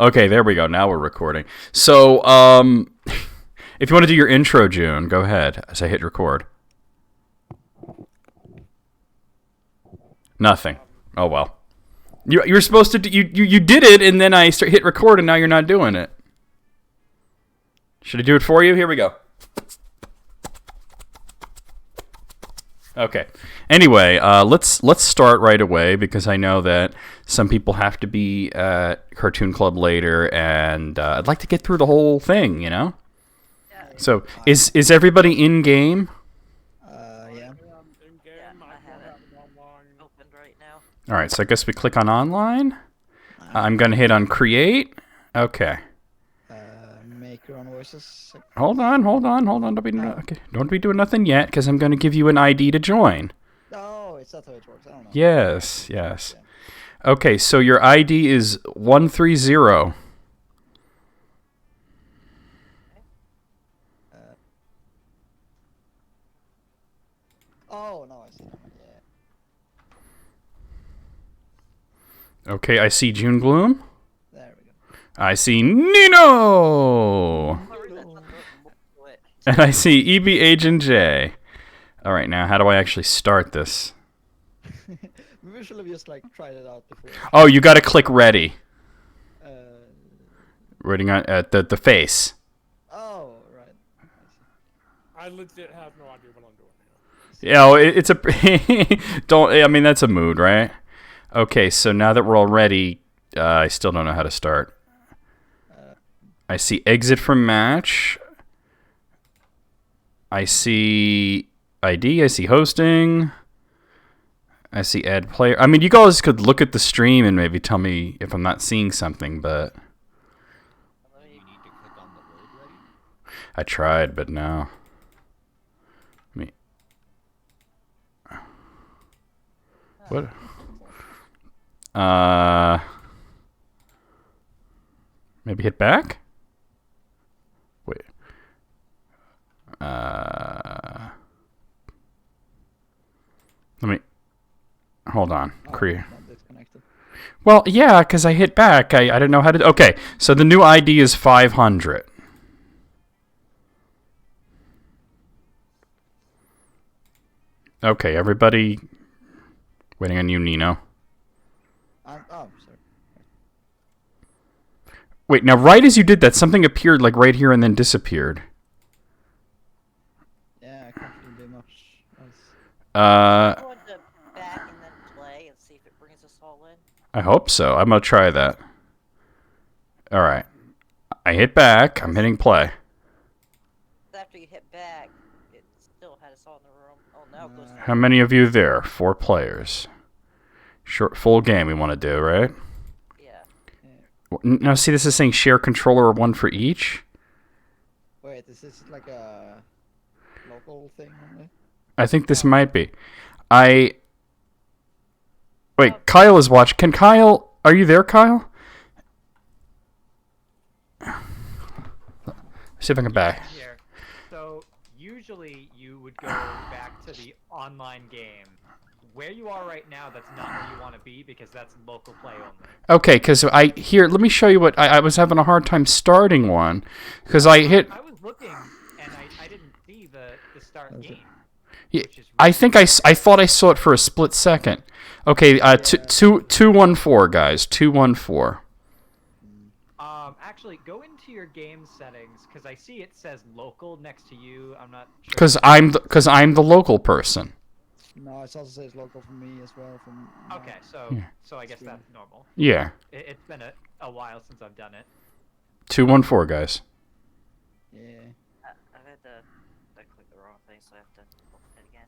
Okay, there we go. Now we're recording. So, if you want to do your intro, June, go ahead as I hit record. Nothing. Oh, well. You were supposed to do, you did it, and then I hit record, and now you're not doing it. Should I do it for you? Here we go. Okay. Anyway, let's start right away because I know that some people have to be at Cartoon Club later, and I'd like to get through the whole thing, you know? Yeah. So, is everybody in game? Yeah. Yeah, I have it opened right now. All right, so I guess we click on online. I'm going to hit on create. Okay. Make your own voices. Hold on. Don't be doing nothing yet because I'm going to give you an ID to join. No, it's not how it works. I don't know. Yes. Okay, so your ID is 130. Oh, no, I see. Yeah. Okay, I see June Gloom. There we go. I see Nino. And I see EB Agent J. All right, now how do I actually start this? We should have just tried it out before. Oh, you got to click ready. Uh, Reading on at the face. oh, right. I legit have no idea what I'm doing Yeah, here. it's a don't. I mean, that's a mood, right? Okay, so now that we're all ready, I still don't know how to start. I see exit from match. I see ID. I see hosting. I see add player. I mean, you guys could look at the stream and maybe tell me if I'm not seeing something, but You need to click on the word ready. I tried, but no. What? Maybe hit back? Wait. Let me... Hold on. Oh, Create. not disconnected. Well, yeah, because I hit back. I didn't know how to... Okay, so the new ID is 500. Okay, everybody... Waiting on you, Nino. Oh, sorry. Wait, now right as you did that, something appeared right here and then disappeared. Yeah, I can't really do much else. I'm going to back and then play and see if it brings us all in. I hope so. I'm going to try that. All right. I hit back. I'm hitting play. After you hit back, it still had us all in the room. Oh, now it goes to How many of you there? 4 players. Short, full game we want to do, right? yeah. Now, see, this is saying share controller or one for each. Wait, is this like a local thing only? I think this might be. Wait, Kyle is watching. Can Kyle... Are you there, Kyle? See if I can back. Here. So usually you would go back to the online game. Where you are right now, that's not where you want to be because that's local play only. Okay, because let me show you what... I was having a hard time starting one. Because I hit... I was looking and I didn't see the start game. Yeah, Which is I think I thought I saw it for a split second. Okay, 214, guys. 214. Actually, go into your game settings because I see it says local next to you. I'm not sure. Because I'm the local person. No, it also says local for me as well. Okay, so Yeah. so I guess that's normal. Yeah. It's been a while since I've done it. 214, guys. Yeah. I've had to... I clicked the wrong thing, so I have to open it again.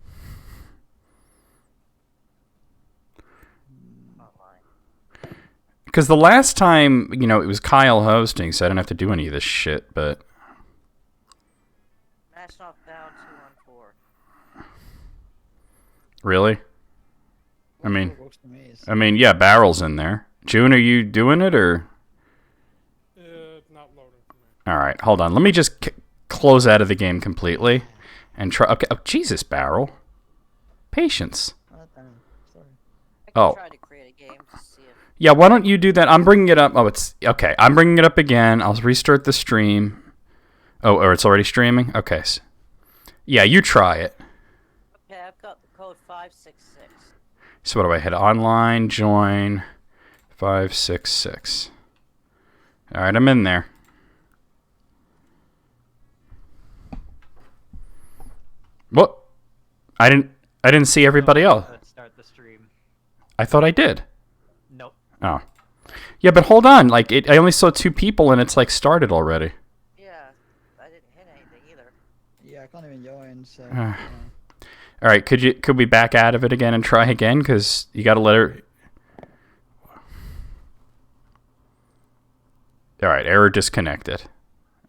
Online. Because the last time, it was Kyle hosting, so I didn't have to do any of this shit, but... Match not found 214. Really? I mean... Local works for me. yeah, Barrel's in there. June, are you doing it, or...? It's not loading for me. Alright, hold on. Let me just close out of the game completely. And try... Okay, oh, Jesus, Barrel. Patience. Sorry. I can Oh. try to create a game to see if... Yeah, why don't you do that? I'm bringing it up. Oh, it's okay. I'm bringing it up again. I'll restart the stream. Oh, or it's already streaming? Okay. Yeah, you try it. Okay, I've got the code 566. So what do I hit? Online, join, 566. All right, I'm in there. What? I didn't see everybody else. Let's start the stream. I thought I did. Nope. Oh. Yeah, but hold on. Like, I only saw 2 people, and it's, like, started already. Yeah, I didn't hit anything either. Yeah, I can't even join, so... All right, could we back out of it again and try again? Because you got to let her... All right, error disconnected.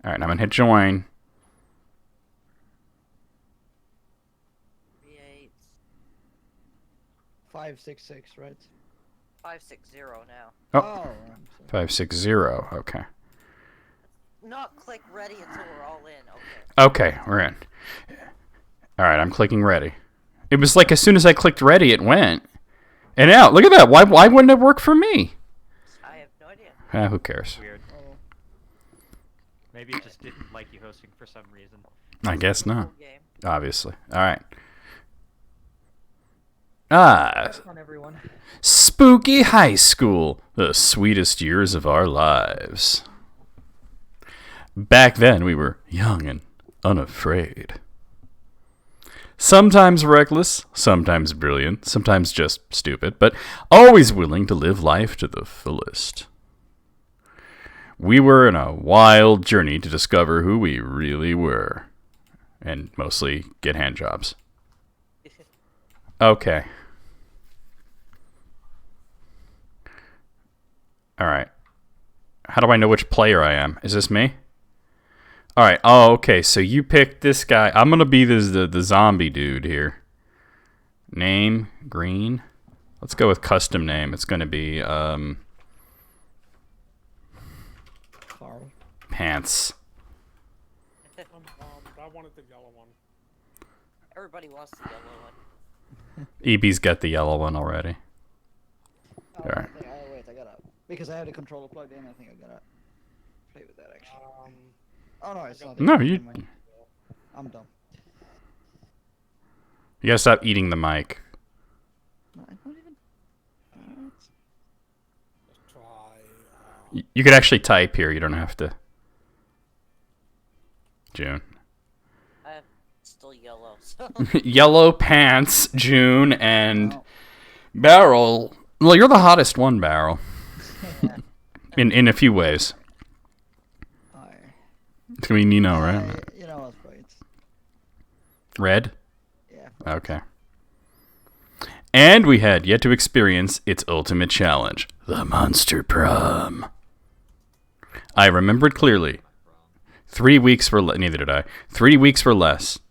All right, I'm going to hit join. 38, 566, right? 560 now. Oh, I'm sorry. 560. Okay. Not click ready until we're all in. Okay. Okay, we're in. All right, I'm clicking ready. It was like as soon as I clicked ready, it went. And out. Look at that. Why wouldn't it work for me? I have no idea. Who cares? Weird. Oh, Maybe it just didn't like you hosting for some reason. I guess not. Full game. Obviously. All right. Ah, On everyone. Spooky High School. The sweetest years of our lives. Back then, we were young and unafraid. Sometimes reckless, sometimes brilliant, sometimes just stupid, but always willing to live life to the fullest. We were in a wild journey to discover who we really were. And mostly get hand jobs. Okay. Alright. How do I know which player I am? Is this me? Alright. Oh, okay. So you picked this guy. I'm going to be the zombie dude here. Name, green. Let's go with custom name. It's going to be, Carl. Pants. I wanted the yellow one. Everybody wants the yellow one. EB's got the yellow one already. Oh, Alright. wait, I gotta... Because I have the controller plugged in, I think I gotta play with that, actually. Oh, no, it's not. No, you... I'm done. You gotta stop eating the mic. No, I don't even... Let's try. You could actually type here. You don't have to. June. I'm still yellow, so. Yellow pants, June, and Oh. Barrel. Well, you're the hottest one, Barrel. In a few ways. It's gonna be Nino, right? You know what's great. Red? Yeah. Okay. And we had yet to experience its ultimate challenge, the Monster Prom. I remembered clearly. 3 weeks were neither did I. 3 weeks were left.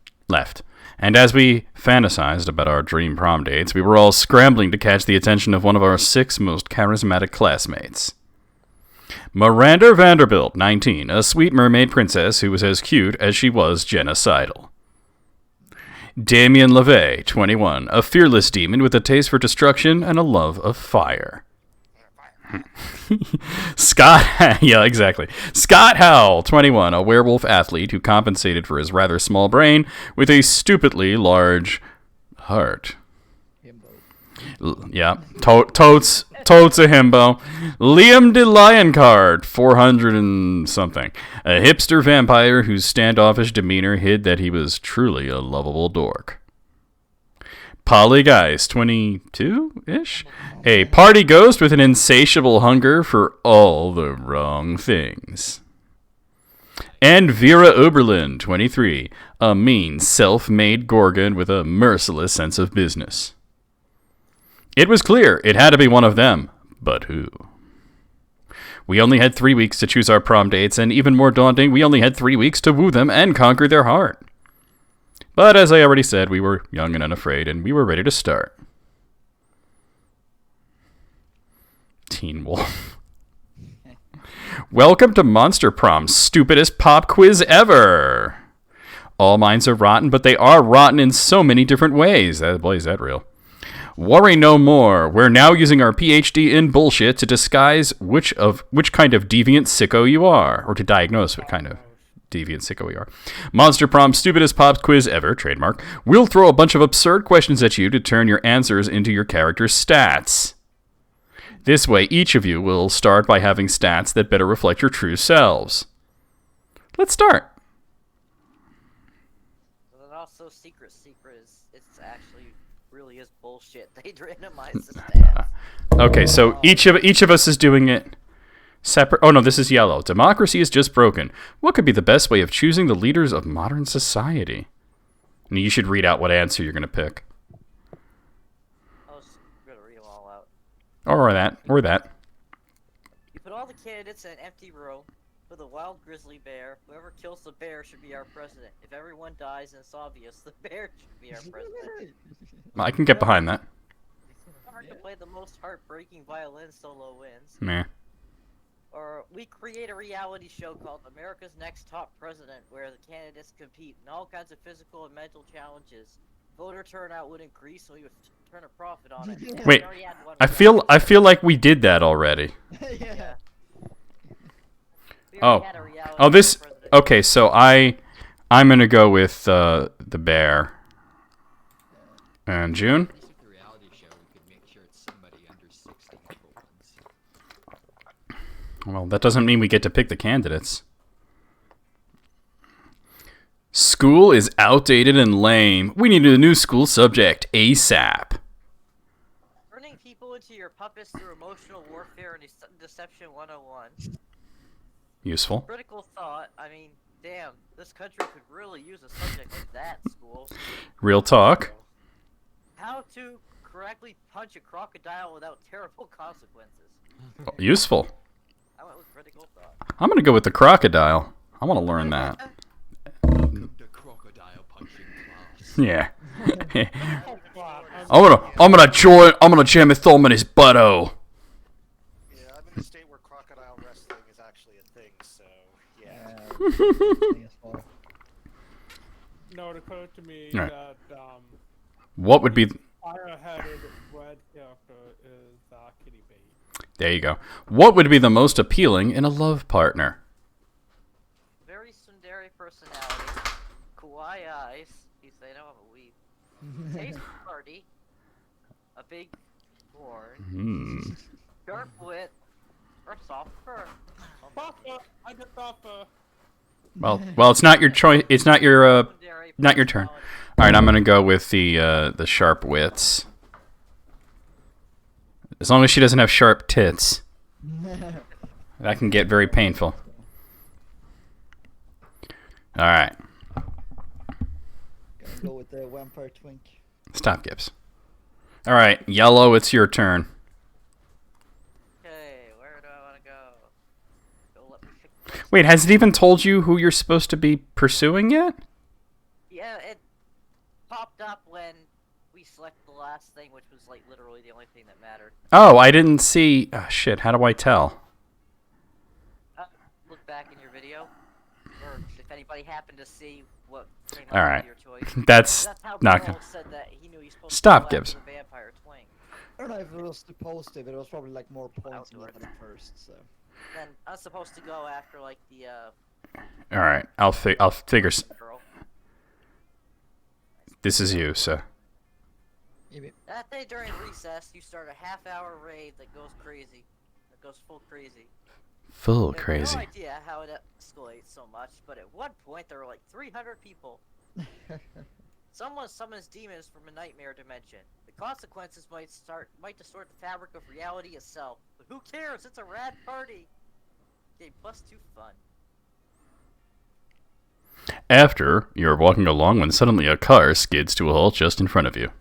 And as we fantasized about our dream prom dates, we were all scrambling to catch the attention of one of our 6 most charismatic classmates. Miranda Vanderbilt, 19, a sweet mermaid princess who was as cute as she was genocidal. Damien LaVey, 21, a fearless demon with a taste for destruction and a love of fire. Scott, yeah, exactly. Scott Howell, 21, a werewolf athlete who compensated for his rather small brain with a stupidly large heart. Yeah, totes a himbo. Liam de Lioncard, 400 and something. A hipster vampire whose standoffish demeanor hid that he was truly a lovable dork. Polly Geist, 22-ish. A party ghost with an insatiable hunger for all the wrong things. And Vera Oberlin, 23. A mean, self-made gorgon with a merciless sense of business. It was clear it had to be one of them, but who? We only had 3 weeks to choose our prom dates, and even more daunting, we only had 3 weeks to woo them and conquer their heart. But as I already said, we were young and unafraid, and we were ready to start. Teen Wolf. Welcome to Monster Prom's stupidest pop quiz ever. All minds are rotten, but they are rotten in so many different ways. Boy, is that real. Worry no more. We're now using our PhD in bullshit to disguise which kind of deviant sicko you are, or to diagnose what kind of deviant sicko you are. Monster Prom, stupidest pop quiz ever, trademark. We'll throw a bunch of absurd questions at you to turn your answers into your character's stats. This way, each of you will start by having stats that better reflect your true selves. Let's start. And also, secret is it's actually really is bullshit. They randomize the stats. Okay, so each of us is doing it separate. Oh no, this is yellow. Democracy is just broken. What could be the best way of choosing the leaders of modern society? And you should read out what answer you're going to pick. I was gonna read them all out. Or that. You put all the candidates in an empty room with a wild grizzly bear. Whoever kills the bear should be our president. If everyone dies and it's obvious, the bear should be our president. I can get behind that. Whoever can play the most heartbreaking violin solo wins. Meh. Or we create a reality show called America's Next Top President, where the candidates compete in all kinds of physical and mental challenges. Voter turnout would increase, so we would turn a profit on it. Wait, We already had one I feel like we did that already. Yeah. We Oh. already had a reality Oh, this. president. Okay, so I'm gonna go with the bear. And June. At least with the reality show, we could make sure it's somebody under 60 for once. Well, that doesn't mean we get to pick the candidates. School is outdated and lame. We need a new school subject ASAP. Turning people into your puppets through emotional warfare and deception 101. Useful. Critical thought. I mean, damn, this country could really use a subject like that in school. Real talk. How to correctly punch a crocodile without terrible consequences. Useful. I went with critical thought. I'm gonna go with the crocodile. I want to learn that. Welcome to crocodile punching class. Yeah. Wow, I'm gonna jam a thumb in his butto. Yeah, I'm in a state where crocodile wrestling is actually a thing, so yeah. Thing as well. No, it occurred to me Alright. that What would be? fire-headed red character is Kitty Bait. There you go. What would be the most appealing in a love partner? Very tsundere personality. Kawaii eyes. You say no, I'm a weeb. Taste party. A big horn. Sharp wit. Or soft fur. Buffer! I get buffer! Well, it's not your choice. It's not your Tsundere not your turn. personality. All right, I'm gonna go with the sharp wits. As long as she doesn't have sharp tits, that can get very painful. All right, Gonna go with the vampire twink. stop, Gibbs. All right, yellow, it's your turn. Okay, where do I want to go? Go let me pick this. Wait, has it even told you who you're supposed to be pursuing yet? Yeah, it popped up when we selected the last thing, which was like literally the only thing that mattered. Oh, I didn't see. Oh, shit, how do I tell? Look back in your video, or if anybody happened to see what came All up right. with your choice. That's That's how not Paul gonna. said that he knew he was supposed Stop, to go Gibbs. after the vampire twink. I don't know if it was supposed to, but it was probably like more points I'll than do that it. at first. So. Then I was supposed to go after like the All right, I'll figure. girl. This is you, so. That day during recess, you start a half-hour raid that goes crazy. That goes full crazy. Full I have crazy. no idea how it escalates so much, but at one point there were like 300 people. Someone summons demons from a nightmare dimension. The consequences might distort the fabric of reality itself. But who cares? It's a rad party. Game plus 2 fun. After, you're walking along when suddenly a car skids to a halt just in front of you.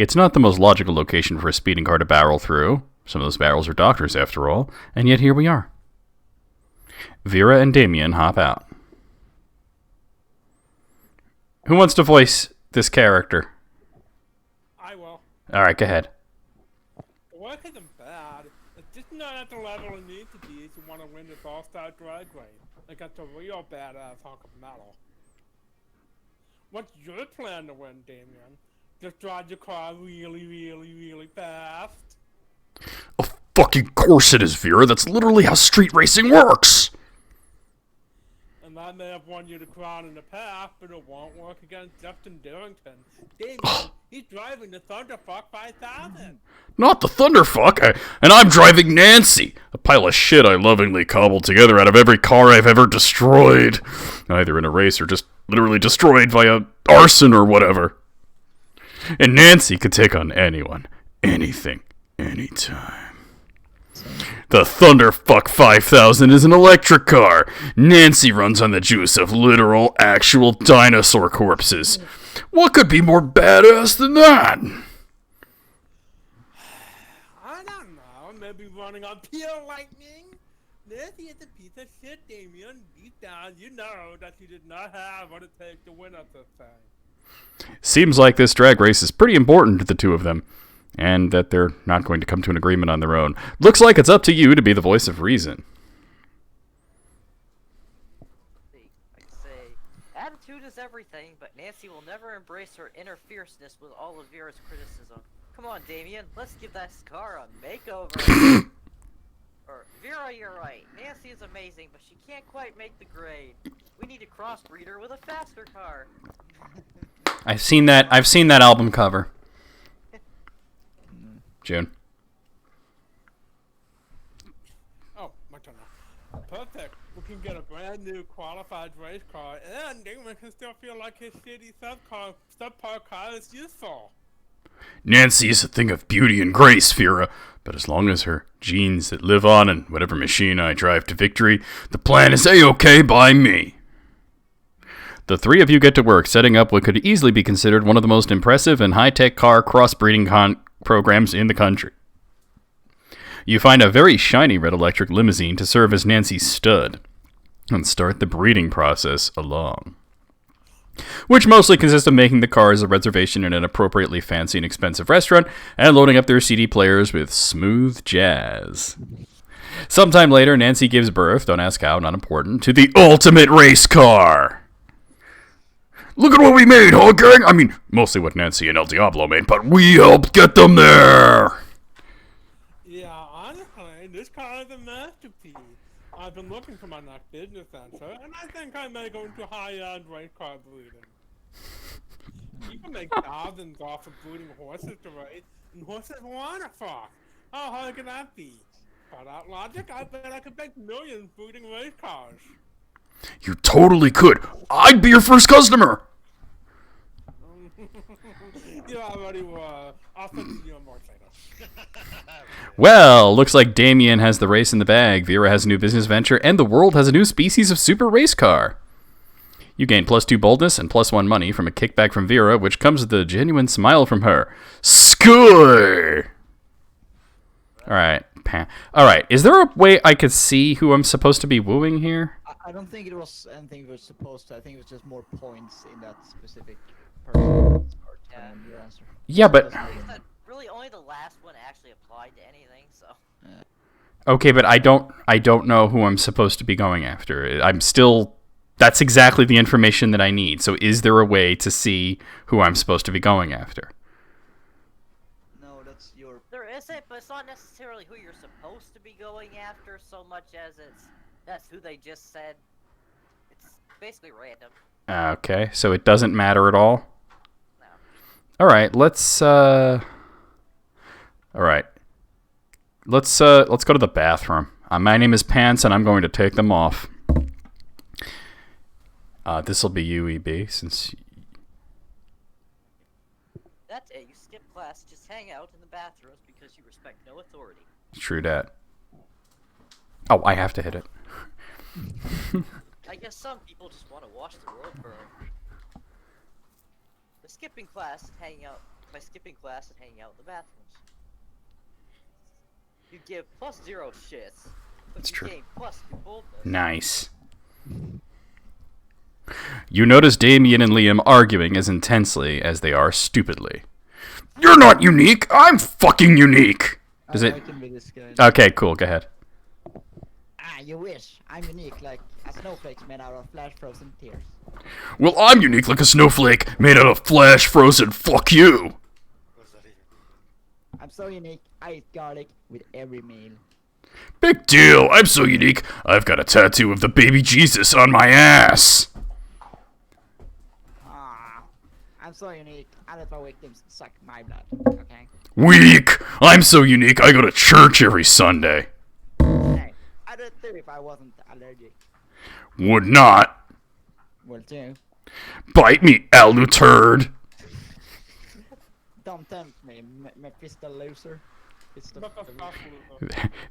It's not the most logical location for a speeding car to barrel through. Some of those barrels are doctors, after all, and yet here we are. Vera and Damien hop out. Who wants to voice this character? I will. Alright, go ahead. The work isn't bad. It's just not at the level it needs to be if you want to win this all-star drag race against a real badass hunk of metal. What's your plan to win, Damien? Just drive your car really, really, really fast. Of fucking course it is, Vera. That's literally how street racing works. And I may have won you the crown in the past, but it won't work against Justin Darrington. Damien, he's driving the Thunderfuck 5000. Not the Thunderfuck, and I'm driving Nancy, a pile of shit I lovingly cobbled together out of every car I've ever destroyed. Either in a race or just literally destroyed via arson or whatever. And Nancy could take on anyone, anything, anytime. The Thunderfuck 5000 is an electric car. Nancy runs on the juice of literal, actual dinosaur corpses. What could be more badass than that? I don't know, maybe running on pure lightning? Nancy is a piece of shit, Damien. Deep down, you know that she did not have what it takes to win at this thing. Seems like this drag race is pretty important to the two of them, and that they're not going to come to an agreement on their own. Looks like it's up to you to be the voice of reason. I'd say attitude is everything, but Nancy will never embrace her inner fierceness with all of Vera's criticism. Come on, Damien, let's give that car a makeover. Or, Vera, you're right. Nancy is amazing, but she can't quite make the grade. We need a crossbreed her with a faster car. I've seen that album cover. June. Oh, my turn now. Perfect. We can get a brand new qualified race car, and Damien can still feel like his shitty subpar car is useful. Nancy is a thing of beauty and grace, Vera, but as long as her genes that live on in whatever machine I drive to victory, the plan is A-okay by me. The three of you get to work setting up what could easily be considered one of the most impressive and high-tech car crossbreeding programs in the country. You find a very shiny red electric limousine to serve as Nancy's stud, and start the breeding process along. Which mostly consists of making the cars a reservation in an appropriately fancy and expensive restaurant, and loading up their CD players with smooth jazz. Sometime later, Nancy gives birth, don't ask how, not important, to the ultimate race car! Look at what we made, huh, gang? I mean, mostly what Nancy and El Diablo made, but we helped get them there! Yeah, honestly, this car is a masterpiece. I've been looking for my next business venture, and I think I may go into high-end race car breeding. You can make thousands off of breeding horses to race, and horses want to fuck. How hard can that be? By that logic, I bet I could make millions breeding race cars. You totally could. I'd be your first customer. You already were. I'll send you a more later. Well, looks like Damien has the race in the bag, Vera has a new business venture, and the world has a new species of super race car. You gain +2 boldness and +1 money from a kickback from Vera, which comes with a genuine smile from her. Score! Alright, Alright, is there a way I could see who I'm supposed to be wooing here? I don't think it was anything we were supposed to. I think it was just more points in that specific person. Yeah. Your answer. Yeah, but... Like I said, really only the last one actually applied to anything, so. Okay, but I don't know who I'm supposed to be going after. I'm still... That's exactly the information that I need. So is there a way to see who I'm supposed to be going after? No, that's your... There isn't, but it's not necessarily who you're supposed to be going after so much as that's who they just said. It's basically random. Okay, so it doesn't matter at all? No. Alright, let's Alright. Let's go to the bathroom. My name is Pants, and I'm going to take them off. This'll be UEB, since... That's it, you skip class, just hang out in the bathrooms because you respect no authority. True dat. Oh, I have to hit it. I guess some people just want to watch the world burn. The skipping class and hanging out, by skipping class and hanging out in the bathrooms. You give +0 shits, but That's you true. gain +2 boldness. Nice. You notice Damien and Liam arguing as intensely as they are stupidly. You're not unique! I'm fucking unique! Does I it... can be this guy. Okay, cool, go ahead. Ah, you wish. I'm unique, like a snowflake made out of flash frozen tears. Well, I'm unique like a snowflake made out of flash frozen. Fuck you. What does that even mean? I'm so unique. I eat garlic with every meal. Big deal. I'm so unique. I've got a tattoo of the baby Jesus on my ass. I'm so unique. I let my victims suck my blood. Okay. Weak. I'm so unique. I go to church every Sunday. Hey, I'd do it too if I wasn't allergic. Would not. Well, too. Bite me, alu turd. Don't tempt me, Mephisto loser. It's the.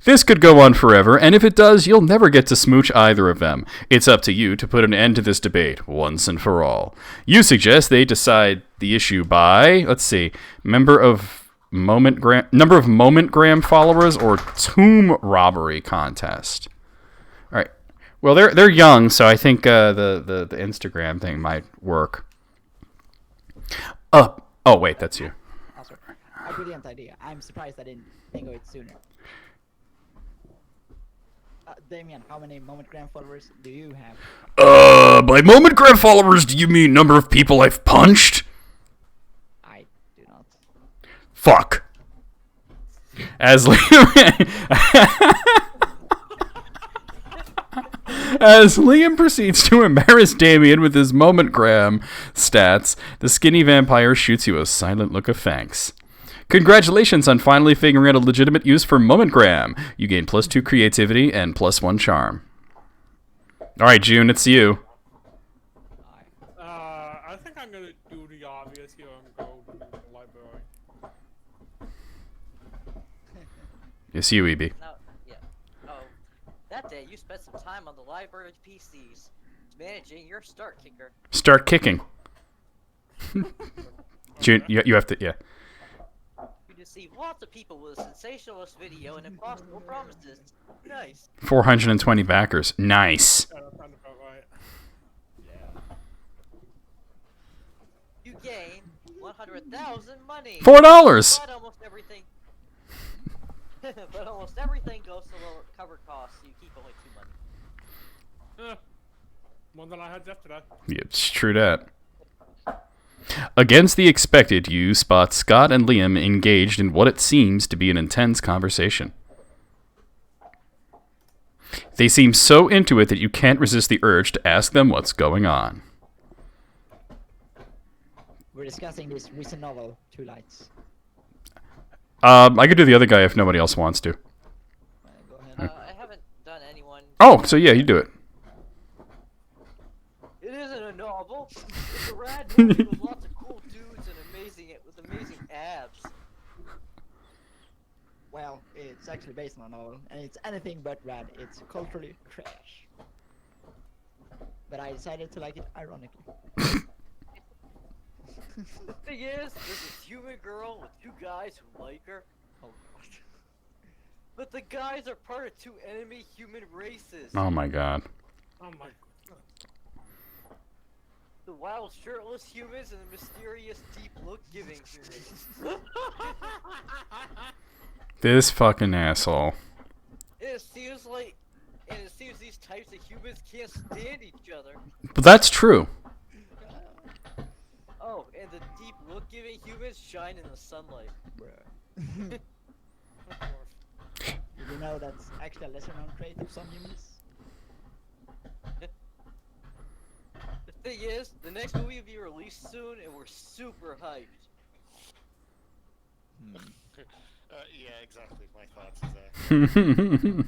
This could go on forever, and if it does, you'll never get to smooch either of them. It's up to you to put an end to this debate once and for all. You suggest they decide the issue by, let's see, number of Momentgram followers or tomb robbery contest. All right. Well, they're young, so I think the Instagram thing might work. Oh wait, that's you. Oh, sorry. A brilliant idea. I'm surprised I didn't think of it sooner. Damien, how many Momentgram followers do you have? By Momentgram followers, do you mean number of people I've punched? I do not. Fuck. As Liam proceeds to embarrass Damien with his Momentgram stats, the skinny vampire shoots you a silent look of thanks. Congratulations on finally figuring out a legitimate use for Momentgram. You gain +2 creativity and +1 charm. Alright, June, it's you. I think I'm gonna do the obvious here and go to the library. It's you, EB. No, yeah. Oh, that day you spent some time on the library PCs, managing your start kicker. Start kicking. June, you have to, yeah. You deceive lots of people with a sensationalist video and impossible promises. Nice. 420 backers. Nice. Yeah, that sounds about right. You gain 100,000 money. $4. But almost everything. But almost everything goes to lower cover costs, so you keep only 2 money. More than I had yesterday. Yeah, it's true that. Against the expected, you spot Scott and Liam engaged in what it seems to be an intense conversation. They seem so into it that you can't resist the urge to ask them what's going on. We're discussing this recent novel, Two Lights. I could do the other guy if nobody else wants to. Go ahead. I haven't done anyone. Oh, so yeah, you do it. It isn't a novel. It's a rad movie with lots of cool dudes and amazing abs. Well, it's actually based on a novel, and it's anything but rad. It's culturally trash. But I decided to like it ironically. The thing is, there's this human girl with 2 guys who like her. Oh god. But the guys are part of 2 enemy human races. Oh my god. Oh my god. The wild shirtless humans and the mysterious deep look-giving humans. This fucking asshole. And it seems these types of humans can't stand each other. But that's true. Oh, and the deep look-giving humans shine in the sunlight. Bruh. Of course. Did you know that's actually a lesser known trait of some humans? The thing is, the next movie will be released soon, and we're super hyped. Yeah, exactly. My thoughts is that.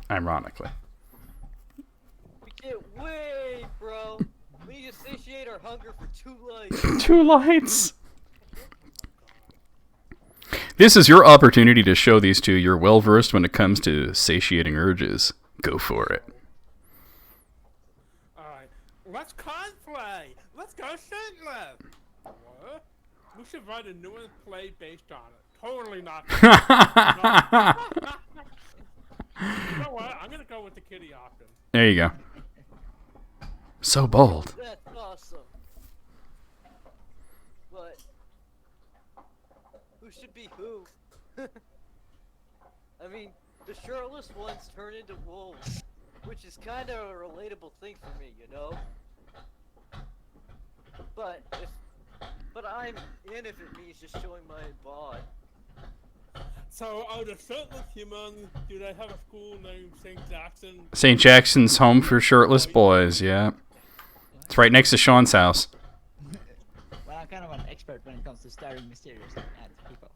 Ironically. We can't wait, bro. We need to satiate our hunger for 2 lights. 2 lights. This is your opportunity to show these two you're well versed when it comes to satiating urges. Go for it. Alright. Let's cosplay! Let's go shirtless! What? We should write a new play based on it. Totally not. You know what? I'm gonna go with the kitty option. There you go. So bold. That's awesome. But who should be who? I mean, the shirtless ones turn into wolves. which is kind of a relatable thing for me, you know. But I'm in if it means just showing my bod. So, are the shirtless humans, do they have a school named St. Jackson? St. Jackson's home for shirtless boys, yeah. It's right next to Sean's house. Well, I'm kind of an expert when it comes to staring mysterious at people.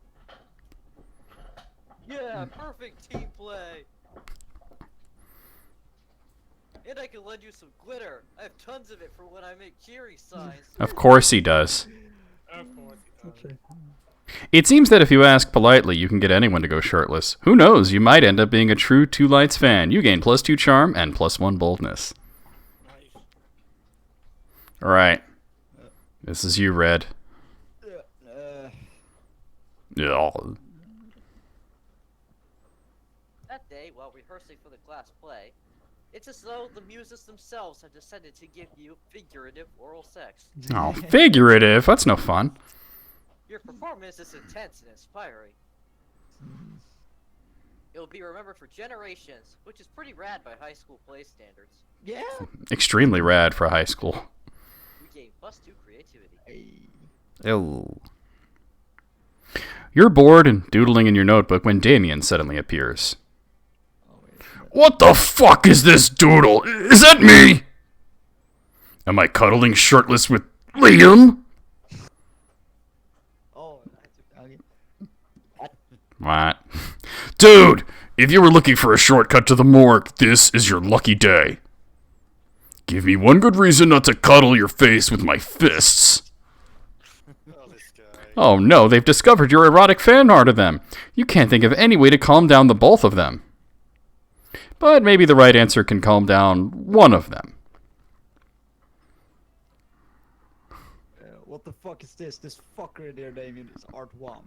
Yeah, perfect team play. And I can lend you some glitter. I have tons of it for when I make cheering signs. Of course he does. Of course it does. It seems that if you ask politely, you can get anyone to go shirtless. Who knows, you might end up being a true Two Lights fan. You gain +2 charm and +1 boldness. Nice. Alright. This is you, Red. Yeah. That day, while rehearsing for the class play, it's as though the muses themselves have decided to give you figurative oral sex. Oh, figurative. That's no fun. Your performance is intense and inspiring. It will be remembered for generations, which is pretty rad by high school play standards. Yeah. Extremely rad for high school. You gain +2 creativity. Ew. You're bored and doodling in your notebook when Damien suddenly appears. What the fuck is this doodle? Is that me? Am I cuddling shirtless with Liam? Oh, okay. What? Dude, if you were looking for a shortcut to the morgue, this is your lucky day. Give me one good reason not to cuddle your face with my fists. Oh, this guy. Oh no, they've discovered your erotic fan art of them. You can't think of any way to calm down the both of them. But maybe the right answer can calm down one of them. What the fuck is this? This fucker there, Damien, is Art 1. I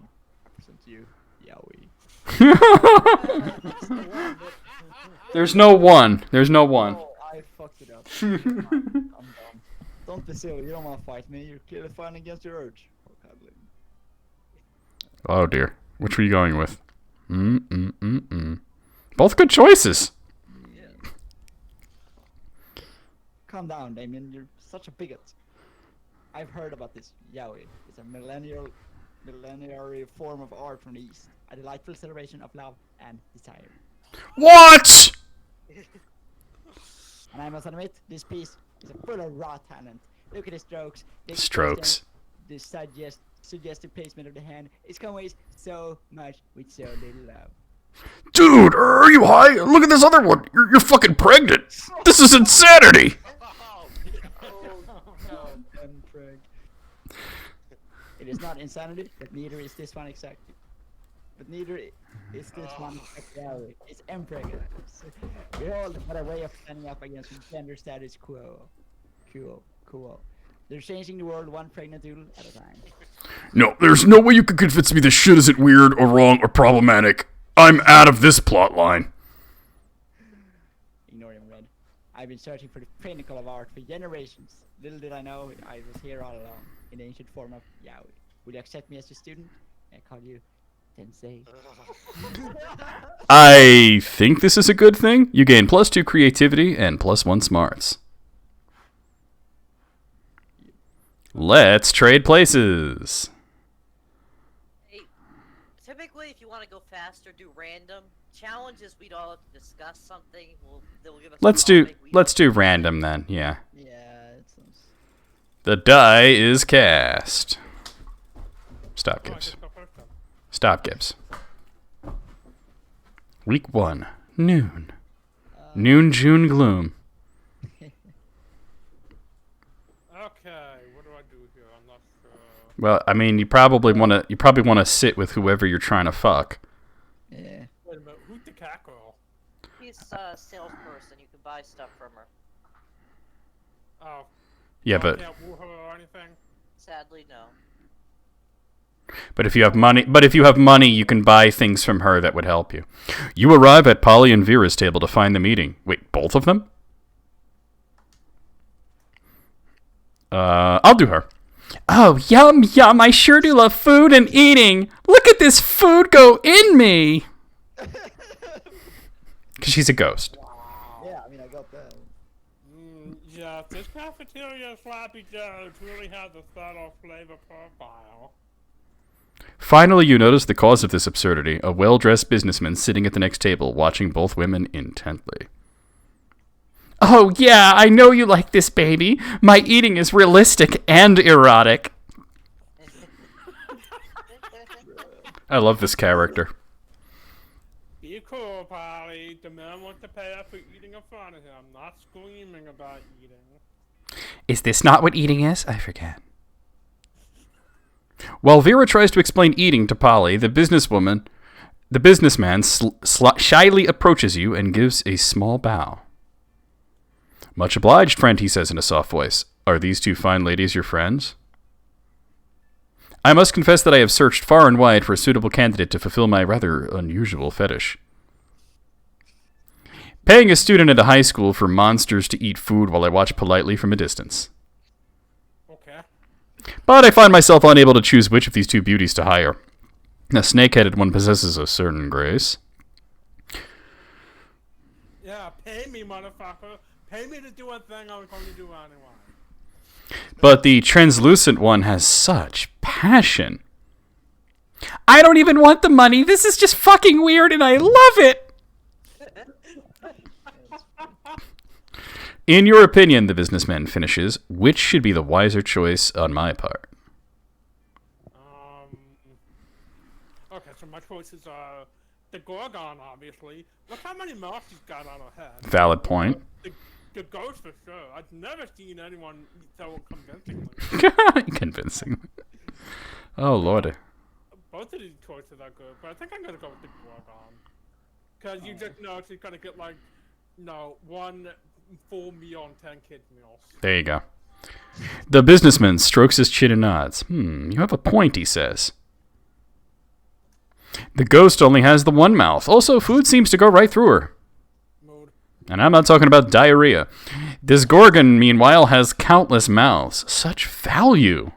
present to you, Yowie. There's no one. There's no one. Oh, I fucked it up. I'm dumb. Don't be silly. You don't want to fight me. You're clearly fighting against your urge. For cuddling. Oh dear. Which were you going with? Both good choices. Yeah. Calm down, Damien. You're such a bigot. I've heard about this yaoi. It's a millenary form of art from the East. A delightful celebration of love and desire. What? And I must admit, this piece is full of raw talent. Look at the strokes. The Strokes. expression, the suggestive placement of the hand. It conveys so much with so little love. Dude, are you high? Look at this other one. You're fucking pregnant. This is insanity. It is not insanity, but neither is this one exactly. But neither is this one exactly. It's impregnant. We all got a way of standing up against gender status quo. Cool. They're changing the world one pregnant doodle at a time. No, there's no way you can convince me this shit isn't weird or wrong or problematic. I'm out of this plot line. Ignore him, Red. I've been searching for the pinnacle of art for generations. Little did I know I was here all along, in the ancient form of yaoi. Will you accept me as a student? I call you Tensei. I think this is a good thing. You gain +2 creativity and +1 smarts. Let's trade places. Hey, typically, if you want to go faster, do random challenges. We'd all have to discuss something. They'll give us. Let's do random then. Yeah. Yeah, it sounds... The die is cast. Stop, Gibbs. Stop, Gibbs. Week 1, noon. Noon, June gloom. Okay, what do I do here? I'm not sure. Well, I mean, you probably want to sit with whoever you're trying to fuck. Yeah. Wait a minute, who's the cat girl? She's a salesperson. You can buy stuff from her. Oh. Yeah, I but can't woo her or anything? Sadly, no. if you have money, you can buy things from her that would help you. You arrive at Polly and Vera's table to find the meeting. Wait, both of them? I'll do her. Oh, yum, yum, I sure do love food and eating. Look at this food go in me. Because she's a ghost. Yeah, I mean, I got that. Yeah, this cafeteria sloppy joes really has a subtle flavor profile. Finally, you notice the cause of this absurdity, a well-dressed businessman sitting at the next table, watching both women intently. Oh yeah, I know you like this, baby. My eating is realistic and erotic. I love this character. Be cool, Polly. The man wants to pay up for eating in front of him, not screaming about eating. Is this not what eating is? I forget. While Vera tries to explain eating to Polly, the businessman shyly approaches you and gives a small bow. Much obliged, friend, he says in a soft voice. Are these two fine ladies your friends? I must confess that I have searched far and wide for a suitable candidate to fulfill my rather unusual fetish. Paying a student at a high school for monsters to eat food while I watch politely from a distance. Okay. But I find myself unable to choose which of these two beauties to hire. The snake-headed one possesses a certain grace. Yeah, pay me, motherfucker. Pay me to do a thing I was going to do anyway. But the translucent one has such passion. I don't even want the money. This is just fucking weird and I love it. In your opinion, the businessman finishes, which should be the wiser choice on my part? Okay, so my choices are the Gorgon, obviously. Look how many mouths she's got on her head. Valid point. The ghost for sure. I've never seen anyone so convincingly. Convincing. Oh, Lord. Both of these choices are good, but I think I'm gonna go with the Gorgon. Because you just know she's gonna get, like, one full meal and 10 kids' meals. There you go. The businessman strokes his chin and nods. You have a point, he says. The ghost only has the one mouth. Also, food seems to go right through her. Mood. And I'm not talking about diarrhea. This Gorgon, meanwhile, has countless mouths. Such value.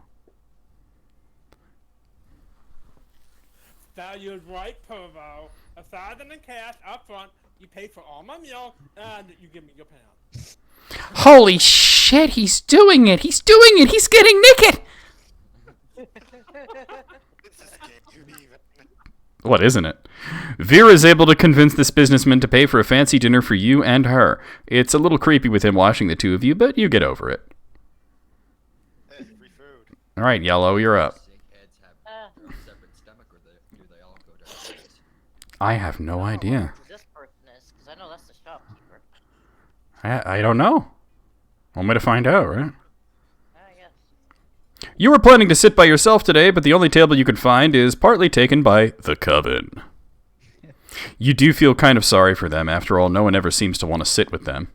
Valued right, Pervo. $1,000 in cash up front, you pay for all my meals, and you give me your pound. Holy shit, he's doing it! He's doing it! He's getting naked! This is getting even. What, isn't it? Vera is able to convince this businessman to pay for a fancy dinner for you and her. It's a little creepy with him watching the two of you, but you get over it. Hey, free food. Alright, Yellow, you're up. Sickheads have their own separate stomach, or do they all go to ours? I have no idea. Who this person is, because I know that's the shopkeeper. I don't know. One way to find out, right? I guess. You were planning to sit by yourself today, but the only table you could find is partly taken by the Coven. You do feel kind of sorry for them. After all, no one ever seems to want to sit with them.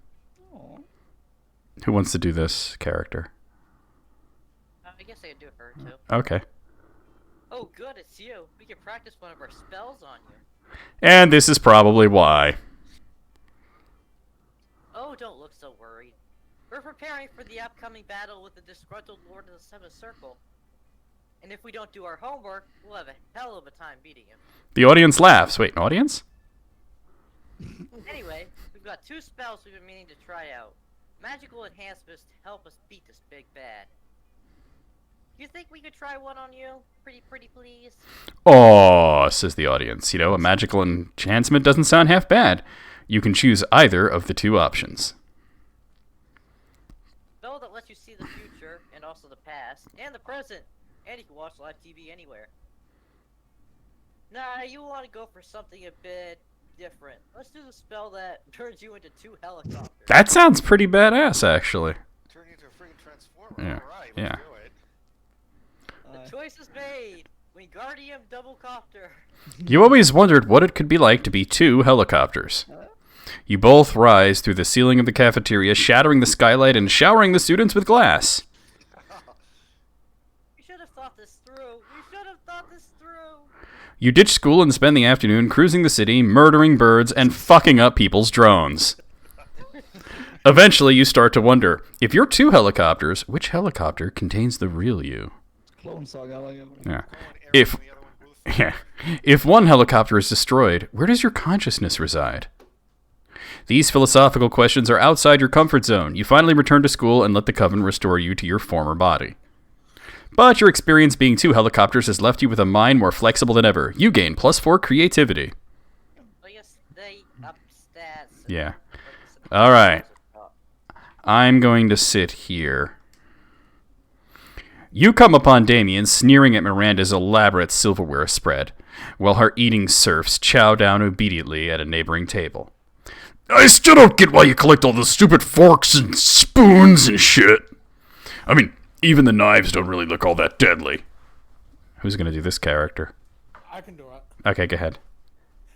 Aw. Who wants to do this character? I guess I could do it for her too. Okay. Oh, good, it's you. We can practice one of our spells on you. And this is probably why. Oh, don't look so worried. We're preparing for the upcoming battle with the disgruntled Lord of the Seventh Circle. And if we don't do our homework, we'll have a hell of a time beating him. The audience laughs. Wait, an audience? Anyway, we've got two spells we've been meaning to try out. Magical enhancements to help us beat this big bad. You think we could try one on you? Pretty please? Aw, says the audience. You know, a magical enhancement doesn't sound half bad. You can choose either of the two options. Spell that lets you see the future, and also the past, and the present. And you can watch live TV anywhere. Nah, you want to go for something a bit different. Let's do the spell that turns you into two helicopters. That sounds pretty badass, actually. Turn into a freaking transformer. Yeah, Alright, yeah. let's do it. The choice is made. Wingardium double copter. You always wondered what it could be like to be two helicopters. You both rise through the ceiling of the cafeteria, shattering the skylight and showering the students with glass. We should have thought this through. We should have thought this through. You ditch school and spend the afternoon cruising the city, murdering birds, and fucking up people's drones. Eventually, you start to wonder, if you're two helicopters, which helicopter contains the real you? Clone Saga. Like it. Yeah. One arrow If and the other one boost. yeah, if one helicopter is destroyed, where does your consciousness reside? These philosophical questions are outside your comfort zone. You finally return to school and let the Coven restore you to your former body. But your experience being 2 helicopters has left you with a mind more flexible than ever. You gain +4 creativity. So you stay upstairs. Yeah. All right. I'm going to sit here. You come upon Damien sneering at Miranda's elaborate silverware spread, while her eating serfs chow down obediently at a neighboring table. I still don't get why you collect all those stupid forks and spoons and shit. I mean, even the knives don't really look all that deadly. Who's going to do this character? I can do it. Okay, go ahead.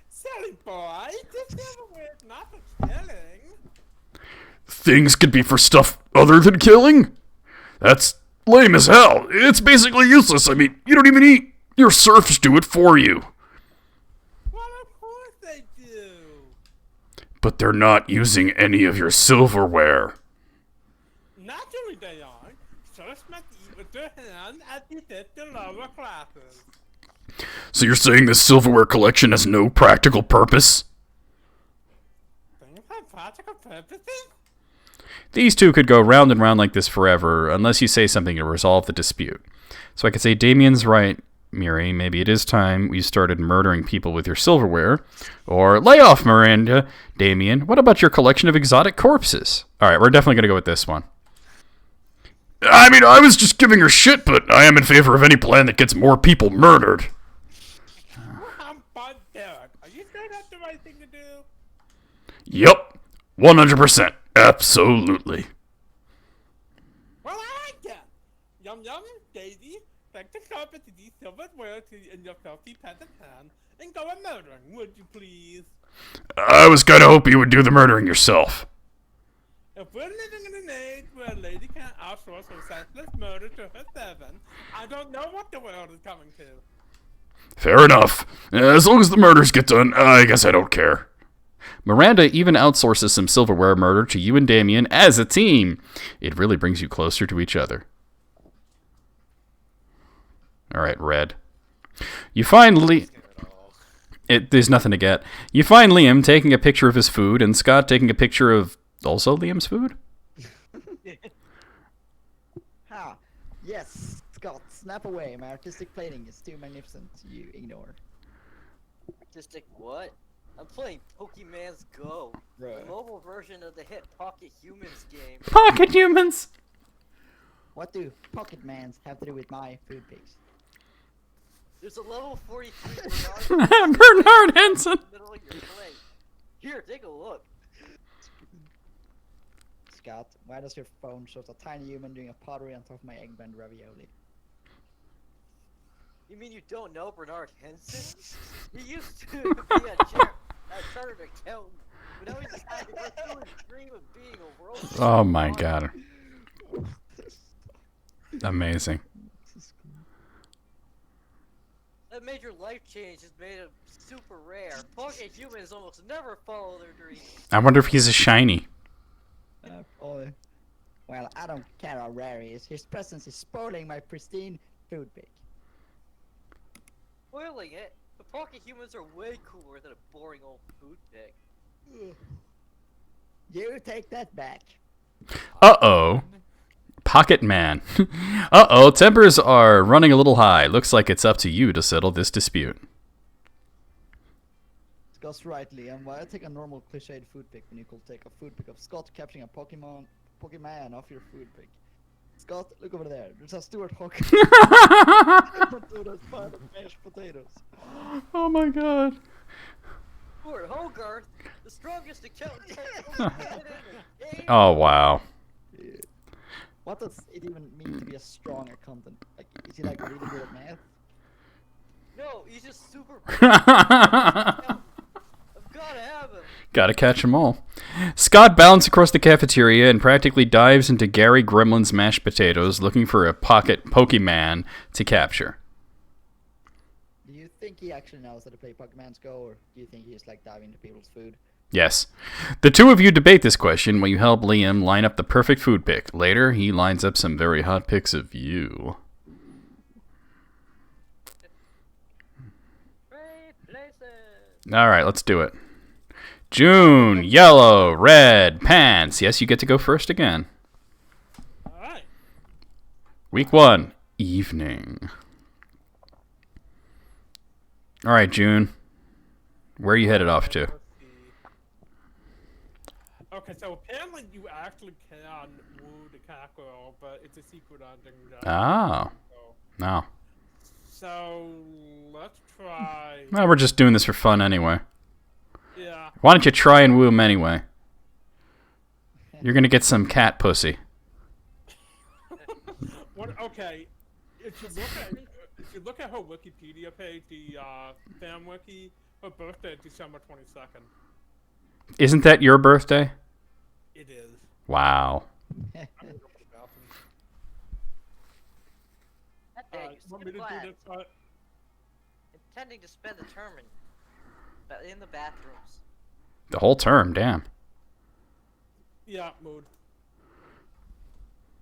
Silly boy, this silverware is not for killing. Things could be for stuff other than killing? That's lame as hell. It's basically useless. I mean, you don't even eat. Your serfs do it for you. Well, of course they do. But they're not using any of your silverware. Naturally they aren't. Serfs must eat with their hands as they did the lower classes. So you're saying this silverware collection has no practical purpose? Things have practical purposes? These two could go round and round like this forever, unless you say something to resolve the dispute. So I could say, Damien's right, Miri, maybe it is time we started murdering people with your silverware. Or, lay off, Miranda. Damien, what about your collection of exotic corpses? Alright, we're definitely going to go with this one. I mean, I was just giving her shit, but I am in favor of any plan that gets more people murdered. But Derek, are you sure that's the right thing to do? Yep, 100%. Absolutely. Well, I like that. Yum Yum, Daisy, take the carpet to these silverware in your filthy peasant hand and go a murdering, would you please? I was kind of hoping you would do the murdering yourself. If we're living in an age where a lady can't outsource her senseless murder to her servant, I don't know what the world is coming to. Fair enough. As long as the murders get done, I guess I don't care. Miranda even outsources some silverware murder to you and Damien as a team. It really brings you closer to each other. Alright, Red. You find there's nothing to get. You find Liam taking a picture of his food and Scott taking a picture of also Liam's food? Ha! Yes, Scott, snap away. My artistic plating is too magnificent. You ignore. Artistic what? I'm playing Pokemon's Go, Bruh. the mobile version of the hit Pocket Humans game. Pocket humans! What do pocket mans have to do with my food pics? There's a level 43 Bernard Bernard Henson! in the middle of your play. Here, take a look. Scott, why does your phone show a tiny human doing a pottery on top of my egg bend ravioli? You mean you don't know Bernard Henson? He used to be a chartered accountant, but now he's decided to pursue his dream of being a world. Oh my god. Amazing. That major life change has made him super rare. Pocket humans almost never follow their dreams. I wonder if he's a shiny. Well, I don't care how rare he is. His presence is spoiling my pristine food pic. Spoiling it, but pocket humans are way cooler than a boring old food pig. You take that back. Uh-oh. Pocket Man. Uh-oh, tempers are running a little high. Looks like it's up to you to settle this dispute. Scott's right, Liam. Why take a normal cliched food pic when you could take a food pic of Scott capturing a Pokemon off your food pic? Scott, look over there. There's a Stuart Hawk. Potatoes, part of mashed potatoes. Oh my god. Stuart Hogarth, the strongest accountant in the game. Oh wow. What does it even mean to be a strong accountant? Like, is he like really good at math? No, he's just super. I've gotta have him. Gotta catch 'em all. Scott bounds across the cafeteria and practically dives into Gary Gremlin's mashed potatoes looking for a pocket Pokemon to capture. Do you think he actually knows how to play Pokemon's Go, or do you think he's like diving into people's food? Yes. The two of you debate this question when you help Liam line up the perfect food pic. Later, he lines up some very hot pics of you. Great places. Alright, let's do it. June, yellow, red, pants. Yes, you get to go first again. Alright. Week 1, evening. All right, June. Where are you headed off to? Let's see. Okay, so apparently you actually can woo the cat girl, but it's a secret ending. Oh, no. So let's try. Well, we're just doing this for fun anyway. Yeah. Why don't you try and woo him anyway? You're gonna get some cat pussy. Okay, if you look at her Wikipedia page, the fan wiki, her birthday is December 22nd. Isn't that your birthday? It is. Wow. I'm gonna go to the bathroom. That day, you Want me skipped to do class, this? intending to spend the term in the bathrooms. The whole term, damn. Yeah, mood.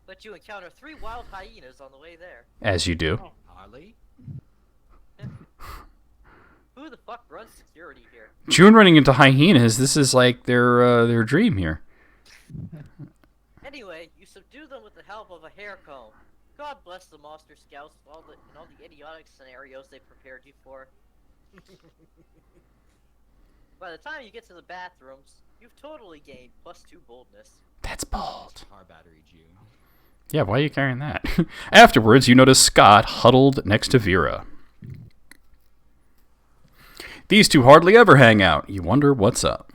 But you encounter 3 wild hyenas on the way there. As you do. Harley? Who the fuck runs security here? June running into hyenas. This is like their dream here. Anyway, you subdue them with the help of a hair comb. God bless the monster scouts and all the idiotic scenarios they prepared you for. By the time you get to the bathrooms, you've totally gained +2 boldness. That's bold. Car battery, June. Yeah, why are you carrying that? Afterwards, you notice Scott huddled next to Vera. These two hardly ever hang out. You wonder what's up.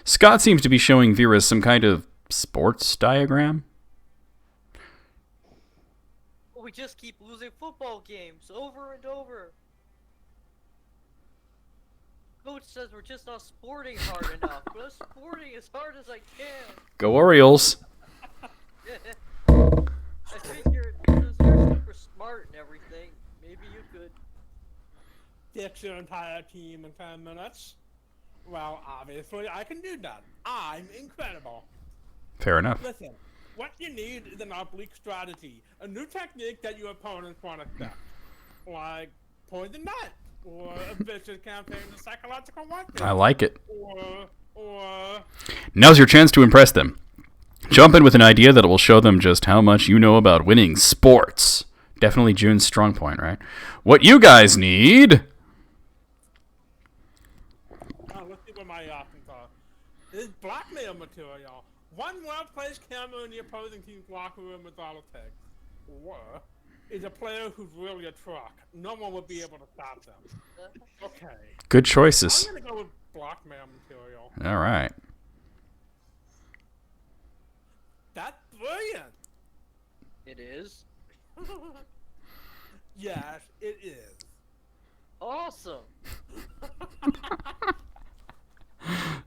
Scott seems to be showing Vera some kind of sports diagram. We just keep losing football games over and over. Coach says we're just not sporting hard enough, but I'm sporting as hard as I can. Go Orioles. I figured since you're super smart and everything, maybe you could. Fix your entire team in 10 minutes. Well, obviously I can do that. I'm incredible. Fair enough. Listen, what you need is an oblique strategy, a new technique that your opponents want to accept, like poison net, or a vicious campaign of psychological warfare. I like it. Or Now's your chance to impress them. Jump in with an idea that will show them just how much you know about winning sports. Definitely June's strong point, right? What you guys need... let's see what my options are. This is blackmail material. One well-placed camera in the opposing team's locker room is all it takes. Or is a player who's really a truck. No one will be able to stop them. Okay. Good choices. I'm gonna go with blackmail material. All right. That's brilliant. It is Yes, it is. awesome.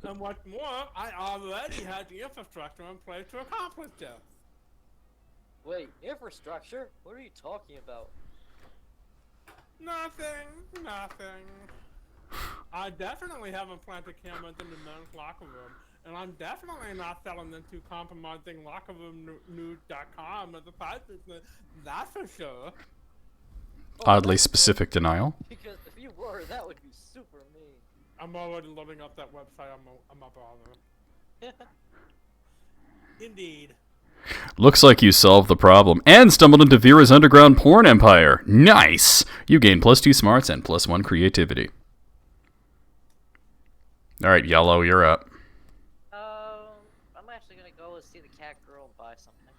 And what's more, I already had the infrastructure in place to accomplish this. Wait, infrastructure? What are you talking about? Nothing. I definitely haven't planted cameras in the men's locker room, and I'm definitely not selling them to compromising lockerroomnews.com as a side business. That's for sure. Oddly specific denial. Because if you were, that would be super mean. I'm already loading up that website. I'm a bother. Indeed. Looks like you solved the problem and stumbled into Vera's underground porn empire. Nice! You gain +2 smarts and +1 creativity. Alright, Yellow, you're up. I'm actually gonna go and see the cat girl and buy something.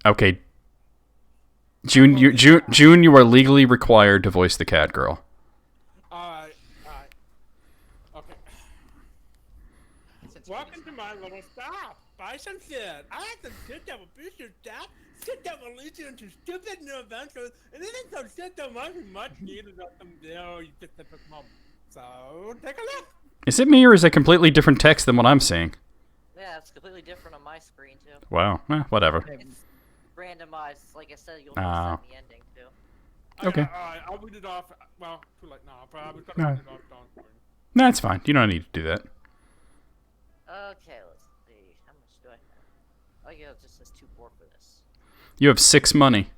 Okay. June, you are legally required to voice the cat girl. Alright. Okay. Since Welcome to my little stop. Buy some shit. I have some shit that will boost your stats, shit that will lead you into stupid new adventures, and even some shit that might be much needed at some deal you just at this moment. So, take a look. Is it me or is it completely different text than what I'm seeing? Yeah, it's completely different on my screen too. Wow. Whatever. It's randomized. Like I said, you'll Oh. notice that in the ending too. Okay. Alright, I'll read it off. Well, too late now, but I was gonna read it off down for you. That's fine. You don't need to do that. Okay, let's see. How much do I have? Oh yeah, it just says 2-4 for this. You have 6 money.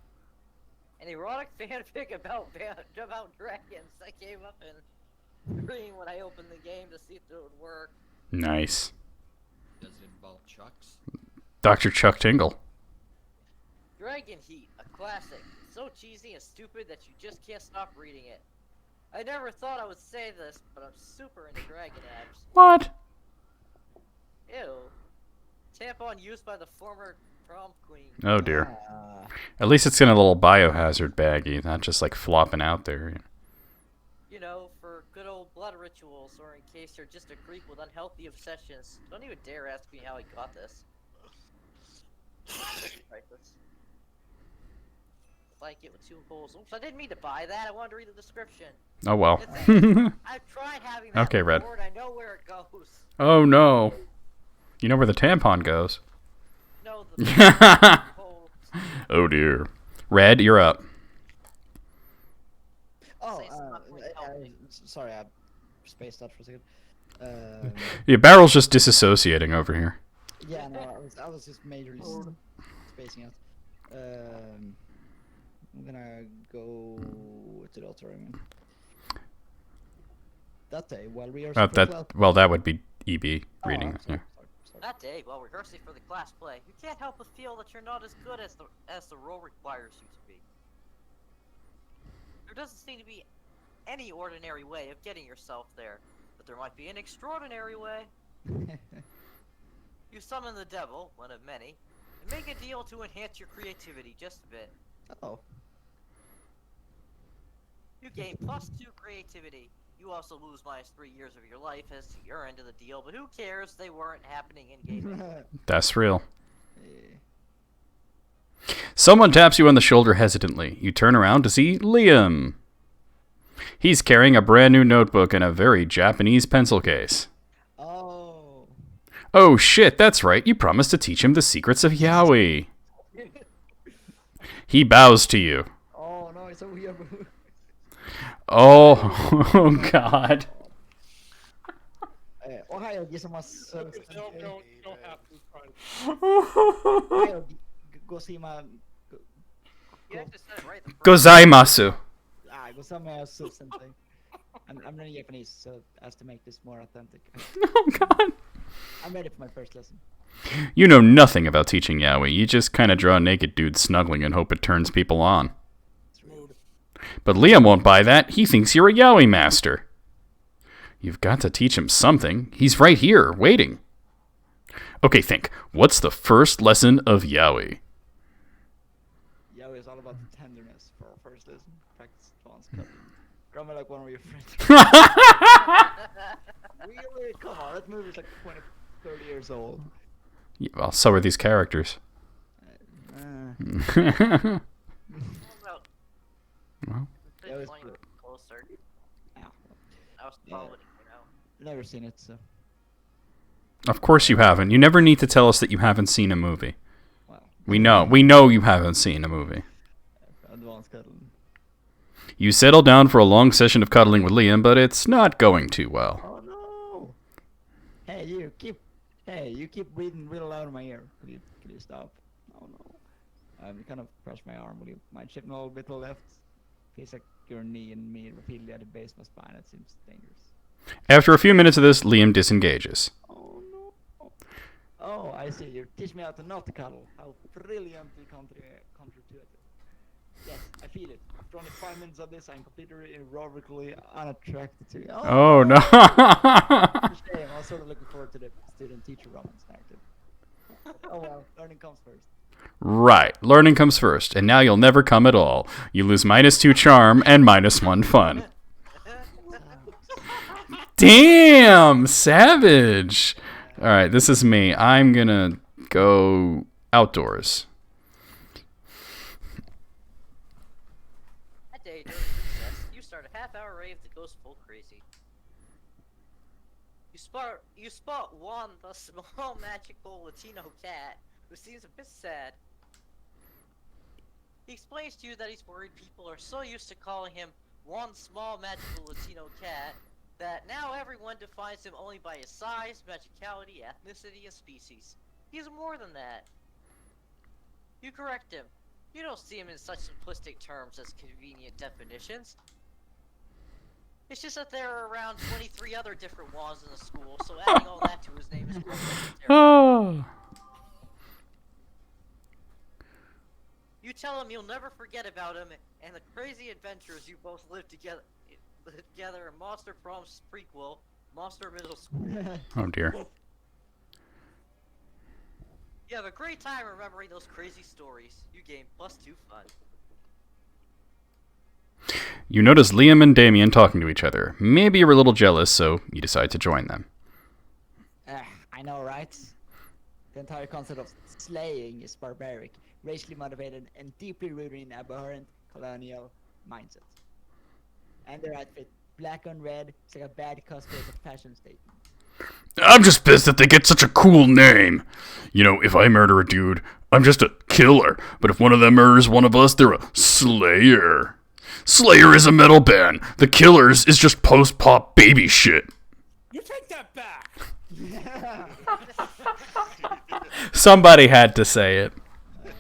An erotic fanfic about dragons that came up in screen when I opened the game to see if it would work. Nice. Does it involve Chucks? Dr. Chuck Tingle. Dragon Heat, a classic. It's so cheesy and stupid that you just can't stop reading it. I never thought I would say this, but I'm super into dragon abs. What? Ew. Tampon used by the former prom queen. Oh dear. Ah, At least it's in a little biohazard baggie, not just like flopping out there. You know, for good old blood rituals, or in case you're just a creep with unhealthy obsessions. Don't even dare ask me how I got this. Priceless. Blanket with 2 holes. Oops, I didn't mean to buy that. I wanted to read the description. Oh well. I've tried having that Okay, Red. before, and I know where it goes. Oh no. You know where the tampon goes. No, the holes. Oh dear. Red, you're up. oh, Say it's not quite healthy. sorry, I spaced out for a second. Yeah, Barrel's just disassociating over here. Yeah, no, I was just majorly spacing out. I'm gonna go to the auditorium. That day, while rehearsing for class. Well, that would be EB reading. I'm Yeah. sorry. That day, while rehearsing for the class play, you can't help but feel that you're not as good as the role requires you to be. There doesn't seem to be any ordinary way of getting yourself there, but there might be an extraordinary way. You summon the devil, one of many, and make a deal to enhance your creativity just a bit. Oh. You gain +2 creativity. You also lose -3 years of your life as to your end of the deal, but who cares? They weren't happening in gaming. That's real. Yeah. Someone taps you on the shoulder hesitantly. You turn around to see Liam. He's carrying a brand new notebook and a very Japanese pencil case. Oh. Oh shit, that's right. You promised to teach him the secrets of yaoi. He bows to you. Oh no, it's a weird. Oh, oh god. Ohio, gizemos. Don't have to try. Ohio, gozima. You have to say it right the first Gozaimasu. Gozama something. I'm learning Japanese, so as to make this more authentic. Oh god. I'm ready for my first lesson. You know nothing about teaching yaoi. You just kind of draw a naked dude snuggling and hope it turns people on. But Liam won't buy that. He thinks you're a yaoi master. You've got to teach him something. He's right here, waiting. Okay, think. What's the first lesson of yaoi? Yaoi is all about the tenderness for our first lesson. Practice advanced cuddling. Grab me like one of your friends. Really? Come on, that movie's like 20, 30 years old. Yeah, well, so are these characters. Well, They Yeah, it was point good. closer. Ah, I was Yeah. probably, never seen it, so. of course you haven't. You never need to tell us that you haven't seen a movie. Well, We know you haven't seen a movie. advanced cuddling. You settle down for a long session of cuddling with Liam, but it's not going too well. Oh no! Hey, you keep breathing real loud in my ear. Could you stop? Oh no! You kind of crushed my arm. Will you mind shifting a little bit to the left? Feels like your knee and me repeatedly at the base of my spine. That seems dangerous. After a few minutes of this, Liam disengages. Oh no! Oh, I see. You teach me how to not cuddle. How brilliantly counterintuitive. Yes, I feel it. After only 5 minutes of this, I'm completely irrevocably unattracted to you. Oh no! Shame. I was sort of looking forward to the student-teacher romance narrative. Oh well, learning comes first. Right, learning comes first, and now you'll never come at all. You lose -2 charm and -1 fun. Damn, savage. All right, this is me. I'm gonna go outdoors. That day during recess, you start a half-hour rave that goes full crazy. You spot Juan, the small magical Latino cat, who seems a bit sad. He explains to you that he's worried people are so used to calling him one small magical Latino cat that now everyone defines him only by his size, magicality, ethnicity, and species. He's more than that. You correct him. You don't see him in such simplistic terms as convenient definitions. It's just that there are around 23 other different Wa's in the school, so adding all that to his name is quite necessary. Oh. You tell him you'll never forget about him and the crazy adventures you both lived together in Monster Prom's prequel, Monster Middle School. Oh dear. You have a great time remembering those crazy stories. You gain +2 fun. You notice Liam and Damien talking to each other. Maybe you're a little jealous, so you decide to join them. I know, right? The entire concept of slaying is barbaric, racially motivated, and deeply rooted in abhorrent colonial mindset. And their outfit, black on red, it's like a bad cosplay as a fashion statement. I'm just pissed that they get such a cool name. You know, if I murder a dude, I'm just a killer. But if one of them murders one of us, they're a slayer. Slayer is a metal band. The Killers is just post-pop baby shit. You take that back. Somebody had to say it. There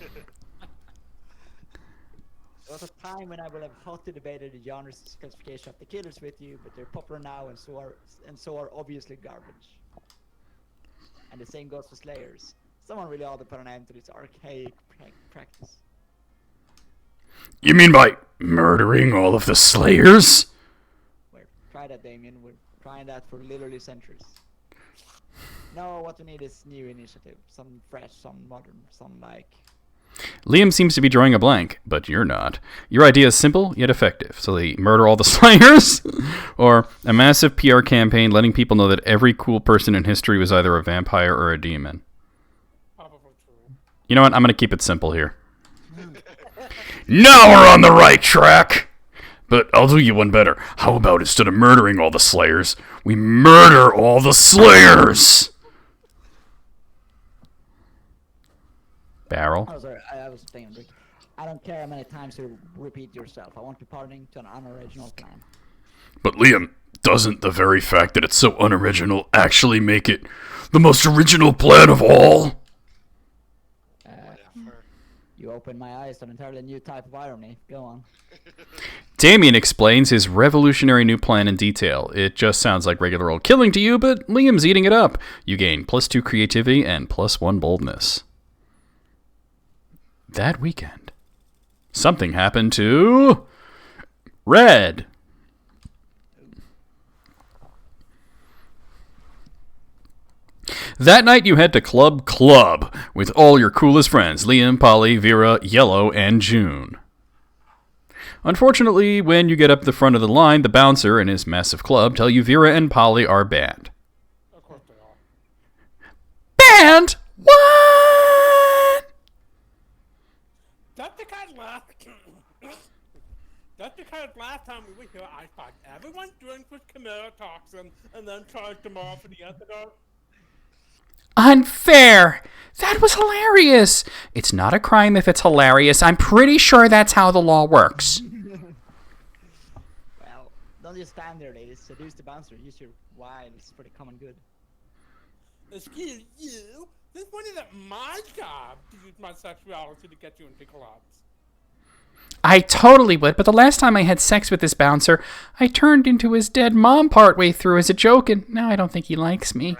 was a time when I would have hotly debated the genre's classification of the Killers with you, but they're popular now and so are obviously garbage. And the same goes for Slayers. Someone really ought to put an end to this archaic practice. You mean by murdering all of the Slayers? Try that, Damien. We're trying that for literally centuries. No, what we need is new initiative. Some fresh, some modern, some like... Liam seems to be drawing a blank, but you're not. Your idea is simple, yet effective. So they murder all the Slayers? Or a massive PR campaign letting people know that every cool person in history was either a vampire or a demon. Probably true. You know what? I'm going to keep it simple here. Now we're on the right track! But I'll do you one better. How about instead of murdering all the Slayers, we murder all the Slayers? Barrel? Oh, sorry, I was thinking, Rick. I don't care how many times you repeat yourself. I want you parting to an unoriginal plan. But Liam, doesn't the very fact that it's so unoriginal actually make it the most original plan of all? You opened my eyes to an entirely new type of irony. Go on. Damien explains his revolutionary new plan in detail. It just sounds like regular old killing to you, but Liam's eating it up. You gain +2 creativity and +1 boldness. That weekend, something happened to Red. That night you head to Club with all your coolest friends, Liam, Polly, Vera, Yellow, and June. Unfortunately, when you get up the front of the line, the bouncer and his massive club tell you Vera and Polly are banned. Of course they are. Banned? What? That's because last time we were here, I thought everyone's drink was Chimera toxin and then charged them all for the antidote. Unfair. That was hilarious. It's not a crime if it's hilarious. I'm pretty sure that's how the law works. Well, don't just stand there, ladies. Seduce the bouncer. Use your wiles for the common good. Excuse you? This one isn't my job to use my sexuality to get you into clubs. I totally would, but the last time I had sex with this bouncer, I turned into his dead mom partway through as a joke, and now I don't think he likes me.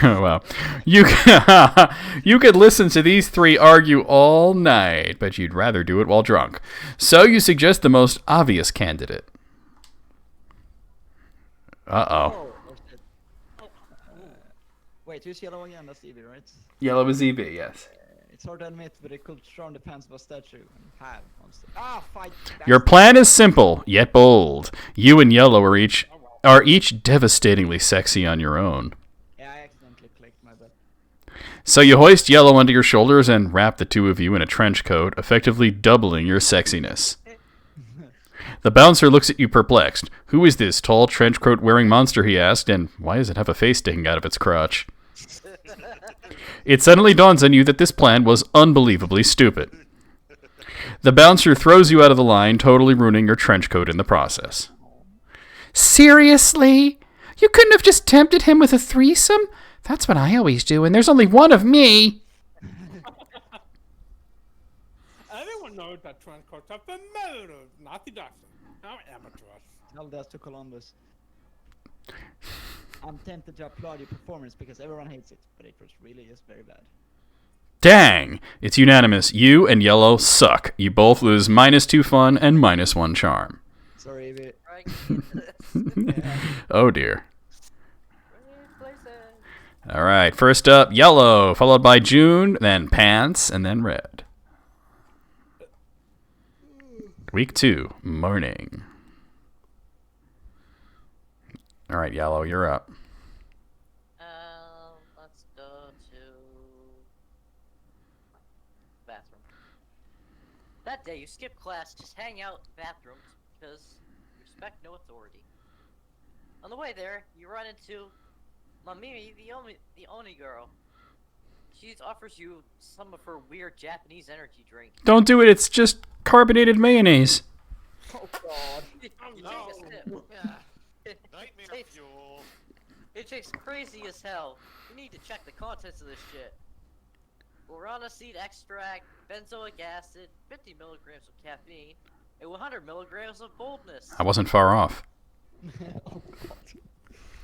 Well, you could listen to these three argue all night, but you'd rather do it while drunk. So you suggest the most obvious candidate. Uh-oh. Wait, who's Yellow again? That's Evie, right? Yellow is EB, yes. It's hard to admit, but it could throw the pants of a statue and have on stage. Ah, fight! Your plan is simple, yet bold. You and Yellow are each devastatingly sexy on your own. Yeah, I accidentally clicked my bed. So you hoist Yellow onto your shoulders and wrap the two of you in a trench coat, effectively doubling your sexiness. The bouncer looks at you perplexed. Who is this tall trench coat wearing monster, he asked, and why does it have a face sticking out of its crotch? It suddenly dawns on you that this plan was unbelievably stupid. The bouncer throws you out of the line, totally ruining your trench coat in the process. Seriously? You couldn't have just tempted him with a threesome? That's what I always do, and there's only one of me. Everyone knows that trench coats have been murdered, not the doctor. How amateurish. Tell that to Columbus. I'm tempted to applaud your performance because everyone hates it, but it was really just very bad. Dang! It's unanimous. You and Yellow suck. You both lose -2 fun and -1 charm. Sorry, but Right into this. Oh dear. Great places. Alright, first up, Yellow, followed by June, then Pants, and then Red. Week 2, morning. Alright, Yellow, you're up. Let's go to bathroom. That day, you skip class, just hang out in bathrooms because you respect no authority. On the way there, you run into Mamimi, the Oni girl. She offers you some of her weird Japanese energy drink. Don't do it, it's just carbonated mayonnaise. oh god. You no. take a sip. Yeah. Nightmare Tastes- fuel. It tastes crazy as hell. You need to check the contents of this shit. Guarana seed extract, benzoic acid, 50 milligrams of caffeine, and 100 milligrams of boldness. I wasn't far off. oh god.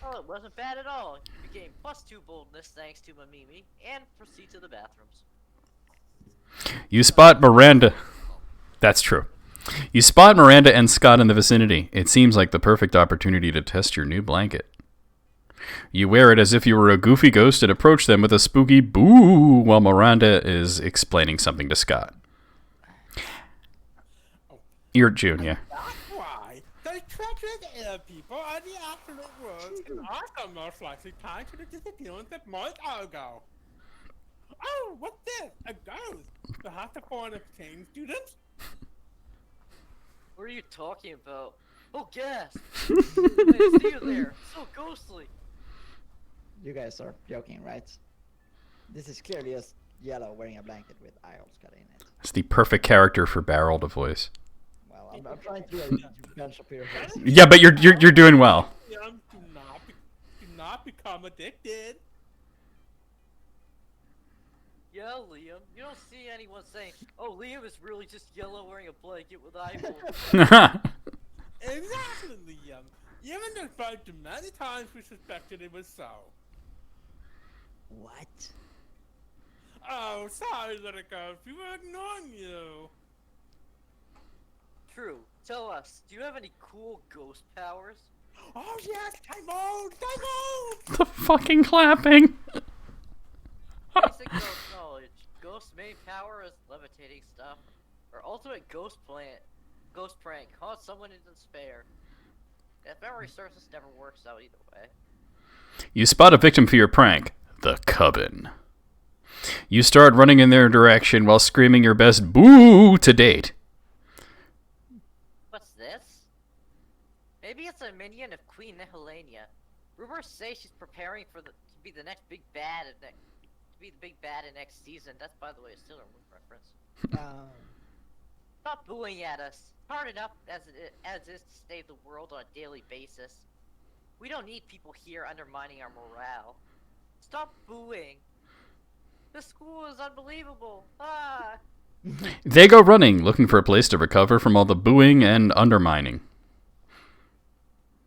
Oh, it wasn't bad at all. You gain +2 boldness thanks to Mamimi, and proceed to the bathrooms. You spot Miranda. That's true. You spot Miranda and Scott in the vicinity. It seems like the perfect opportunity to test your new blanket. You wear it as if you were a goofy ghost and approach them with a spooky boo while Miranda is explaining something to Scott. You're June, yeah. That's why the treacherous air people are the absolute worst and are most likely tied to the disappearance of Mars Argo. Oh, what's this? A ghost? Perhaps a foreign exchange student? What are you talking about? Oh, gas! I see you there. So ghostly. You guys are joking, right? This is clearly just Yellow wearing a blanket with eye holes cut in it. It's the perfect character for Barrel to voice. Well, I'm trying to do a bunch of your voice. Yeah, but you're doing well. Young, do not become addicted. Yeah, Liam. You don't see anyone saying, "Oh, Liam is really just yellow wearing a blanket with eyeballs." Exactly, Liam. Even despite the many times we suspected it was so. What? Oh, sorry, little ghost. We were ignoring you. True. Tell us, do you have any cool ghost powers? Oh yes, time mode, time mode. The fucking clapping. Basic ghost knowledge. Ghost's main power is levitating stuff. Or ultimate ghost prank. Haunt someone in despair. If memory serves, this never works out either way. You spot a victim for your prank, the Coven. You start running in their direction while screaming your best boo to date. What's this? Maybe it's a minion of Queen Nihilania. Rumors say she's preparing for to be the next big bad in next season. That's, by the way, a Sailor Moon reference. Stop booing at us. Hard enough as is to save the world on a daily basis. We don't need people here undermining our morale. Stop booing. This school is unbelievable. Ah. They go running, looking for a place to recover from all the booing and undermining.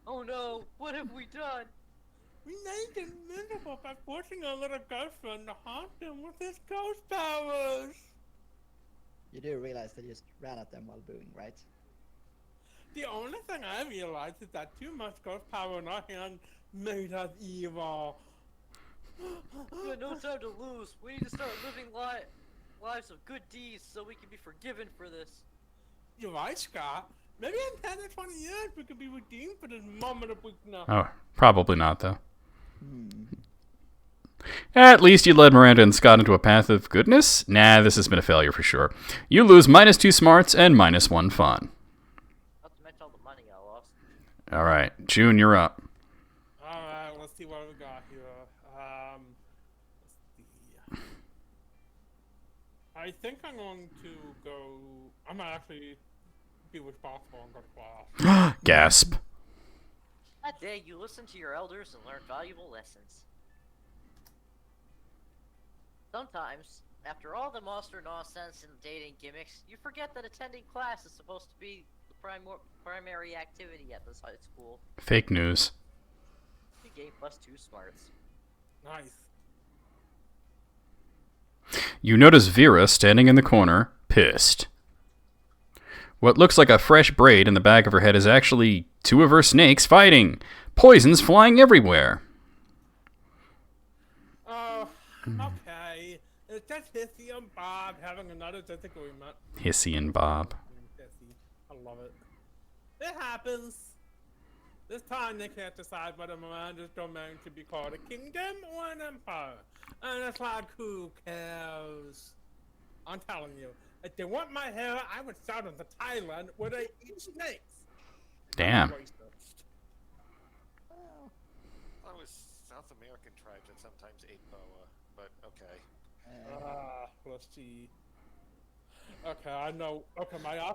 Oh no, what have we done? We made him miserable by forcing our little ghost friend to haunt him with his ghost powers. You do realize they just ran at them while booing, right? The only thing I realized is that too much ghost power in our hand made us evil. We have no time to lose. We need to start living lives of good deeds so we can be forgiven for this. You're right, Scott. Maybe in 10 or 20 years we could be redeemed for this moment of weakness. Oh, probably not, though. At least you led Miranda and Scott into a path of goodness? Nah, this has been a failure for sure. You lose -2 smarts and -1 fun. Not to mention all the money I lost. Alright, June, you're up. Alright, let's see what we got here. Let's see. I think I'm going to go... I'm gonna actually be responsible and go to class. Gasp. That day, you listen to your elders and learn valuable lessons. Sometimes, after all the monster nonsense and dating gimmicks, you forget that attending class is supposed to be the primary activity at this high school. Fake news. You gain +2 smarts. Nice. You notice Vera standing in the corner, pissed. What looks like a fresh braid in the back of her head is actually 2 of her snakes fighting. Poisons flying everywhere. Oh, okay. It's just Hissy and Bob having another disagreement. Hissy and Bob. Hissy. I love it. It happens. This time they can't decide whether Miranda's domain should be called a kingdom or an empire. And it's like, who cares? I'm telling you, if they want my hair, I would start them to Thailand where they eat snakes. Damn. Racist. Well, that was South American tribes that sometimes ate boa, but okay. Let's see. Okay, I know. Okay, my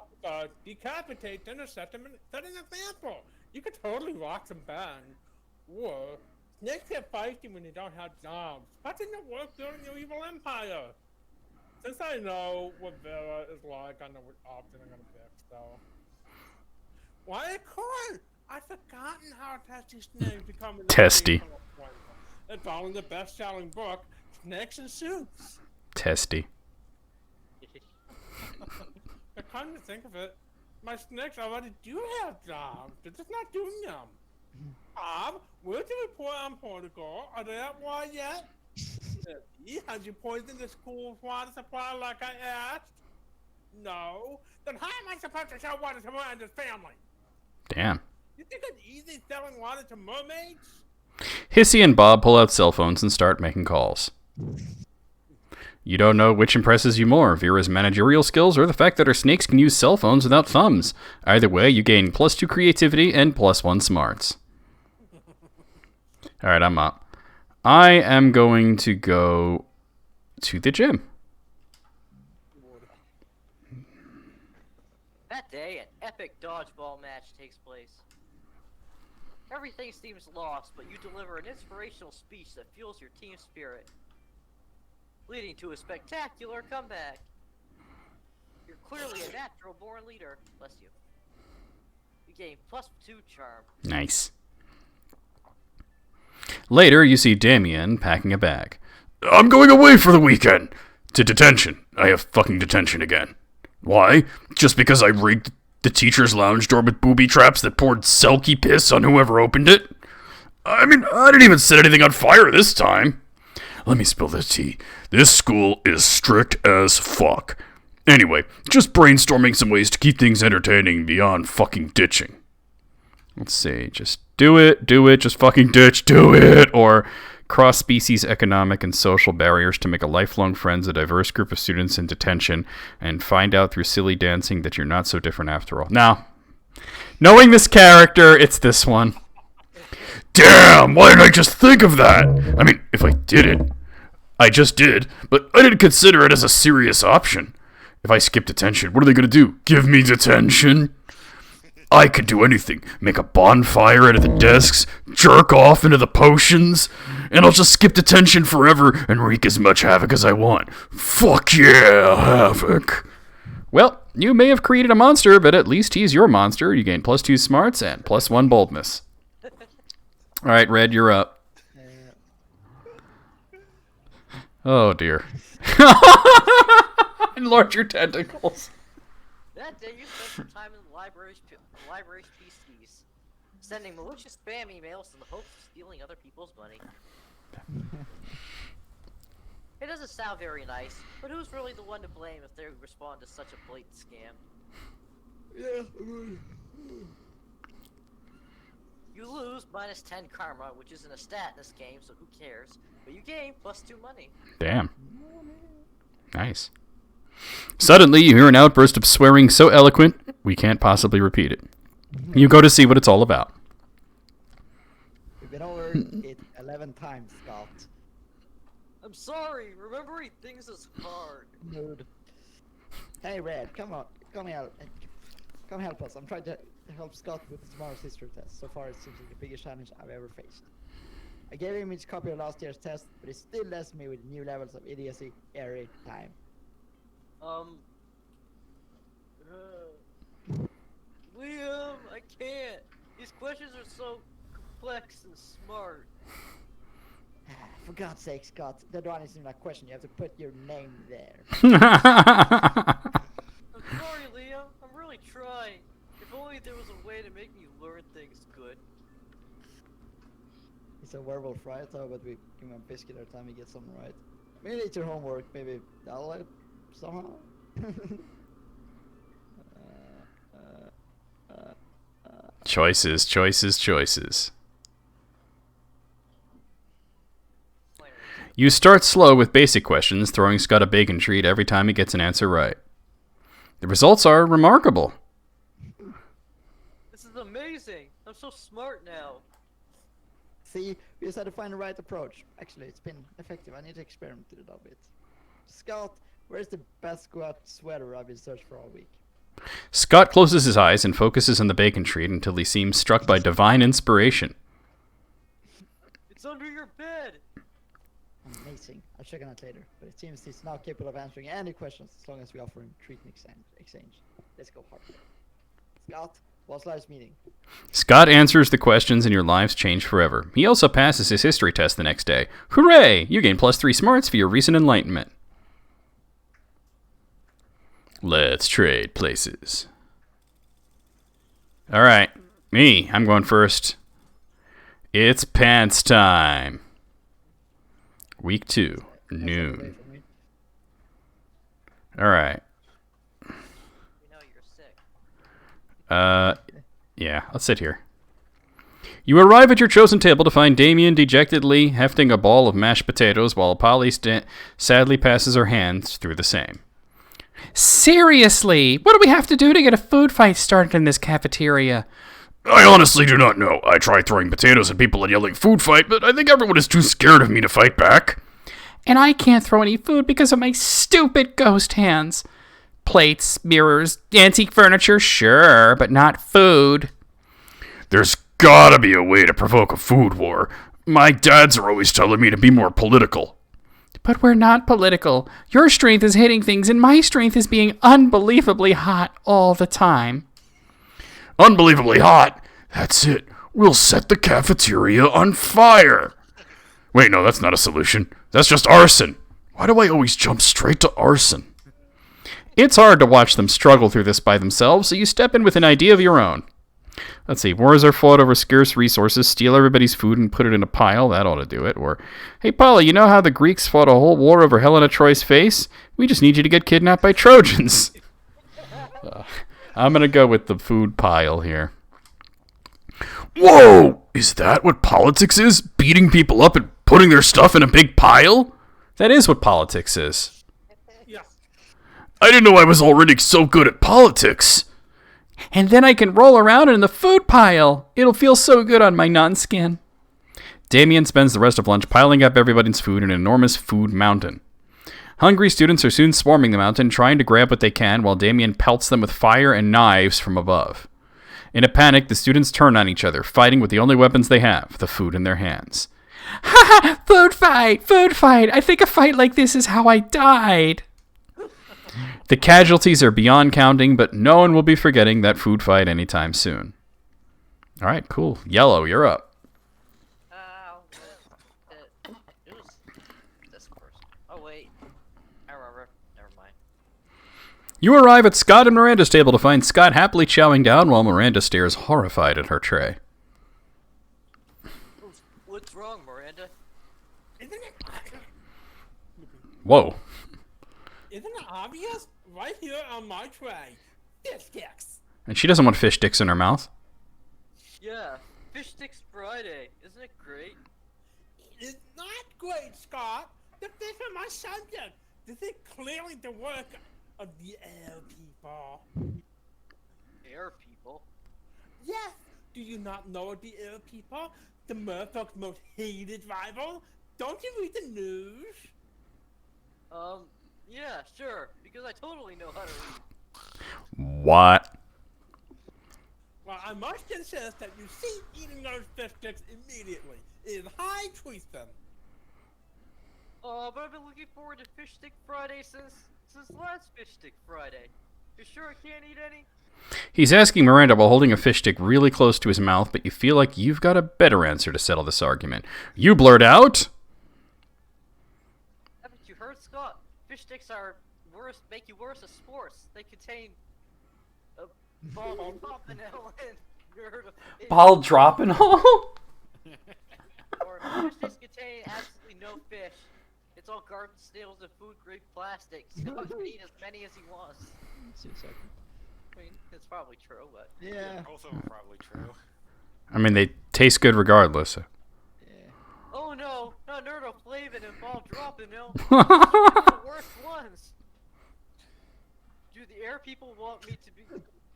decapitate, then set them, set an example. You could totally rock some bang. Or snakes get feisty when they don't have jobs. That didn't work during your evil empire. Since I know what Vera is like, I know what option I'm gonna pick, so. Why, of course! I've forgotten how Testy Snake become a Testy. It's all in the best-selling book, Snakes and Suits. Testy. But come to think of it, my snakes already do have jobs. They're just not doing them. Bob, where's the report on Portugal? Are they at war yet? Has you poisoned the school's water supply like I asked? No. Then how am I supposed to sell water to Miranda's family? Damn. You think it's easy selling water to mermaids? Hissy and Bob pull out cell phones and start making calls. You don't know which impresses you more, Vera's managerial skills or the fact that her snakes can use cell phones without thumbs. Either way, you gain +2 creativity and +1 smarts. Alright, I'm up. I am going to go to the gym. That day, an epic dodgeball match takes place. Everything seems lost, but you deliver an inspirational speech that fuels your team spirit, leading to a spectacular comeback. You're clearly a natural-born leader. Bless you. You gain +2 charm. Nice. Later, you see Damien packing a bag. I'm going away for the weekend. To detention. I have fucking detention again. Why? Just because I rigged the teacher's lounge door with booby traps that poured selkie piss on whoever opened it? I mean, I didn't even set anything on fire this time. Let me spill the tea. This school is strict as fuck. Anyway, just brainstorming some ways to keep things entertaining beyond fucking ditching. Let's see, just do it, just fucking ditch, do it! Or cross-species economic and social barriers to make a lifelong friends a diverse group of students in detention and find out through silly dancing that you're not so different after all. Now, knowing this character, it's this one. Damn, why didn't I just think of that? I mean, if I did it, I just did, but I didn't consider it as a serious option. If I skip detention, what are they gonna do? Give me detention? I could do anything. Make a bonfire out of the desks, jerk off into the potions, and I'll just skip detention forever and wreak as much havoc as I want. Fuck yeah, havoc. Well, you may have created a monster, but at least he's your monster. You gain +2 smarts and +1 boldness. Alright, Red, you're up. Oh, dear. Enlarge your tentacles. That day, you spent some time in the library's PCs, sending malicious spam emails in the hopes of stealing other people's money. It doesn't sound very nice, but who's really the one to blame if they respond to such a blatant scam? Yeah. You lose -10 karma, which isn't a stat in this game, so who cares? But you gain +2 money. Damn. Nice. Suddenly, you hear an outburst of swearing so eloquent, we can't possibly repeat it. You go to see what it's all about. We've been over it 11 times, Scott. I'm sorry, remembering things is hard. Mood. Hey, Red, come on. Come help us. I'm trying to help Scott with tomorrow's history test. So far, it seems like the biggest challenge I've ever faced. I gave him his copy of last year's test, but he still left me with new levels of idiocy every time. Liam, I can't. These questions are so complex and smart. For God's sake, Scott, that one isn't a question. You have to put your name there. I'm sorry, Liam. I'm really trying. If only there was a way to make me learn things good. It's a werewolf, right? How about we give him a biscuit every time he gets something right? Maybe it's your homework. Maybe that'll help somehow. Choices, choices, choices. You start slow with basic questions, throwing Scott a bacon treat every time he gets an answer right. The results are remarkable. This is amazing. I'm so smart now. See, we just had to find the right approach. Actually, it's been effective. I need to experiment with it a bit. Scott, where's the best sweater I've been searching for all week? Scott closes his eyes and focuses on the bacon treat until he seems struck by divine inspiration. It's under your bed. Amazing. I'll check on it later. But it seems he's now capable of answering any questions as long as we offer him treat and exchange. Let's go hard. Scott, what's life's meaning? Scott answers the questions and your lives change forever. He also passes his history test the next day. Hooray! You gain +3 smarts for your recent enlightenment. Let's trade places. Alright, me. I'm going first. It's pants time. Week 2, noon. Alright. We know you're sick. Yeah, let's sit here. You arrive at your chosen table to find Damien dejectedly hefting a ball of mashed potatoes while Polly sadly passes her hands through the same. Seriously, what do we have to do to get a food fight started in this cafeteria? I honestly do not know. I tried throwing potatoes at people and yelling food fight, but I think everyone is too scared of me to fight back. And I can't throw any food because of my stupid ghost hands. Plates, mirrors, antique furniture, sure, but not food. There's gotta be a way to provoke a food war. My dads are always telling me to be more political. But we're not political. Your strength is hitting things, and my strength is being unbelievably hot all the time. Unbelievably hot? That's it. We'll set the cafeteria on fire. Wait, no, that's not a solution. That's just arson. Why do I always jump straight to arson? It's hard to watch them struggle through this by themselves, so you step in with an idea of your own. Let's see, wars are fought over scarce resources, steal everybody's food and put it in a pile, that ought to do it. Or, hey Paula, you know how the Greeks fought a whole war over Helena Troy's face? We just need you to get kidnapped by Trojans. I'm gonna go with the food pile here. Whoa! Is that what politics is? Beating people up and putting their stuff in a big pile? That is what politics is. Yeah. I didn't know I was already so good at politics. And then I can roll around in the food pile. It'll feel so good on my non-skin. Damien spends the rest of lunch piling up everybody's food in an enormous food mountain. Hungry students are soon swarming the mountain, trying to grab what they can, while Damien pelts them with fire and knives from above. In a panic, the students turn on each other, fighting with the only weapons they have, the food in their hands. Ha ha! Food fight! Food fight! I think a fight like this is how I died! The casualties are beyond counting, but no one will be forgetting that food fight anytime soon. Alright, cool. Yellow, you're up. It was this person. Oh wait, I remember. Never mind. You arrive at Scott and Miranda's table to find Scott happily chowing down while Miranda stares horrified at her tray. What's wrong, Miranda? Isn't it? Whoa. Isn't it obvious? Right here on my tray. Fish sticks. And she doesn't want fish sticks in her mouth. Yeah, Fish Sticks Friday. Isn't it great? It's not great, Scott. The fish are my subject. This is clearly the work of the air people. Air people. Yes. Do you not know the air people? The Merfolk's most hated rival? Don't you read the news? Yeah, sure. Because I totally know how to read. What? Well, I must insist that you cease eating those fish sticks immediately. It is high treason. But I've been looking forward to Fish Stick Friday since last Fish Stick Friday. You sure I can't eat any? He's asking Miranda while holding a fish stick really close to his mouth, but you feel like you've got a better answer to settle this argument. You blurt out, Haven't you heard, Scott? Fish sticks are worse, make you worse at sports. They contain a ball dropping and ball dropping hole. Or fish sticks contain absolutely no fish. It's all garden snails and food grade plastic. Scott can eat as many as he wants. I mean, it's probably true, but Yeah. Both of them are probably true. I mean, they taste good regardless. oh no, not Nerdo Flavin and ball dropping, no. The worst ones. Do the air people want me to be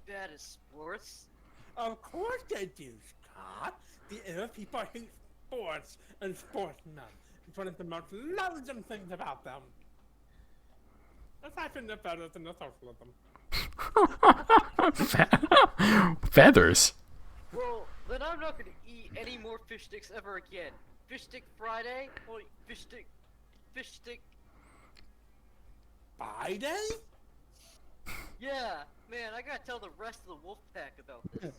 bad at sports? Of course they do, Scott. The air people hate sports and sportsmen. It's one of the most loathsome things about them. Aside from the better than the socialism. Feathers. Well, then I'm not gonna eat any more fish sticks ever again. Fish stick Friday? Or fish stick. Friday? Yeah, man, I gotta tell the rest of the wolf pack about this.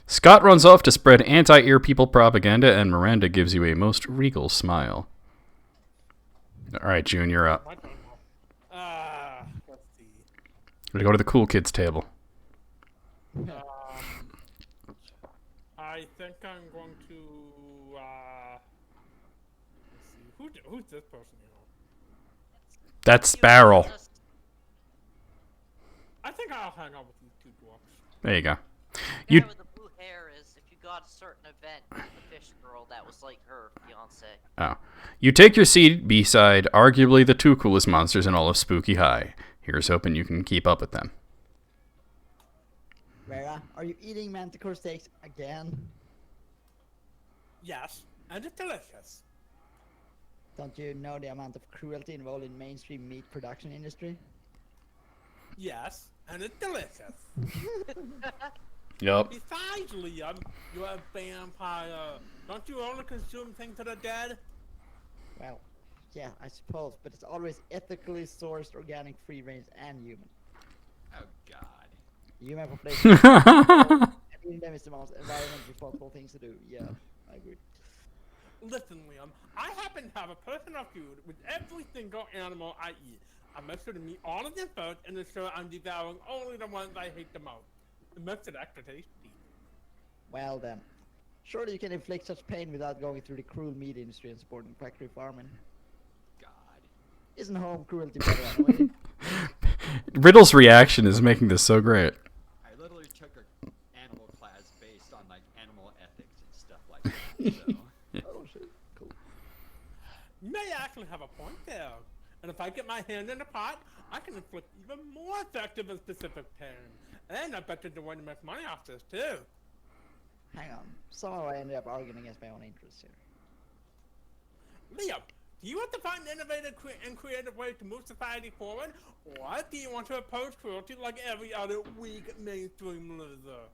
Scott runs off to spread anti-ear people propaganda, and Miranda gives you a most regal smile. All right, June, you're up. I don't know. Let's see. We go to the cool kids table. I think I'm going to, let's see. Who's this person here? That's Barrel. I think I'll hang out with these two dwarfs. There you go. The You guy with the blue hair is if you got a certain event with the fish girl that was like her fiance. Oh. You take your seat beside arguably the two coolest monsters in all of Spooky High. Here's hoping you can keep up with them. Vera, are you eating manticore steaks again? Yes, and it's delicious. Don't you know the amount of cruelty involved in mainstream meat production industry? Yes, and it's delicious. Yup. Besides, Liam, you're a vampire. Don't you only consume things that are dead? Well, yeah, I suppose, but it's always ethically sourced, organic, free-range, and human. Oh God. Human population. Eating them is the most environmentally responsible things to do. Yeah, I agree. Listen, Liam, I happen to have a personal feud with every single animal I eat. I make sure to meet all of them first and ensure I'm devouring only the ones I hate the most. It makes it extra tasty. Well then, surely you can inflict such pain without going through the cruel meat industry and supporting factory farming. God. Isn't home cruelty better anyway? Riddle's reaction is making this so great. I literally took an animal class based on like animal ethics and stuff like that. So. Oh shit, cool. You may actually have a point there. And if I get my hand in the pot, I can inflict even more effective and specific pain. And I bet you're going to make money off this too. Hang on, somehow I ended up arguing against my own interests here. Liam, do you want to find innovative and creative ways to move society forward? Or do you want to oppose cruelty like every other weak mainstream loser?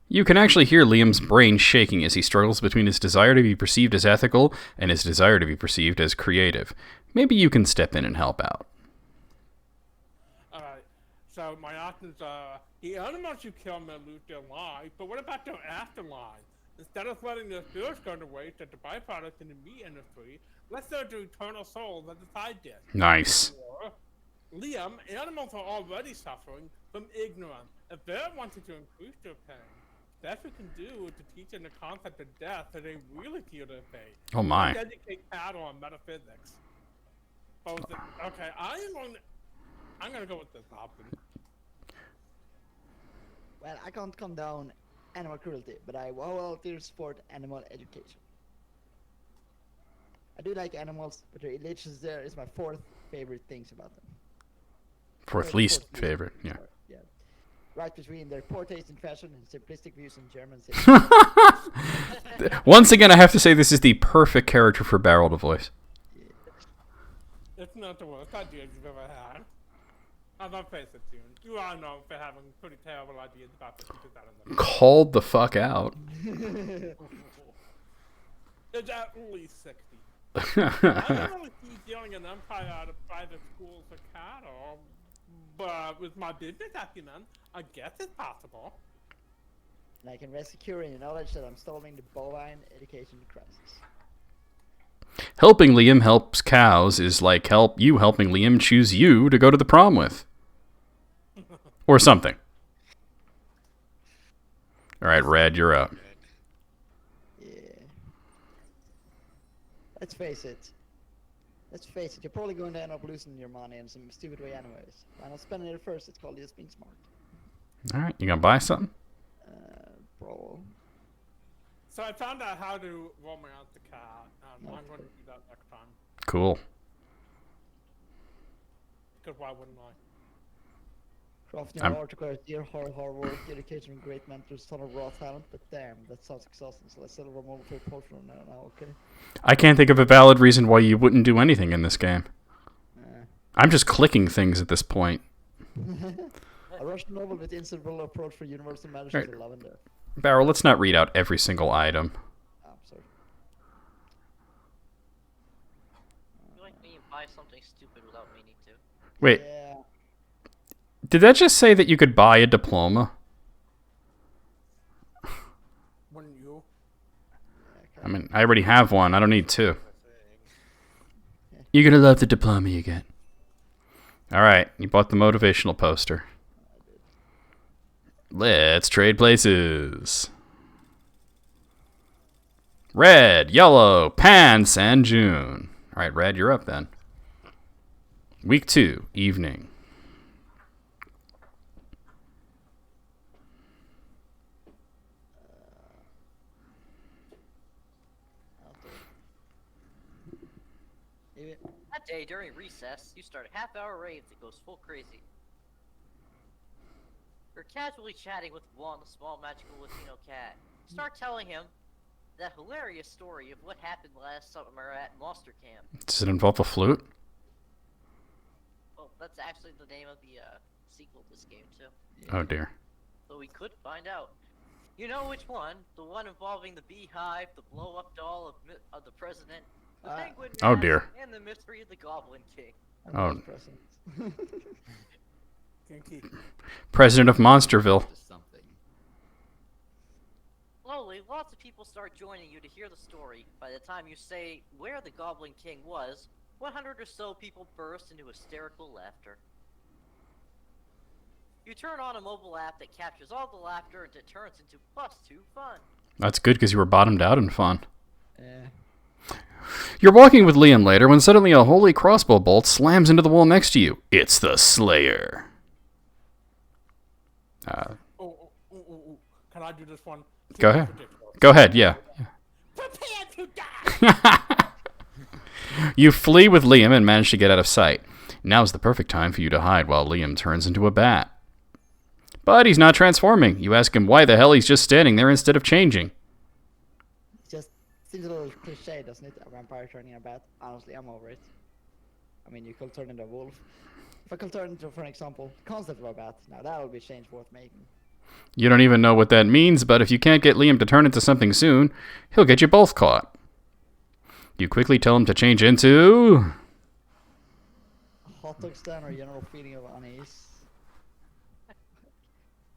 You can actually hear Liam's brain shaking as he struggles between his desire to be perceived as ethical and his desire to be perceived as creative. Maybe you can step in and help out. Alright, so my options are, the animals you kill may lose their lives, but what about their afterlife? Instead of letting their spirits go to waste as a byproduct in the meat industry, let's go to eternal souls as a side dish. Nice. Or, Liam, animals are already suffering from ignorance. If they wanted to increase their pain, best we can do is to teach them the concept of death so they really feel their fate. Oh my. Educate cattle on metaphysics. Okay, I'm gonna go with this option. Well, I can't condone animal cruelty, but I wholeheartedly support animal education. I do like animals, but their religions there is my fourth favorite things about them. Fourth least favorite, yeah. Sorry, yeah. Right between their poor taste in fashion and simplistic views on German citizens. Once again, I have to say this is the perfect character for Barrel to voice. It's not the worst idea you've ever had. I'm not face it, June. You are known for having pretty terrible ideas about the future that in them. Called the fuck out. It's at least 60. I don't really see dealing an empire out of private schools for cattle. But with my business acumen, I guess it's possible. And I can rest secure in the knowledge that I'm stalling the bovine education crisis. Helping Liam helps cows is like you helping Liam choose you to go to the prom with. Or something. Alright, Red, you're up. Yeah. Let's face it. You're probably going to end up losing your money in some stupid way anyways. Why not spending it first? It's called just being smart. Alright, you gonna buy something? Bro. So I found out how to romance the cat, and I'm going to do that next time. Cool. Because why wouldn't I? Crafting an art requires dear hard work, dedication, and great mentors, ton of raw talent, but damn, that sounds exhausting, so let's settle a moment for a portion on that now, okay? I can't think of a valid reason why you wouldn't do anything in this game. Uh, I'm just clicking things at this point. a Russian novel with inseparable approach for universal matters is lavender. Barrel, let's not read out every single item. Oh, I'm sorry. You like me and buy something stupid without meaning to. Wait, Yeah. did that just say that you could buy a diploma? Wouldn't you? I mean, I already have one. I don't need two. You're gonna love the diploma you get. Alright, you bought the motivational poster. Let's trade places. Red, yellow, pants, and June. Alright, Red, you're up then. Week 2, evening. That day, during recess, you start a half-hour rave that goes full crazy. You're casually chatting with Juan, the small magical Latino cat. Start telling him that hilarious story of what happened last summer at Monster Camp. Does it involve a flute? Well, that's actually the name of the sequel to this game, too. Oh dear. So we could find out. You know which one? The one involving the beehive, the blow-up doll of the president, the penguin Oh mask, dear. and the mystery of the Goblin King. Oh. Kinky. President of Monsterville. Just something. Slowly, lots of people start joining you to hear the story. By the time you say where the Goblin King was, 100 or so people burst into hysterical laughter. You turn on a mobile app that captures all the laughter and it turns into +2 fun. That's good because you were bottomed out and fun. Yeah. You're walking with Liam later when suddenly a holy crossbow bolt slams into the wall next to you. It's the Slayer. Oh. Can I do this one? Go ahead. Go ahead, yeah. Prepare to die! You flee with Liam and manage to get out of sight. Now's the perfect time for you to hide while Liam turns into a bat. But he's not transforming. You ask him why the hell he's just standing there instead of changing. It just seems a little cliche, doesn't it? A vampire turning a bat. Honestly, I'm over it. I mean, you could turn into a wolf. If I could turn into, for example, the concept of a bat, now that would be a change worth making. You don't even know what that means, but if you can't get Liam to turn into something soon, he'll get you both caught. You quickly tell him to change into... A hot dog stand or general feeling of unease.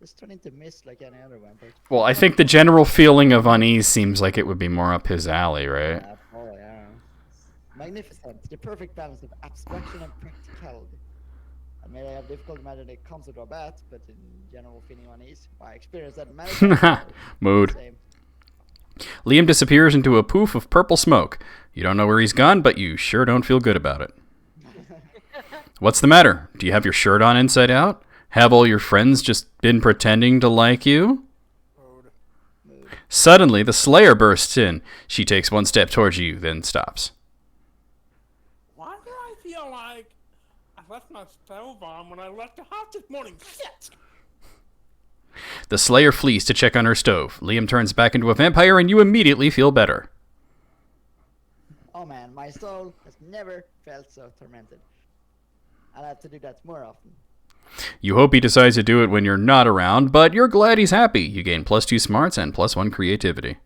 Just turn into mist like any other vampire. Well, I think the general feeling of unease seems like it would be more up his alley, right? Yeah, probably, yeah. Magnificent. The perfect balance of abstraction and practicality. I may have difficulty imagining the concept of a bat, but in general feeling of unease, I experienced that many times. Mood. Same. Liam disappears into a poof of purple smoke. You don't know where he's gone, but you sure don't feel good about it. What's the matter? Do you have your shirt on inside out? Have all your friends just been pretending to like you? Suddenly, the Slayer bursts in. She takes one step towards you, then stops. Why do I feel like I left my stove on when I left the house this morning? Shit! The Slayer flees to check on her stove. Liam turns back into a vampire, and you immediately feel better. Oh man, my soul has never felt so tormented. I'll have to do that more often. You hope he decides to do it when you're not around, but you're glad he's happy. You gain +2 smarts and +1 creativity.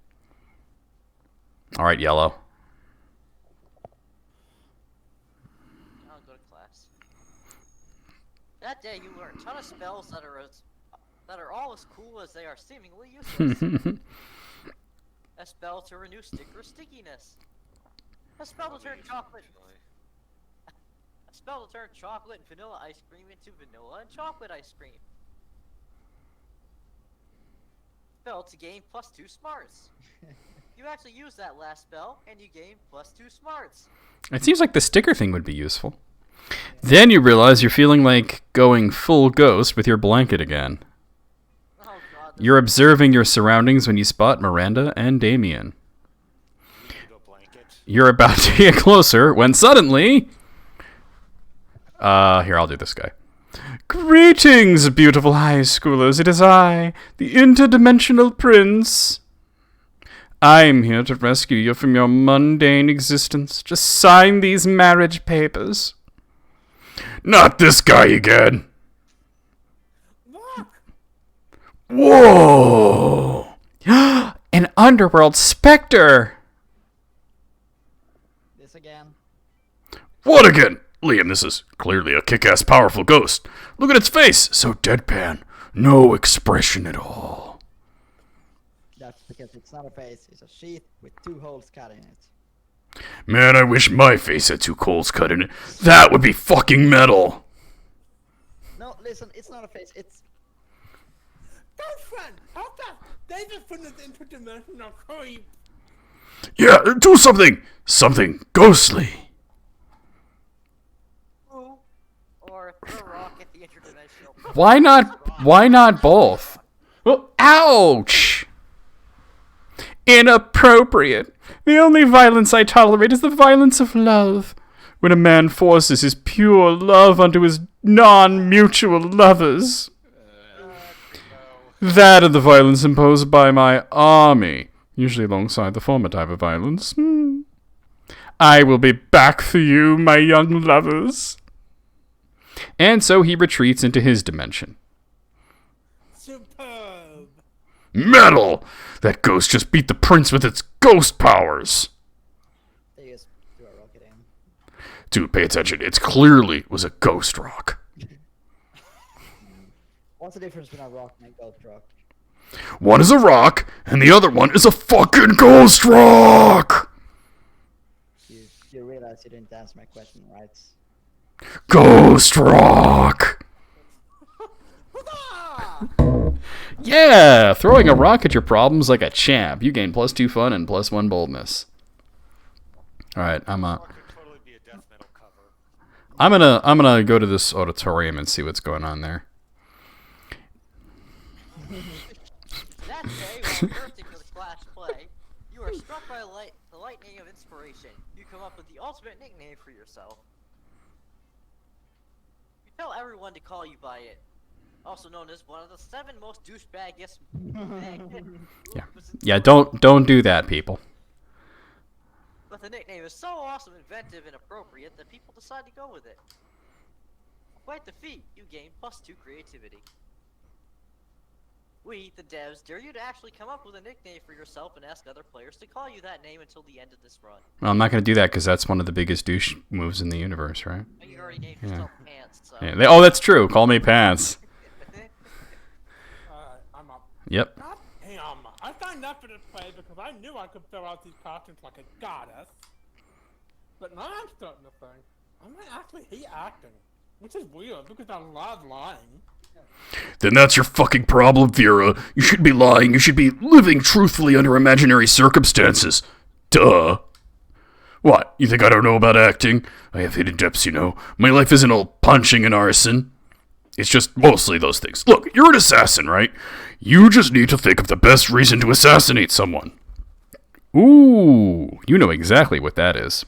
Alright, Yellow. I'll go to class. That that day, you learn a ton of spells that are all as cool as they are seemingly useless. A spell to renew sticker stickiness. A spell to turn chocolate. A spell to turn chocolate and vanilla ice cream into vanilla and chocolate ice cream. Spell to gain +2 smarts. You actually use that last spell, and you gain +2 smarts. It seems like the sticker thing would be useful. Then you realize you're feeling like going full ghost with your blanket again. Oh god. You're observing your surroundings when you spot Miranda and Damien. You're about to get closer when suddenly... here, I'll do this guy. Greetings, beautiful high schoolers. It is I, the interdimensional prince. I'm here to rescue you from your mundane existence. Just sign these marriage papers. Not this guy again. Look! Whoa! An underworld specter! This again. What again? Liam, this is clearly a kick-ass powerful ghost. Look at its face, so deadpan. No expression at all. That's because it's not a face, it's a sheath with 2 holes cut in it. Man, I wish my face had 2 holes cut in it. That would be fucking metal. No, listen, it's not a face, it's... Girlfriend! Help us! They just put this interdimensional creep! Yeah, do something! Something ghostly. Ooh. Or throw a rock at the interdimensional. Why not both? Oh, ouch! Inappropriate. The only violence I tolerate is the violence of love. When a man forces his pure love onto his non-mutual lovers. That and the violence imposed by my army, usually alongside the former type of violence. I will be back for you, my young lovers. And so he retreats into his dimension. Superb! Metal! That ghost just beat the prince with its ghost powers. They just threw a rocket in. Dude, pay attention. It clearly was a ghost rock. What's the difference between a rock and a ghost rock? One is a rock, and the other one is a fucking ghost rock! You realize you didn't answer my question, right? Ghost rock! Yeah! Throwing a rock at your problems like a champ. You gain +2 fun and +1 boldness. Alright, I'm gonna go to this auditorium and see what's going on there. That day, while rehearsing for the class play, you are struck by the lightning of inspiration. You come up with the ultimate nickname for yourself. You tell everyone to call you by it. Also known as one of the 7 most douchebagiest. Yeah, don't do that, people. But the nickname is so awesome, inventive, and appropriate that people decide to go with it. Quite the feat. You gain +2 creativity. We, the devs, dare you to actually come up with a nickname for yourself and ask other players to call you that name until the end of this run. Well, I'm not gonna do that because that's one of the biggest douche moves in the universe, right? But you already named yourself Pants, so... Yeah, oh, that's true. Call me Pants. Alright, I'm up. Yep. God damn! I signed up for this play because I knew I could fill out these costumes like a goddess. But now I'm starting to think I might actually hate acting. Which is weird because I love lying. Then that's your fucking problem, Vera. You should be lying. You should be living truthfully under imaginary circumstances. Duh. What, you think I don't know about acting? I have hidden depths, you know. My life isn't all punching and arson. It's just mostly those things. Look, you're an assassin, right? You just need to think of the best reason to assassinate someone. Ooh, you know exactly what that is.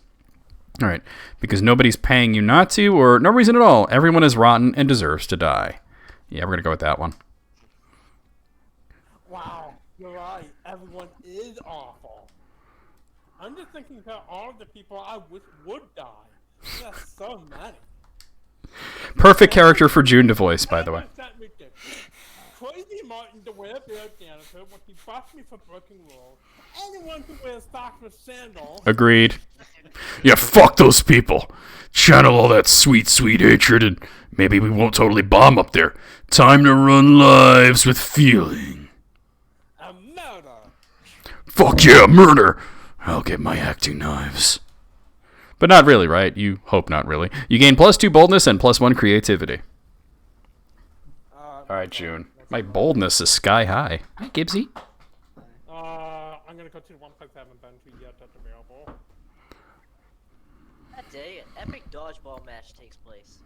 Alright, because nobody's paying you not to, or no reason at all. Everyone is rotten and deserves to die. Yeah, we're gonna go with that one. Wow, you're right. Everyone is awful. I'm just thinking about all of the people I wish would die. There's so many. Perfect character for June to voice, by the way. Crazy Martin to wear bear janitor when he busted me for breaking rules. Anyone who wears socks with sandals. Agreed. Yeah, fuck those people. Channel all that sweet, sweet hatred, and maybe we won't totally bomb up there. Time to run lives with feeling. A murder. Fuck yeah, murder! I'll get my acting knives. But not really, right? You hope not really. You gain +2 boldness and +1 creativity. Alright, June. My boldness is sky high. Hi, Gibbsy. I'm gonna go to the one place I haven't been to yet that's available. That day, an epic dodgeball match takes place.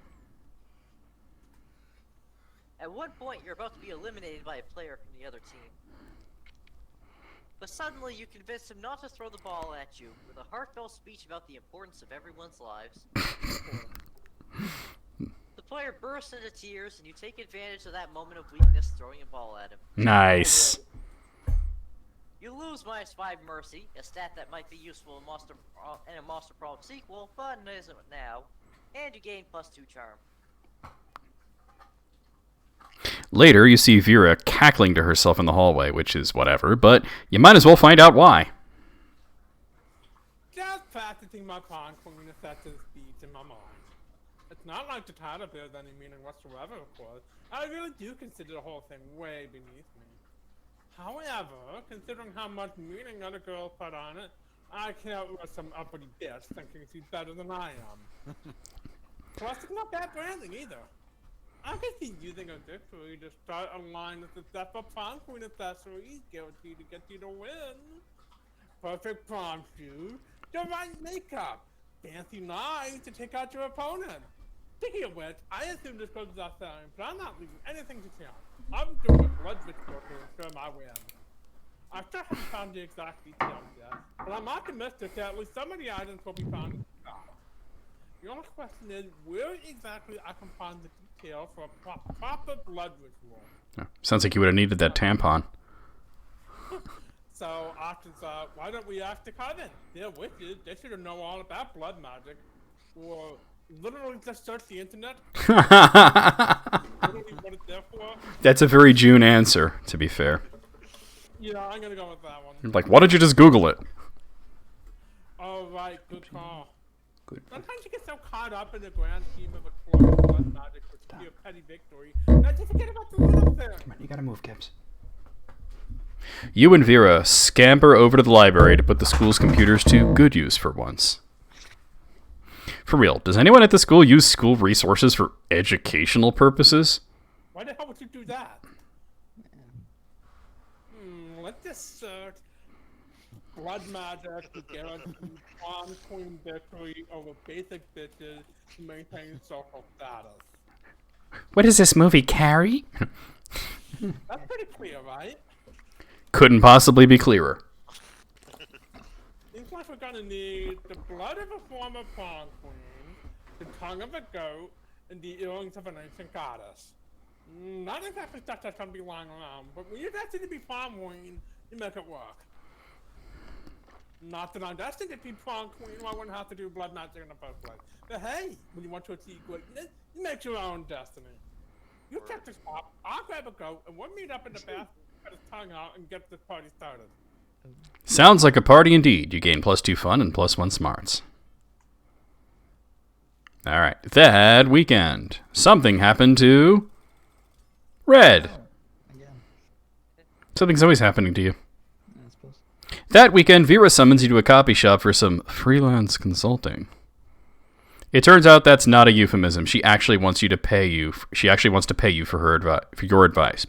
At one point, you're about to be eliminated by a player from the other team. But suddenly, you convince him not to throw the ball at you with a heartfelt speech about the importance of everyone's lives. The player bursts into tears, and you take advantage of that moment of weakness, throwing a ball at him. Nice. You lose -5 mercy, a stat that might be useful in a Monster Prom sequel, but it isn't now. And you gain +2 charm. Later, you see Vera cackling to herself in the hallway, which is whatever, but you might as well find out why. Just practicing my prom queen effective speech in my mind. It's not like the title bears any meaning whatsoever, of course. I really do consider the whole thing way beneath me. However, considering how much meaning other girls put on it, I can't let some uppity bitch thinking she's better than I am. Plus, it's not bad branding either. I could see using a victory to start a line of successful prom queen accessories guaranteed to get you to win. Perfect prom shoes, the right makeup, fancy knives to take out your opponent. Speaking of which, I assume this goes without saying, but I'm not leaving anything to chance. I'm doing a blood ritual to ensure my win. I still haven't found the exact details yet, but I'm optimistic that at least some of the items will be found in the shop. The only question is, where exactly I can find the detail for a proper blood ritual. Sounds like you would have needed that tampon. So, options are, why don't we ask the Coven? They're witches, they should have known all about blood magic. Or literally just search the internet. Literally what it's there for. That's a very June answer, to be fair. Yeah, I'm gonna go with that one. Like, why don't you just Google it? Alright, good call. Good. Sometimes you get so caught up in the grand scheme of a close blood magic which could be a petty victory that you forget about the little thing. Come on, you gotta move, Gibbs. You and Vera scamper over to the library to put the school's computers to good use for once. For real, does anyone at the school use school resources for educational purposes? Why the hell would you do that? Let's just search blood magic to guarantee prom queen victory over basic bitches to maintain social status. What is this movie, Carrie? That's pretty clear, right? Couldn't possibly be clearer. Seems like we're gonna need the blood of a former prom queen, the tongue of a goat, and the earrings of an ancient goddess. Not exactly stuff that's gonna be lying around, but when you're destined to be prom queen, you make it work. Not that I'm destined to be prom queen, I wouldn't have to do blood magic in the first place. But hey, when you want to achieve greatness, you make your own destiny. You check this spot, I'll grab a goat, and we'll meet up in the bathroom, cut his tongue out, and get this party started. Sounds like a party indeed. You gain +2 fun and +1 smarts. Alright, that weekend. Something happened to Red. Again, Something's always happening to you. I suppose. That weekend, Vera summons you to a copy shop for some freelance consulting. It turns out that's not a euphemism. She actually wants you to pay you. She actually wants to pay you for your advice.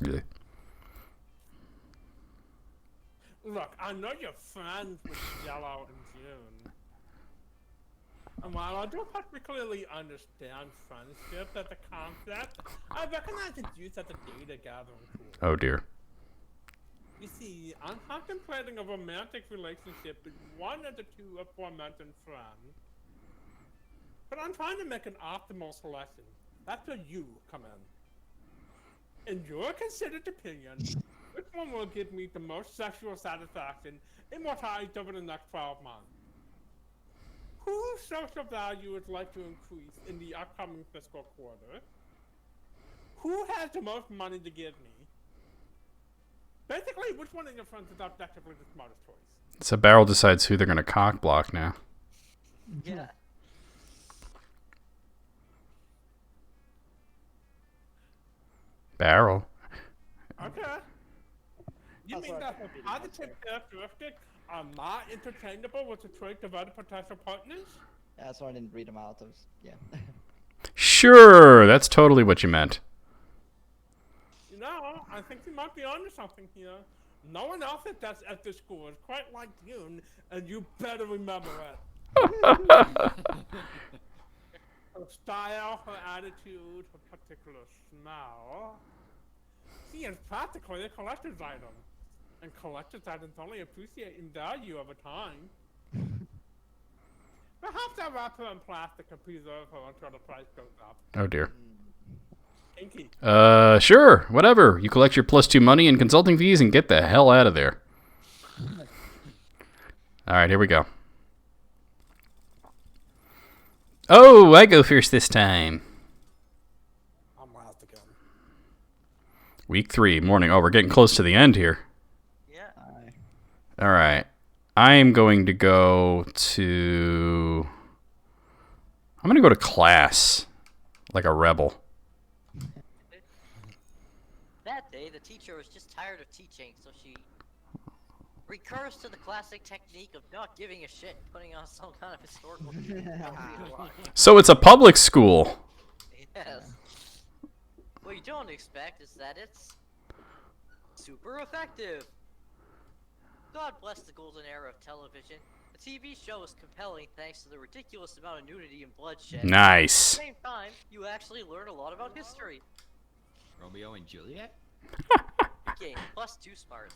Look, I know you're friends with Yellow and June. And while I don't particularly understand friendship as a concept, I recognize its use as a data gathering tool. Oh dear. You see, I'm contemplating a romantic relationship with one of the two aforementioned friends. But I'm trying to make an optimal selection. That's where you come in. In your considered opinion, which one will give me the most sexual satisfaction immortalized over the next 12 months? Whose social value is like to increase in the upcoming fiscal quarter? Who has the most money to give me? Basically, which one of your friends is objectively the smartest choice? So Barrel decides who they're going to cock block now. Yeah. Barrel. Okay. You That's mean what that I'm the reading, positive characteristics are not interchangeable with the traits of other potential partners? Yeah, so I didn't read them out. Yeah. Sure, that's totally what you meant. You know, I think you might be onto something here. No one else at this school is quite like you, and you better remember it. Her style, her attitude, her particular smell. She is practically a collector's item. And collector's items only appreciate in value over time. Perhaps I'll wrap her in plastic and preserve her until the price goes up. Oh dear. Kinky. Sure, whatever. You collect your +2 money and consulting fees and get the hell out of there. All right, here we go. Oh, I go first this time. I'm last again. Week 3, morning. Oh, we're getting close to the end here. Yeah. All right. I am going to go to... I'm going to go to class. Like a rebel. That day, the teacher was just tired of teaching, so she recurs to the classic technique of not giving a shit, putting on some kind of historical So it's a public school. Yes. What you don't expect is that it's super effective. God bless the golden era of television. The TV show is compelling thanks to the ridiculous amount of nudity and bloodshed. Nice. At the same time, you actually learn a lot about history. Romeo and Juliet? Good game, +2 smarts.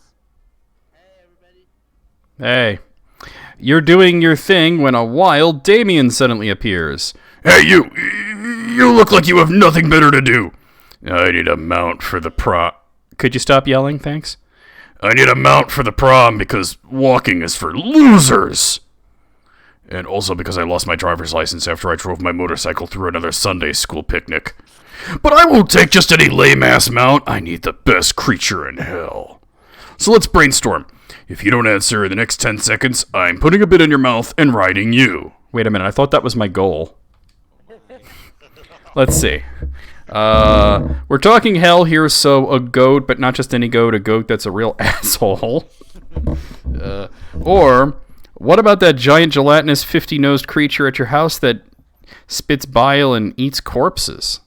Hey, everybody. Hey. You're doing your thing when a wild Damien suddenly appears. Hey, you! You look like you have nothing better to do. I need a mount for the prom. Could you stop yelling, thanks? I need a mount for the prom because walking is for losers. And also because I lost my driver's license after I drove my motorcycle through another Sunday school picnic. But I won't take just any lame-ass mount. I need the best creature in hell. So let's brainstorm. If you don't answer in the next 10 seconds, I'm putting a bit in your mouth and riding you. Wait a minute, I thought that was my goal. Let's see. We're talking hell here, so a goat, but not just any goat, a goat that's a real asshole. Or, what about that giant gelatinous 50-nosed creature at your house that spits bile and eats corpses?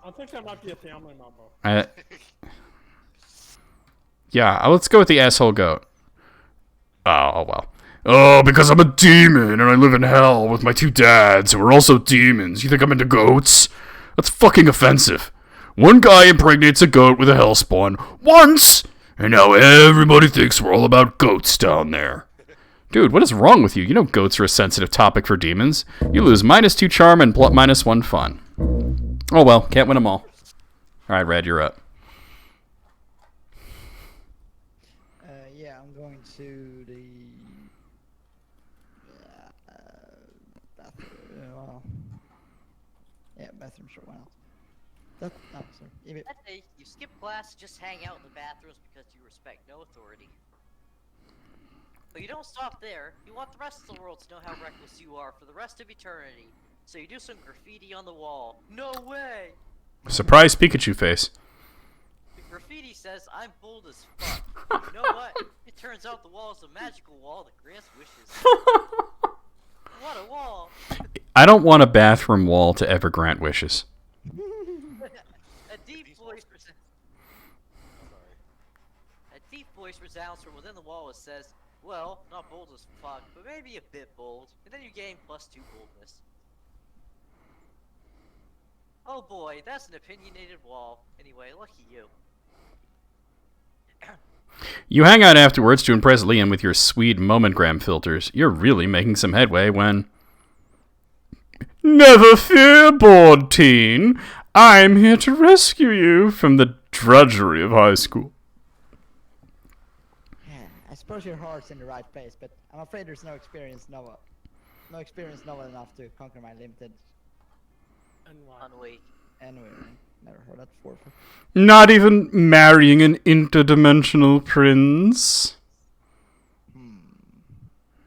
I think that might be a family member. Yeah, let's go with the asshole goat. Oh, well. Oh, because I'm a demon and I live in hell with my 2 dads who are also demons. You think I'm into goats? That's fucking offensive. One guy impregnates a goat with a hellspawn once, and now everybody thinks we're all about goats down there. Dude, what is wrong with you? You know goats are a sensitive topic for demons. You lose -2 charm and -1 fun. Oh well, can't win them all. Alright, Red, you're up. Yeah, I'm going to the bathroom. Well, yeah, bathroom. Sure, why not? Sorry. That day, you skip class and just hang out in the bathrooms because you respect no authority. But you don't stop there. You want the rest of the world to know how reckless you are for the rest of eternity. So you do some graffiti on the wall. No way! Surprise Pikachu face. The graffiti says, I'm bold as fuck. You know what? It turns out the wall is a magical wall that grants wishes. What a wall! I don't want a bathroom wall to ever grant wishes. A deep voice resounds from within the wall that says, well, not bold as fuck, but maybe a bit bold. And then you gain +2 boldness. Oh boy, that's an opinionated wall. Anyway, lucky you. You hang out afterwards to impress Liam with your sweet momentgram filters. You're really making some headway when... Never fear, bored teen. I'm here to rescue you from the drudgery of high school. Yeah, I suppose your heart's in the right place, but I'm afraid there's no experienced Nova enough to conquer my limited. Unwake. Anyway, never heard that before. Not even marrying an interdimensional prince?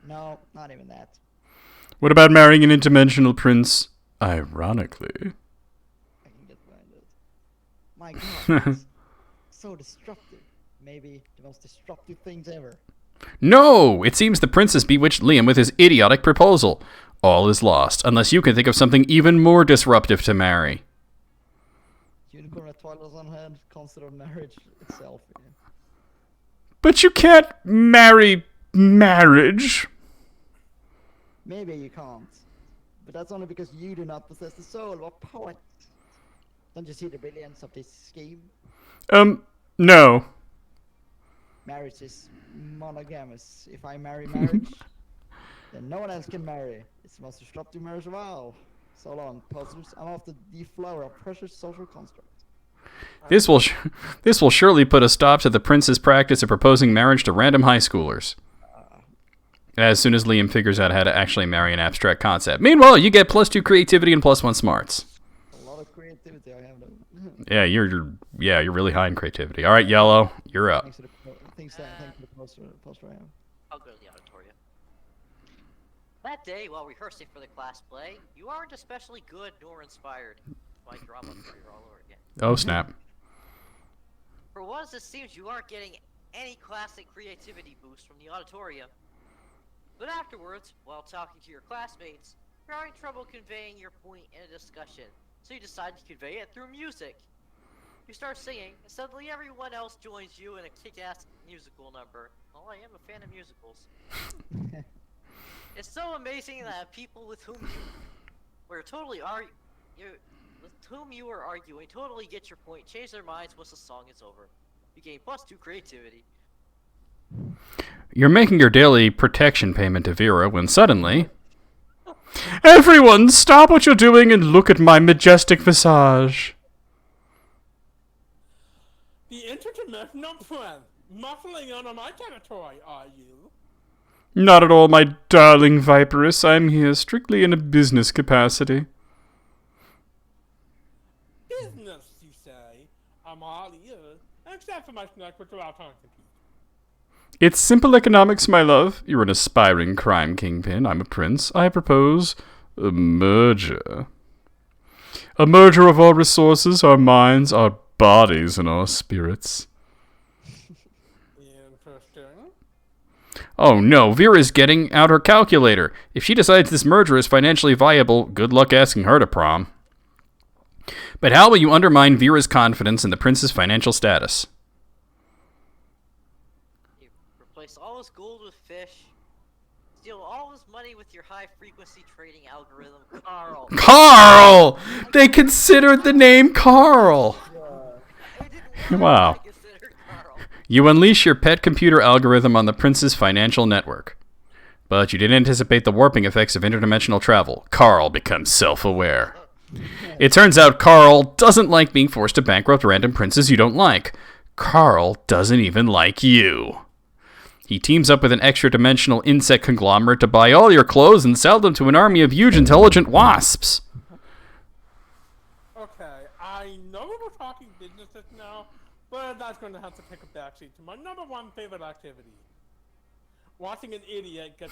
No, not even that. What about marrying an interdimensional prince, ironically? I can get behind it. My God. so destructive. Maybe the most destructive things ever. No! It seems the princess bewitched Liam with his idiotic proposal. All is lost, unless you can think of something even more disruptive to marry. Unicorn at Twilight's on hand, concept of marriage itself. Yeah. But you can't marry marriage. Maybe you can't. But that's only because you do not possess the soul of a poet. Don't you see the brilliance of this scheme? No. Marriage is monogamous. If I marry marriage, then no one else can marry. It's the most disruptive marriage of all. So long, posers. I'm off to deflower a precious social construct. This will surely put a stop to the prince's practice of proposing marriage to random high schoolers. As soon as Liam figures out how to actually marry an abstract concept. Meanwhile, you get +2 creativity and +1 smarts. A lot of creativity I have though. Yeah, you're really high in creativity. All right, Yellow, you're up. Thanks to the poster I have. I'll go to the auditorium. That day, while rehearsing for the class play, you aren't especially good nor inspired. My drama career all over again. Oh, snap. For once, it seems you aren't getting any classic creativity boost from the auditorium. But afterwards, while talking to your classmates, you're having trouble conveying your point in a discussion, so you decide to convey it through music. You start singing, and suddenly everyone else joins you in a kick-ass musical number. Well, I am a fan of musicals. It's so amazing that people with whom you were arguing totally get your point, change their minds once the song is over. You gain +2 creativity. You're making your daily protection payment to Vera when suddenly... Everyone, stop what you're doing and look at my majestic visage. The interdimensional friend, muffling on my territory, are you? Not at all, my darling Viperous. I'm here strictly in a business capacity. Business, you say? I'm all ears, except for my snack, which are all talking to. It's simple economics, my love. You're an aspiring crime kingpin. I'm a prince. I propose a merger. A merger of our resources, our minds, our bodies, and our spirits. Interesting. Oh no, Vera's getting out her calculator. If she decides this merger is financially viable, good luck asking her to prom. But how will you undermine Vera's confidence in the prince's financial status? You replace all his gold with fish, steal all his money with your high-frequency trading algorithm, Carl. Carl! They considered the name Carl! I didn't Wow. want to consider Carl. You unleash your pet computer algorithm on the prince's financial network. But you didn't anticipate the warping effects of interdimensional travel. Carl becomes self-aware. It turns out Carl doesn't like being forced to bankrupt random princes you don't like. Carl doesn't even like you. He teams up with an extra-dimensional insect conglomerate to buy all your clothes and sell them to an army of huge intelligent wasps. Okay, I know we're talking businesses now, but that's going to have to take a backseat to my #1 favorite activity. Watching an idiot get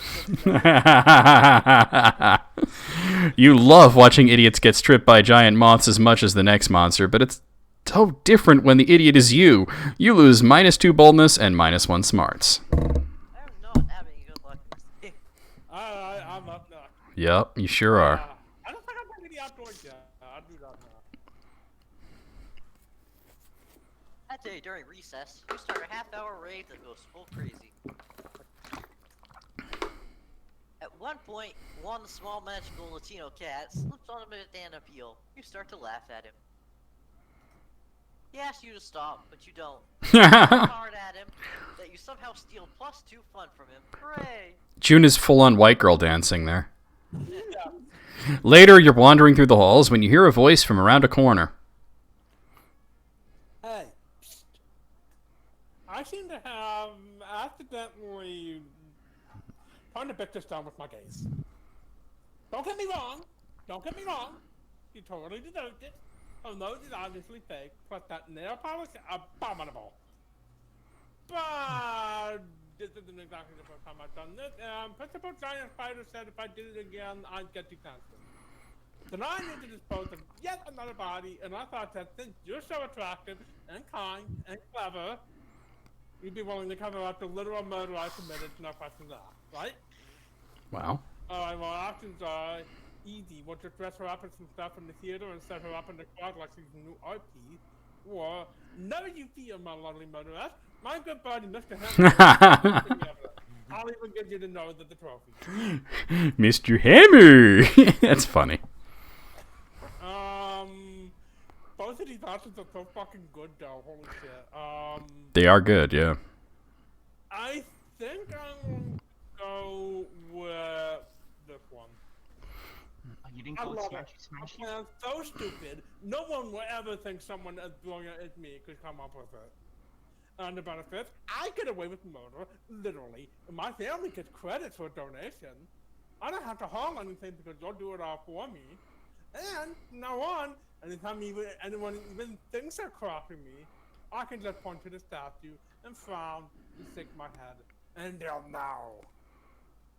You love watching idiots get stripped by giant moths as much as the next monster, but it's so different when the idiot is you. You lose -2 boldness and -1 smarts. I'm not having good luck with this game. I'm up now. Yep, you sure are. I don't think I'm going to the outdoors yet. I'll do that now. That day during recess, you start a half-hour rave that goes full crazy. At one point, one small magical Latino cat slips on a banana peel. You start to laugh at him. He asks you to stop, but you don't. You so hard at him that you somehow steal +2 fun from him. Hooray! June is full-on white girl dancing there. Later, you're wandering through the halls when you hear a voice from around a corner. Hey, psst. I seem to have accidentally trying to pick this down with my gaze. Don't get me wrong. Don't get me wrong. You totally deserved it. Oh no, it's obviously fake. Plus that nail polish, abominable. But this isn't exactly the first time I've done this. Principal Giant Spider said if I did it again, I'd get decancelled. then I need to dispose of yet another body, and I thought that since you're so attractive and kind and clever, you'd be willing to cover up the literal murder I committed, no questions asked, right? Wow. Alright, well, options are easy. We'll just dress her up in some stuff in the theater and set her up in the crowd like she's a new art piece. Or, never you fear, my lovely murderess. My good buddy, Mr. Hammer. I'll even give you the nose of the trophy. Mr. Hammer. That's funny. Both of these options are so fucking good, though. Holy shit. They are good, yeah. I think I'm going to go with this one. You didn't I call it love Smashy it. Smashy? It sounds so stupid. No one will ever think someone as brilliant as me could come up with it. And the benefits, I get away with murder, literally, and my family gets credit for a donation. I don't have to haul anything because you'll do it all for me. And from now on, anytime anyone even thinks they're crossing me, I can just point to the statue and frown and shake my head, and they'll know.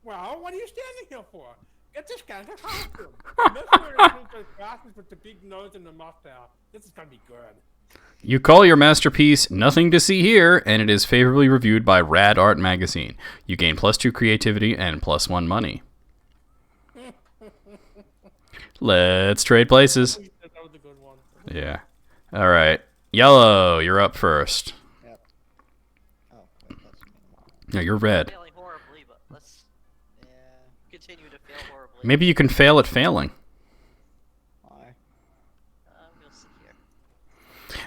Well, what are you standing here for? Get this guy a costume. Make sure it includes those glasses with the big nose and the mustache. This is gonna be good. You call your masterpiece Nothing to See Here, and it is favorably reviewed by Rad Art Magazine. You gain +2 creativity and +1 money. Let's trade places. That was a good one. Yeah. All right. Yellow, you're up first. Yep. Oh, wait, that's me. No, you're red. Failing horribly, but let's Yeah. continue to fail horribly. Maybe you can fail at failing. Why? We'll see here.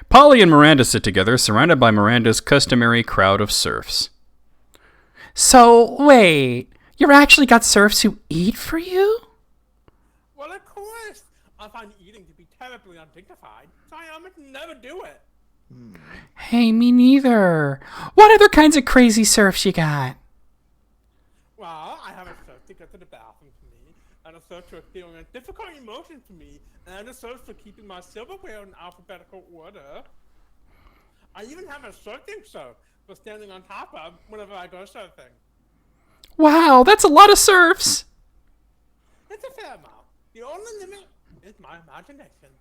Polly and Miranda sit together, surrounded by Miranda's customary crowd of serfs. So, wait, you've actually got serfs who eat for you? Well, of course. I find eating to be terribly undignified, so I almost never do it. Hey, me neither. What other kinds of crazy serfs you got? Well, I have a serf to get to the bathroom for me, and a serf to feeling a difficult emotion for me, and a serf for keeping my silverware in alphabetical order. I even have a surfing serf for standing on top of whenever I go surfing. Wow, that's a lot of serfs. It's a fair amount. The only limit is my imagination.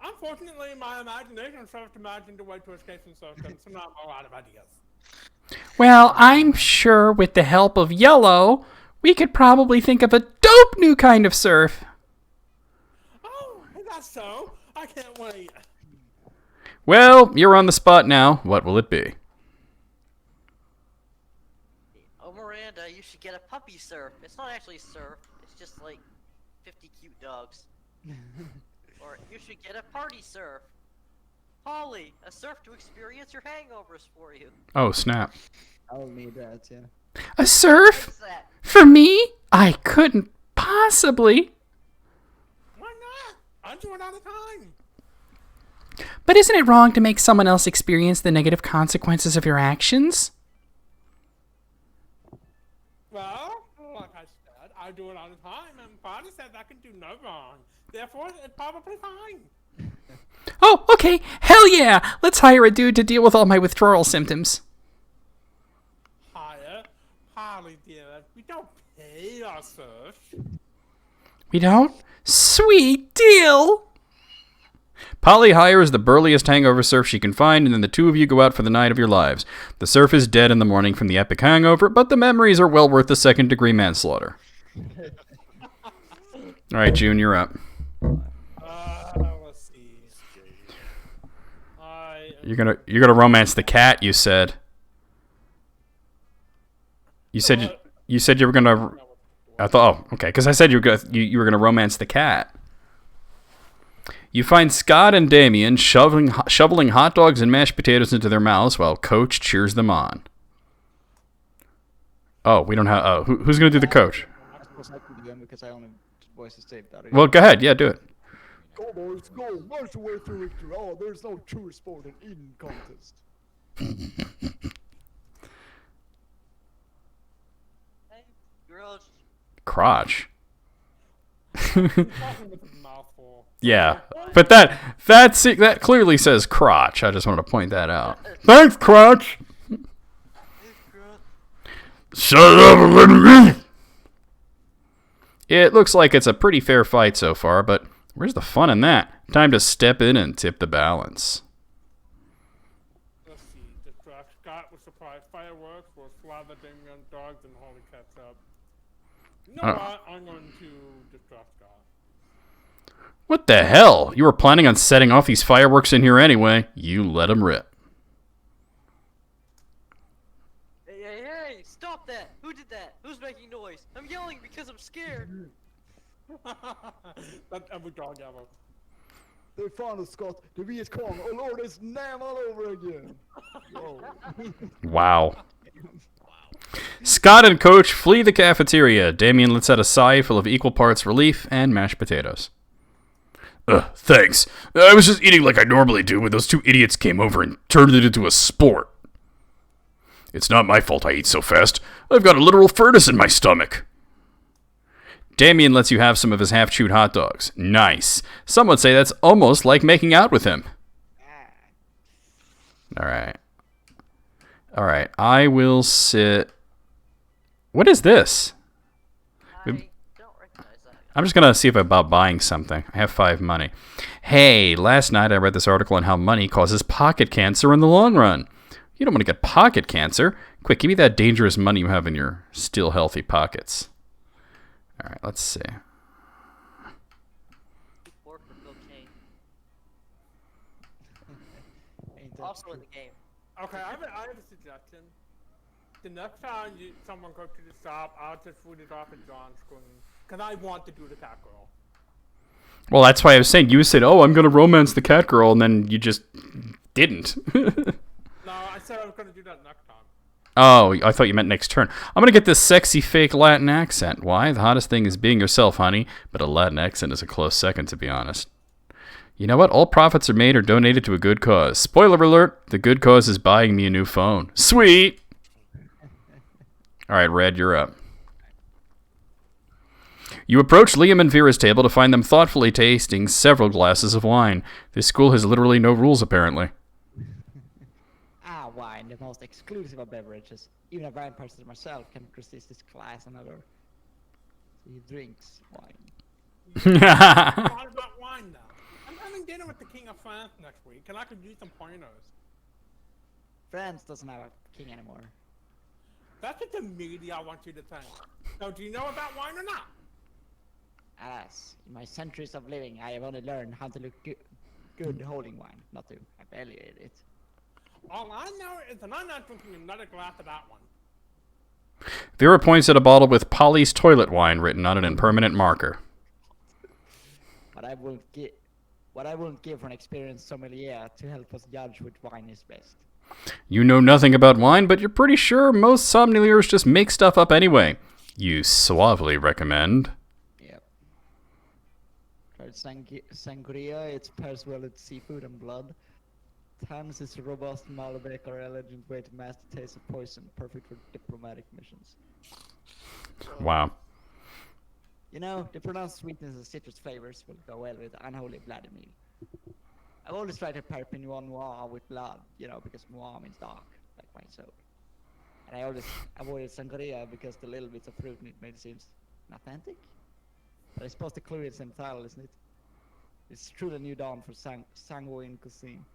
Unfortunately, my imagination serves to imagine the way to escape from surfing, so now I'm a lot of ideas. Well, I'm sure with the help of Yellow, we could probably think of a dope new kind of surf. Oh, is that so? I can't wait. Well, you're on the spot now. What will it be? Oh, Miranda, you should get a puppy surf. It's not actually surf. It's just like 50 cute dogs. Or you should get a party surf. Polly, a surf to experience your hangovers for you. Oh, snap. I'll need that, yeah. A surf? What's that? For me? I couldn't possibly. Why not? I do it all the time. But isn't it wrong to make someone else experience the negative consequences of your actions? Well, like I said, I do it all the time, and Father says I can do no wrong. Therefore, it's probably fine. Oh, okay. Hell yeah. Let's hire a dude to deal with all my withdrawal symptoms. Higher, Polly, dear, we don't pay our serfs. We don't? Sweet deal. Polly hires the burliest hangover surf she can find, and then the two of you go out for the night of your lives. The surf is dead in the morning from the epic hangover, but the memories are well worth the second-degree manslaughter. All right, June, you're up. Let's see. You're gonna romance the cat. You said. You said you were gonna. I thought. Oh, okay. Because I said you were gonna romance the cat. You find Scott and Damien shoveling hot dogs and mashed potatoes into their mouths while Coach cheers them on. Oh, we don't have. Oh, who's gonna do the coach? I suppose I could do them because I only voice the tape that. Well, go ahead. Yeah, do it. Go boys, go! March your way through victory. Oh, there's no true sport in eating contest. Hey, girls. Crotch. Mouthful. Yeah, but that clearly says crotch. I just want to point that out. Thanks, crotch. Shut up and let me eat. It looks like it's a pretty fair fight so far, but where's the fun in that? Time to step in and tip the balance. Let's see. Distract Scott with surprise fireworks will slather Damien dogs and holy cats up. You know what? I'm going to distract Scott. What the hell? You were planning on setting off these fireworks in here anyway. You let them rip. Hey, stop that! Who did that? Who's making noise? I'm yelling because I'm scared. That's every dog ever. They found us, Scott. The Viet Cong. Oh Lord, it's Nam all over again. Whoa. Wow. Scott and Coach flee the cafeteria. Damien lets out a sigh full of equal parts relief and mashed potatoes. Thanks. I was just eating like I normally do when those two idiots came over and turned it into a sport. It's not my fault I eat so fast. I've got a literal furnace in my stomach. Damien lets you have some of his half-chewed hot dogs. Nice. Some would say that's almost like making out with him. Alright. Alright, I will sit... What is this? I don't recognize that. I'm just going to see if I'm about buying something. I have 5 money. Hey, last night I read this article on how money causes pocket cancer in the long run. You don't want to get pocket cancer. Quick, give me that dangerous money you have in your still healthy pockets. All right, let's see. Or for cocaine. Ain't that Also true? in the game. Okay, I have a suggestion. The next time someone goes to the shop, I'll just put it off at John's screen. Because I want to do the cat girl. Well, that's why I was saying. You said, oh, I'm going to romance the cat girl, and then you just didn't. No, I said I was going to do that next time. Oh, I thought you meant next turn. I'm going to get this sexy fake Latin accent. Why? The hottest thing is being yourself, honey. But a Latin accent is a close second, to be honest. You know what? All profits are made or donated to a good cause. Spoiler alert, the good cause is buying me a new phone. Sweet! All right, Red, you're up. You approach Liam and Vera's table to find them thoughtfully tasting several glasses of wine. This school has literally no rules, apparently. Wine, the most exclusive of beverages. Even a wine person myself can resist this class another. So he drinks wine. A lot about wine now. I'm having dinner with the King of France next week, and I could use some pointers. France doesn't have a king anymore. That's what the media wants you to think. So, do you know about wine or not? Alas, in my centuries of living, I have only learned how to look good holding wine, not to evaluate it. All I know is that I'm not drinking another glass of that one. Vera points at a bottle with Polly's toilet wine written on it in permanent marker. What I wouldn't give for an experienced sommelier to help us judge which wine is best. You know nothing about wine, but you're pretty sure most sommeliers just make stuff up anyway. You suavely recommend. Yep. Tried sangria, it pairs well with seafood and blood. Tans is a robust Malbec or elegant way to mask the taste of poison, perfect for diplomatic missions. Wow. You know, the pronounced sweetness and citrus flavors will go well with unholy Vladimir. I've always tried to pair Pinot Noir with blood, you know, because Noir means dark, like my soul. And I always avoided sangria because the little bits of fruit in it made it seem authentic. But I suppose the clue is in the title, isn't it? It's truly a new dawn for sanguine cuisine.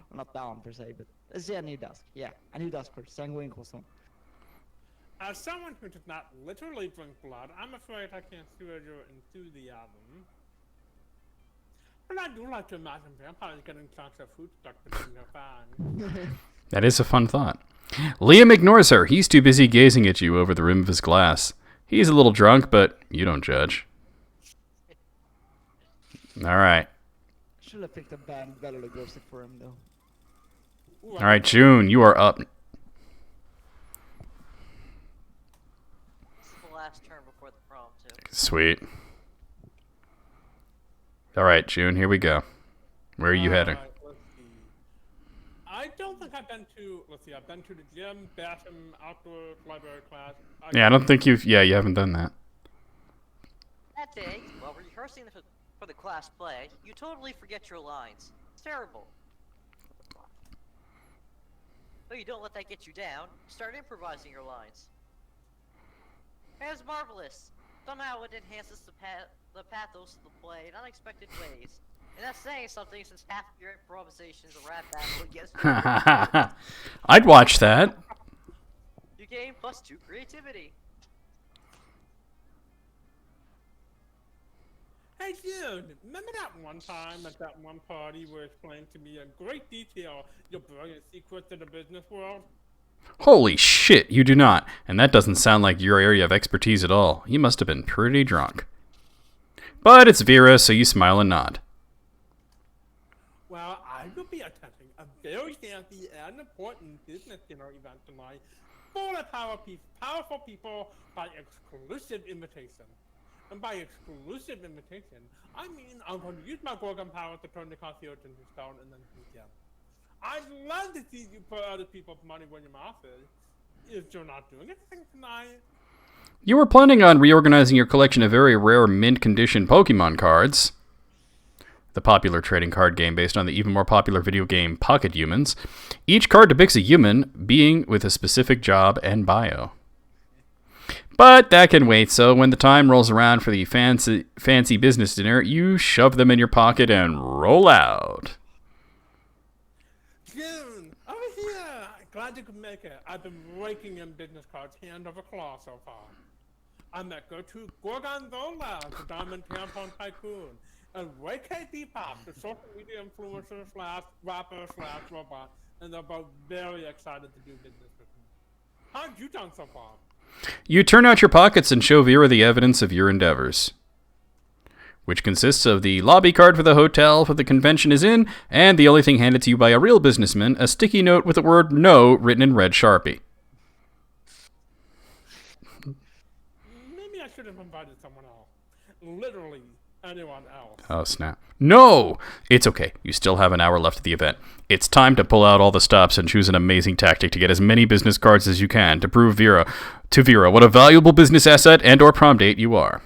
Well, not down per se, but let's say a new dusk. Yeah, a new dusk for sanguine cuisine. As someone who does not literally drink blood, I'm afraid I can't share your enthusiasm. But I do like to imagine vampires getting chunks of food stuck between their fangs. That is a fun thought. Liam ignores her. He's too busy gazing at you over the rim of his glass. He's a little drunk, but you don't judge. All right. Should have picked a bad Bela Lugosi for him, though. Ooh, All right, June, you are up. This is the last turn before the prom, too. Sweet. All right, June, here we go. Where are you heading? Let's see. I don't think I've been to. Let's see. I've been to the gym, bathroom, outdoor library class. Yeah, I don't think you've... Yeah, you haven't done that. That day, while rehearsing for the class play, you totally forget your lines. It's terrible. But you don't let that get you down. Start improvising your lines. That was marvelous. Somehow it enhances the pathos of the play in unexpected ways. And that's saying something since half of your improvisation is a rap battle against your I'd watch that. You gain +2 creativity. Hey June, remember that one time at that one party where you explained to me in great detail your brilliant secrets in the business world? Holy shit, you do not. And that doesn't sound like your area of expertise at all. You must have been pretty drunk. But it's Vera, so you smile and nod. Well, I will be attending a very fancy and important business dinner event tonight full of powerful people by exclusive invitation. And by exclusive invitation, I mean I'm going to use my Gorgon power to turn the concierge into stone and then beat them. I'd love to see you put other people's money where your mouth is. If you're not doing anything tonight. You were planning on reorganizing your collection of very rare mint condition Pokemon cards. The popular trading card game based on the even more popular video game Pocket Humans. Each card depicts a human being with a specific job and bio. But that can wait, so when the time rolls around for the fancy business dinner, you shove them in your pocket and roll out. June, over here! Glad you could make it. I've been raking in business cards hand over claw so far. I met go-to Gorgonzola, the diamond tampon tycoon, and Ray KP Pop, the social media influencer / rapper / robot, and they're both very excited to do business with me. How've you done so far? You turn out your pockets and show Vera the evidence of your endeavors, which consists of the lobby card for the hotel the convention is in, and the only thing handed to you by a real businessman, a sticky note with the word no written in red Sharpie. Maybe I should have invited someone else. Literally anyone else. Oh, snap. No! It's okay. You still have an hour left of the event. It's time to pull out all the stops and choose an amazing tactic to get as many business cards as you can to prove to Vera what a valuable business asset and or prom date you are.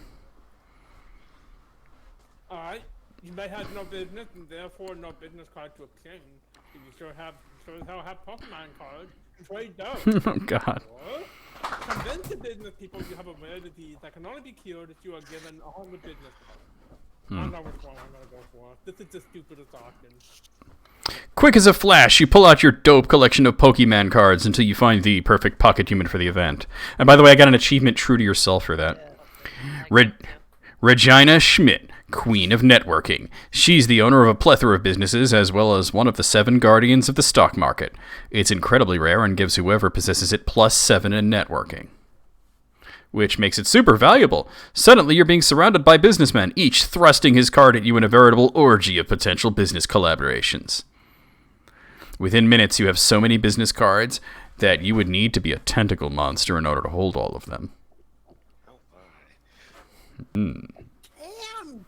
Alright, you may have no business and therefore no business card to obtain. But you sure have Pokemon cards. Trade those. Oh, God. Or convince the business people you have a rare disease that can only be cured if you are given 100 business cards. I don't know which one I'm gonna go for. This is the stupidest option. Quick as a flash, you pull out your dope collection of Pokemon cards until you find the perfect pocket human for the event. And by the way, I got an achievement true to yourself for that. Regina Schmidt, Queen of Networking. She's the owner of a plethora of businesses, as well as one of the 7 guardians of the stock market. It's incredibly rare and gives whoever possesses it +7 in networking, which makes it super valuable. Suddenly, you're being surrounded by businessmen, each thrusting his card at you in a veritable orgy of potential business collaborations. Within minutes, you have so many business cards that you would need to be a tentacle monster in order to hold all of them. Oh my. Damn,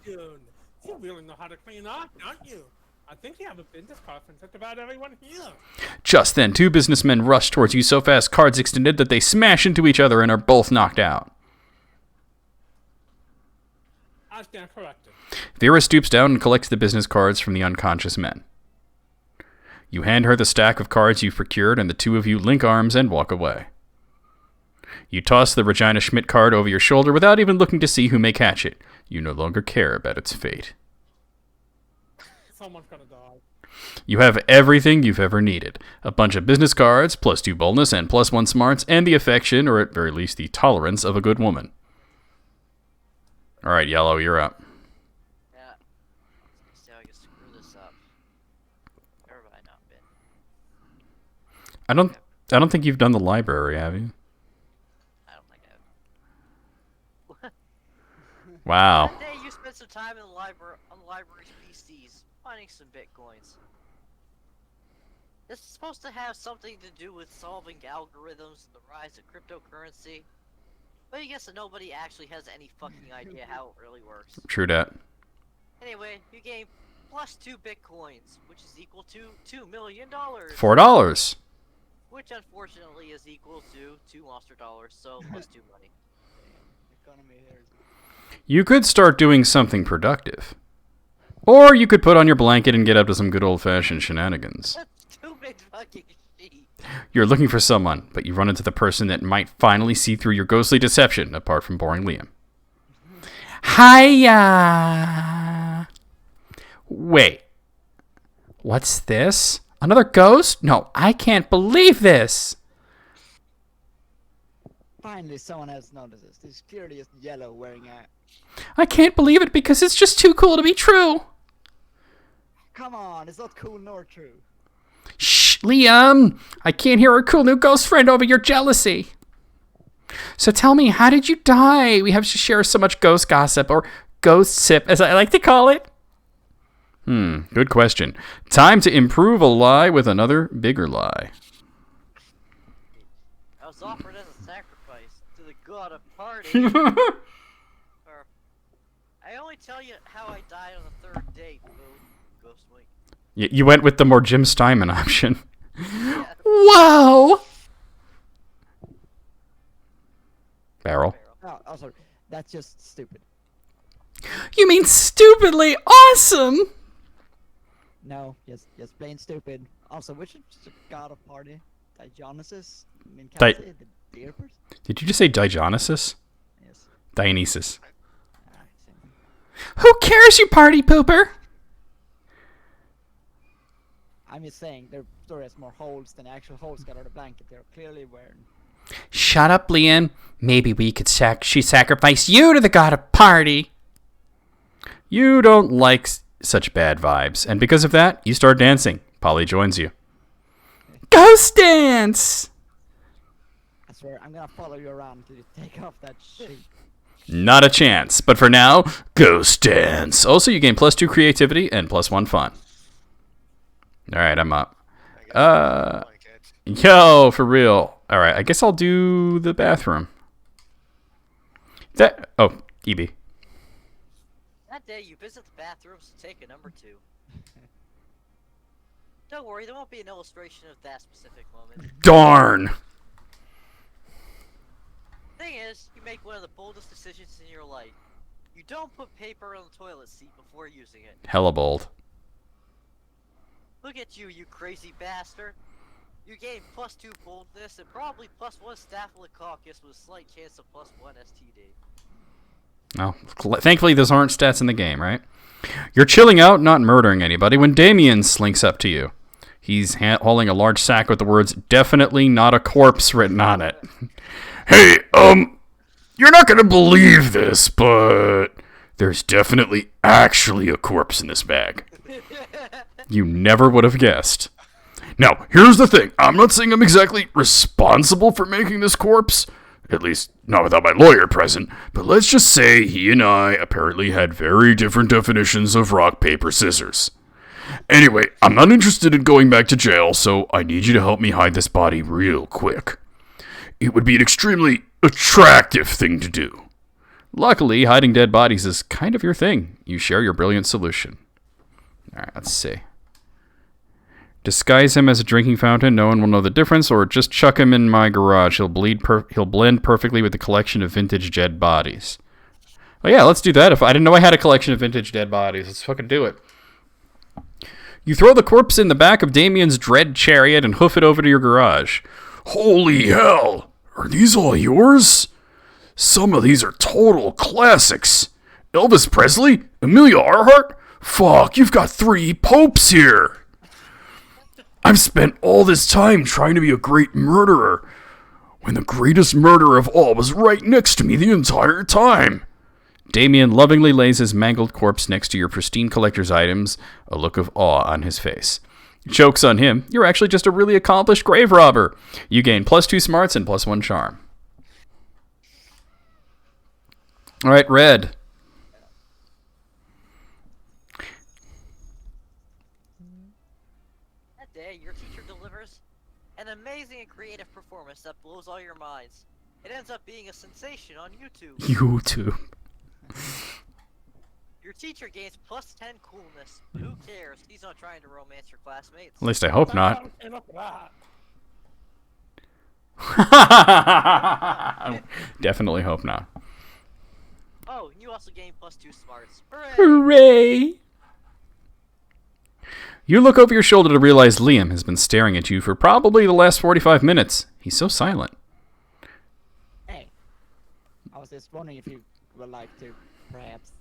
June! You really know how to clean up, don't you? I think you have a business card from just about everyone here. Just then, 2 businessmen rush towards you so fast, cards extended, that they smash into each other and are both knocked out. I stand corrected. Vera stoops down and collects the business cards from the unconscious men. You hand her the stack of cards you've procured, and the 2 of you link arms and walk away. You toss the Regina Schmidt card over your shoulder without even looking to see who may catch it. You no longer care about its fate. Someone's gonna die. You have everything you've ever needed. A bunch of business cards, +2 boldness, and +1 smarts, and the affection, or at very least the tolerance, of a good woman. Alright, Yellow, you're up. Yeah. See how I can screw this up. Where have I not been? I don't think you've done the library, have you? I don't think I have. Wow. One day you spent some time in the library on the library's PCs, finding some bitcoins. This is supposed to have something to do with solving algorithms and the rise of cryptocurrency. But I guess that nobody actually has any fucking idea how it really works. True dat. Anyway, you gain +2 bitcoins, which is equal to $2 million. $4. Which unfortunately is equal to 2 monster dollars, so +2 money. Economy here is You could start doing something productive. Or you could put on your blanket and get up to some good old-fashioned shenanigans. That's stupid fucking shit. You're looking for someone, but you run into the person that might finally see through your ghostly deception, apart from boring Liam. Hiya! Wait. What's this? Another ghost? No, I can't believe this! Finally, someone else notices. This is clearly just yellow wearing a... I can't believe it because it's just too cool to be true! Come on, it's not cool nor true. Shh, Liam! I can't hear our cool new ghost friend over your jealousy. So tell me, how did you die? We have to share so much ghost gossip, or ghost sip, as I like to call it. Good question. Time to improve a lie with another bigger lie. I was offered as a sacrifice to the god of party. Or, I only tell you how I died on the third date, boo. Ghost wink. You went with the more Jim Steinman option. Wow! Barrel. Oh, also, that's just stupid. You mean stupidly awesome? No, just plain stupid. Also, which is the god of party? Dionysus? I mean, can I Di- say the deer person? Did you just say Dionysus? Yes. Dionysus. Same thing. Who cares, you party pooper? I'm just saying, their story has more holes than actual holes got on the blanket. They're clearly wearing. Shut up, Liam. Maybe we could sacrifice you to the god of party. You don't like such bad vibes, and because of that, you start dancing. Polly joins you. Ghost dance! I swear, I'm gonna follow you around until you take off that sheet. Not a chance, but for now, ghost dance. Also, you gain +2 creativity and +1 fun. Alright, I'm up. Yo, for real. Alright, I guess I'll do the bathroom. Oh, EB. That day, you visit the bathrooms to take a number 2. Don't worry, there won't be an illustration of that specific moment. Darn! Thing is, you make one of the boldest decisions in your life. You don't put paper on the toilet seat before using it. Hella bold. Look at you, you crazy bastard. You gain +2 boldness and probably +1 staphylococcus with a slight chance of +1 STD. Well, thankfully those aren't stats in the game, right? You're chilling out, not murdering anybody, when Damien slinks up to you. He's hauling a large sack with the words, "Definitely not a corpse," written on it. Hey, you're not gonna believe this, but there's definitely actually a corpse in this bag. You never would have guessed. Now, here's the thing. I'm not saying I'm exactly responsible for making this corpse. At least, not without my lawyer present. But let's just say he and I apparently had very different definitions of rock, paper, scissors. Anyway, I'm not interested in going back to jail, so I need you to help me hide this body real quick. It would be an extremely attractive thing to do. Luckily, hiding dead bodies is kind of your thing. You share your brilliant solution. Alright, let's see. Disguise him as a drinking fountain. No one will know the difference, or just chuck him in my garage. He'll blend perfectly with the collection of vintage dead bodies. Oh yeah, let's do that. If I didn't know I had a collection of vintage dead bodies, let's fucking do it. You throw the corpse in the back of Damien's dread chariot and hoof it over to your garage. Holy hell! Are these all yours? Some of these are total classics. Elvis Presley? Amelia Earhart? Fuck, you've got 3 popes here! I've spent all this time trying to be a great murderer, when the greatest murderer of all was right next to me the entire time. Damien lovingly lays his mangled corpse next to your pristine collector's items, a look of awe on his face. Joke's on him, you're actually just a really accomplished grave robber. You gain +2 smarts and +1 charm. Alright, Red. That day, your teacher delivers an amazing and creative performance that blows all your minds. It ends up being a sensation on YouTube. YouTube. Your teacher gains +10 coolness, but who cares? He's not trying to romance your classmates. At least I hope not. Enough of that. Definitely hope not. Oh, and you also gain +2 smarts. Hooray! Hooray! You look over your shoulder to realize Liam has been staring at you for probably the last 45 minutes. He's so silent. Hey, I was just wondering if you would like to perhaps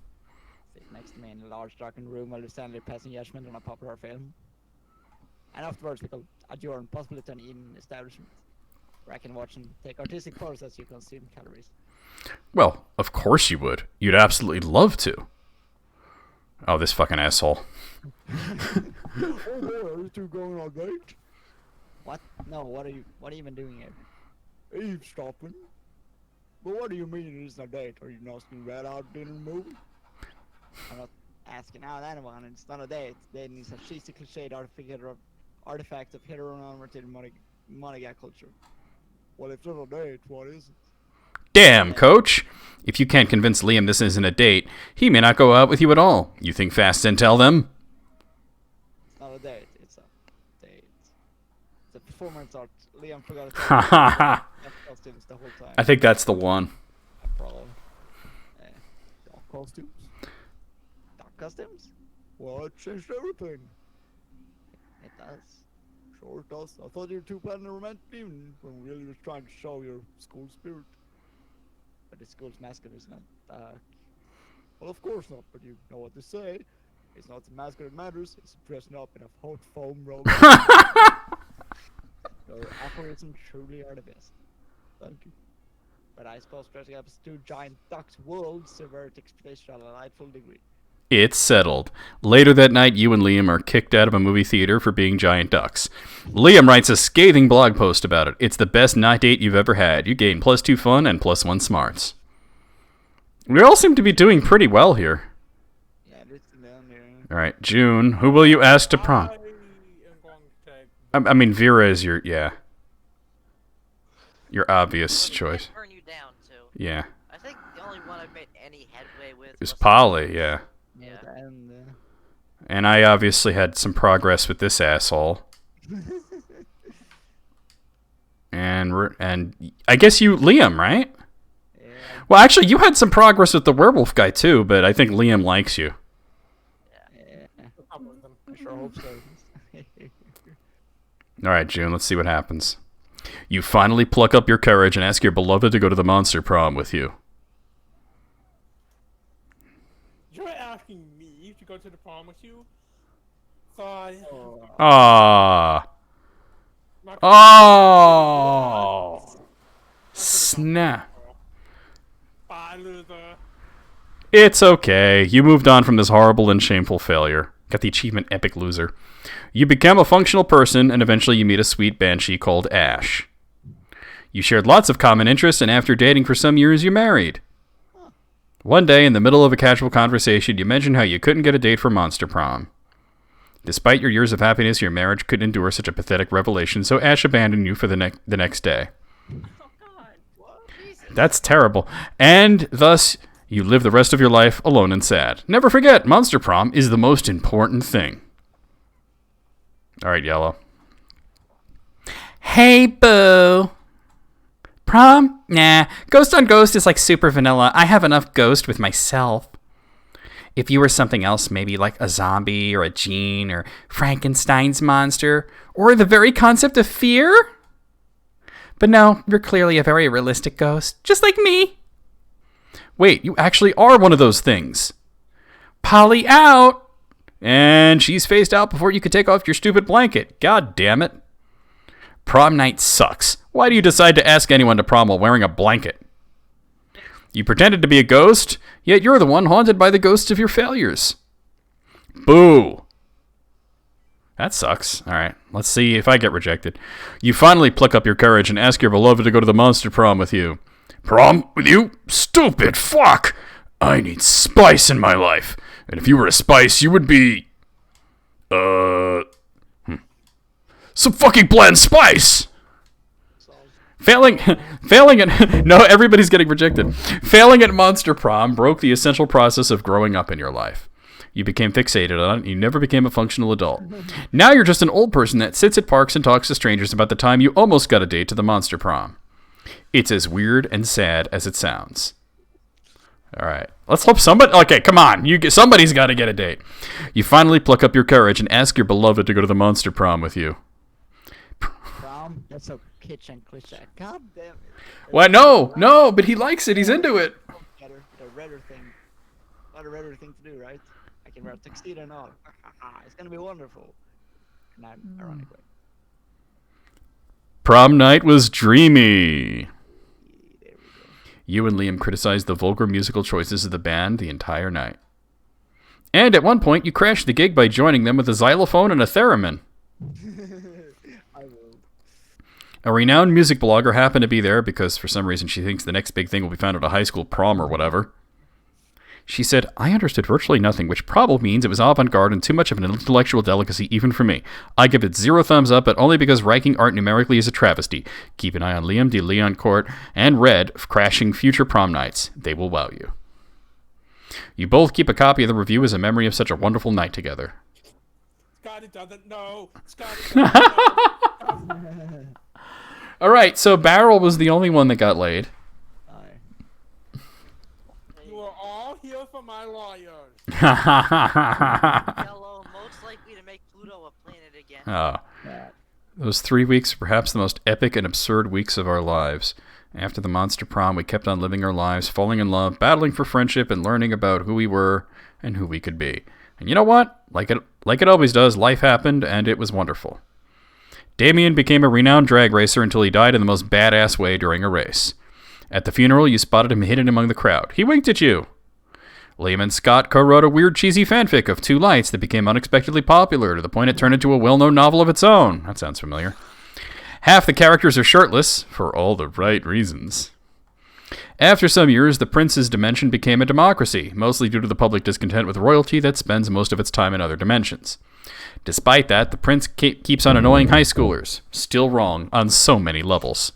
sit next to me in a large darkened room while we stand there passing judgment on a popular film. And afterwards we could adjourn, possibly to an eating establishment, where I can watch and take artistic photos as you consume calories. Well, of course you would. You'd absolutely love to. Oh, this fucking asshole. Oh boy, are you two going on a date? What? No, what are you even doing here? Eavesdropping? But what do you mean it isn't a date? Are you not asking rat out dinner movie? I'm not asking out anyone, it's not a date. Dating is a cheesy cliched artifact of heteronormative monogamy culture. Well, if it's not a date, what is it? Damn, coach. If you can't convince Liam this isn't a date, he may not go out with you at all. You think fast and tell them? It's not a date, it's a date. It's a performance art. Liam forgot to Ha ha ha. costumes the whole time. I think that's the one. Problem. Dog costumes? Dog costumes? Well, it changed everything. It does. Sure it does. I thought you two planning a romantic evening when we really was trying to show your school spirit. But the school's mascot is not Well, of course not, but you know what to say. It's not the mascot that matters, it's dressing up in a hot foam robe. your aphorisms truly are the best. Thank you. But I suppose dressing up as two giant ducks would subvert expectation to a delightful degree. It's settled. Later that night, you and Liam are kicked out of a movie theater for being giant ducks. Liam writes a scathing blog post about it. It's the best night date you've ever had. You gain +2 fun and +1 smarts. We all seem to be doing pretty well here. Yeah, this is down there. All right, June, who will you ask to prom? I am going to take. I mean, Vera is your obvious choice. Turn you down too. Yeah. I think the only one I've made any headway with It was Polly, yeah. Yeah. And And I obviously had some progress with this asshole. And I guess you, Liam, right? yeah, Well, actually, you had some progress with the werewolf guy too, but I think Liam likes you. yeah. A couple of them. I sure hope so. All right, June, let's see what happens. You finally pluck up your courage and ask your beloved to go to the monster prom with you. You're asking me to go to the prom with you? Bye. Ah. Not Oh. Snap. Bye, loser. It's okay. You moved on from this horrible and shameful failure. Got the achievement Epic Loser. You become a functional person, and eventually you meet a sweet banshee called Ash. You shared lots of common interests, and after dating for some years, you married. One day, in the middle of a casual conversation, you mentioned how you couldn't get a date for Monster Prom. Despite your years of happiness, your marriage couldn't endure such a pathetic revelation, so Ash abandoned you for the next day. That's terrible. And thus, you live the rest of your life alone and sad. Never forget, Monster Prom is the most important thing. All right, Yellow. Hey, boo. Prom? Nah. Ghost on Ghost is like super vanilla. I have enough ghost with myself. If you were something else, maybe like a zombie or a gene or Frankenstein's monster or the very concept of fear. But no, you're clearly a very realistic ghost, just like me. Wait, you actually are one of those things. Polly out. And she's phased out before you could take off your stupid blanket. God damn it. Prom night sucks. Why do you decide to ask anyone to prom while wearing a blanket? You pretended to be a ghost, yet you're the one haunted by the ghosts of your failures. Boo. That sucks. All right, let's see if I get rejected. You finally pluck up your courage and ask your beloved to go to the monster prom with you. Prom with you? Stupid fuck! I need spice in my life. And if you were a spice, you would be... some fucking bland spice! Failing at... No, everybody's getting rejected. Failing at Monster Prom broke the essential process of growing up in your life. You became fixated on it, you never became a functional adult. Now you're just an old person that sits at parks and talks to strangers about the time you almost got a date to the Monster Prom. It's as weird and sad as it sounds. All right. Let's hope somebody... Okay, come on. Somebody's got to get a date. You finally pluck up your courage and ask your beloved to go to the Monster Prom with you. Prom? That's so kitsch and cliche. God damn it. What? No, but he likes it. He's into it. The redder thing. what a better thing to do, right? I can wear a tuxedo and all. It's gonna be wonderful. And I'm ironic way. Prom night was dreamy. There we go. You and Liam criticized the vulgar musical choices of the band the entire night. And at one point, you crashed the gig by joining them with a xylophone and a theremin. I will. A renowned music blogger happened to be there because for some reason she thinks the next big thing will be found at a high school prom or whatever. She said, I understood virtually nothing, which probably means it was avant-garde and too much of an intellectual delicacy even for me. I give it 0 thumbs up, but only because ranking art numerically is a travesty. Keep an eye on Liam de Leoncourt and Red crashing future prom nights. They will wow you. You both keep a copy of the review as a memory of such a wonderful night together. Scotty doesn't know. Scotty doesn't know. All right, so Barrel was the only one that got laid. Aye. You are all here for my lawyers. Yellow, most likely to make Pluto a planet again. Oh, Yeah. those 3 weeks were perhaps the most epic and absurd weeks of our lives. After the monster prom, we kept on living our lives, falling in love, battling for friendship, and learning about who we were and who we could be. And you know what? Like it always does, life happened, and it was wonderful. Damien became a renowned drag racer until he died in the most badass way during a race. At the funeral, you spotted him hidden among the crowd. He winked at you. Liam and Scott co-wrote a weird, cheesy fanfic of 2 lights that became unexpectedly popular to the point it turned into a well-known novel of its own. That sounds familiar. Half the characters are shirtless, for all the right reasons. After some years, the prince's dimension became a democracy, mostly due to the public discontent with royalty that spends most of its time in other dimensions. Despite that, the prince keeps on annoying high schoolers. Still wrong on so many levels.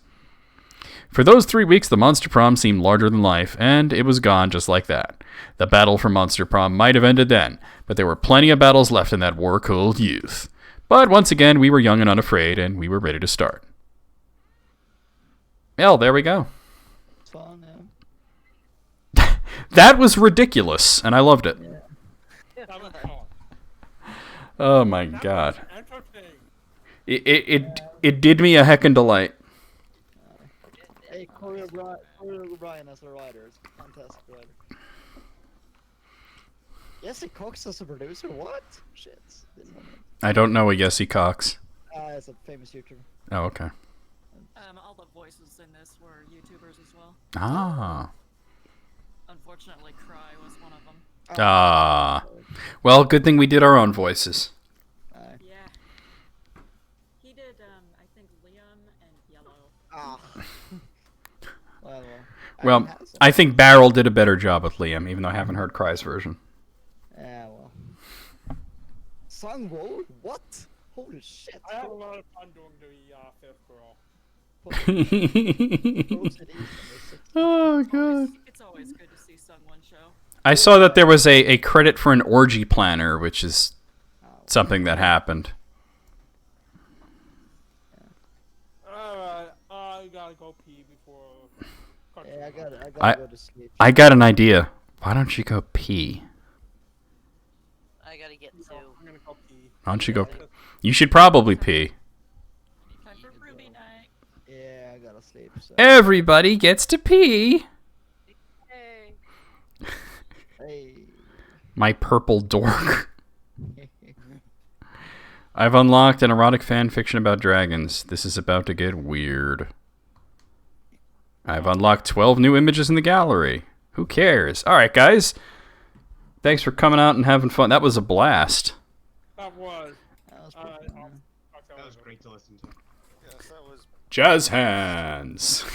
For those 3 weeks, the Monster Prom seemed larger than life, and it was gone just like that. The battle for Monster Prom might have ended then, but there were plenty of battles left in that war-cooled youth. But once again, we were young and unafraid, and we were ready to start. Well, there we go. It's fun, yeah. That was ridiculous, and I loved it. That was fun. Oh my That god. was entertaining. It did me a heckin' delight. Hey, Corey O'Brien as a writer. It's a fantastic writer. Jesse Cox as a producer? What? Shit. Didn't know I don't know a Yessie Cox. that. It's a famous YouTuber. Oh, okay. All the voices in this were YouTubers as well. Ah. Unfortunately, Cry was one of them. Ah. Well, good thing we did our own voices. Aye. Yeah. He did, I think, Liam and Yellow. Ah. Well. Well, had some- I think Barrel did a better job with Liam, even though I haven't heard Cry's version. Yeah, well. Song Road? What? Holy shit. I had a lot of fun doing the fifth girl. Oh, God. It's always good to see Sung-Won show. I saw that there was a credit for an orgy planner, which is something that happened. Alright, I gotta go pee before. Yeah, I gotta I- go to sleep. I got an idea. Why don't you go pee? I gotta get to. I'm gonna go pee. Why don't you go pee? You should probably pee. Time for Ruby night. Yeah, I gotta sleep. So. Everybody gets to pee. Hey. Hey. My purple dork. I've unlocked an erotic fan fiction about dragons. This is about to get weird. I've unlocked 12 new images in the gallery. Who cares? Alright, guys. Thanks for coming out and having fun. That was a blast. That was. That was pretty Alright, fun, I'll talk to you That was later. great to listen to. Yes, that was Jazz hands.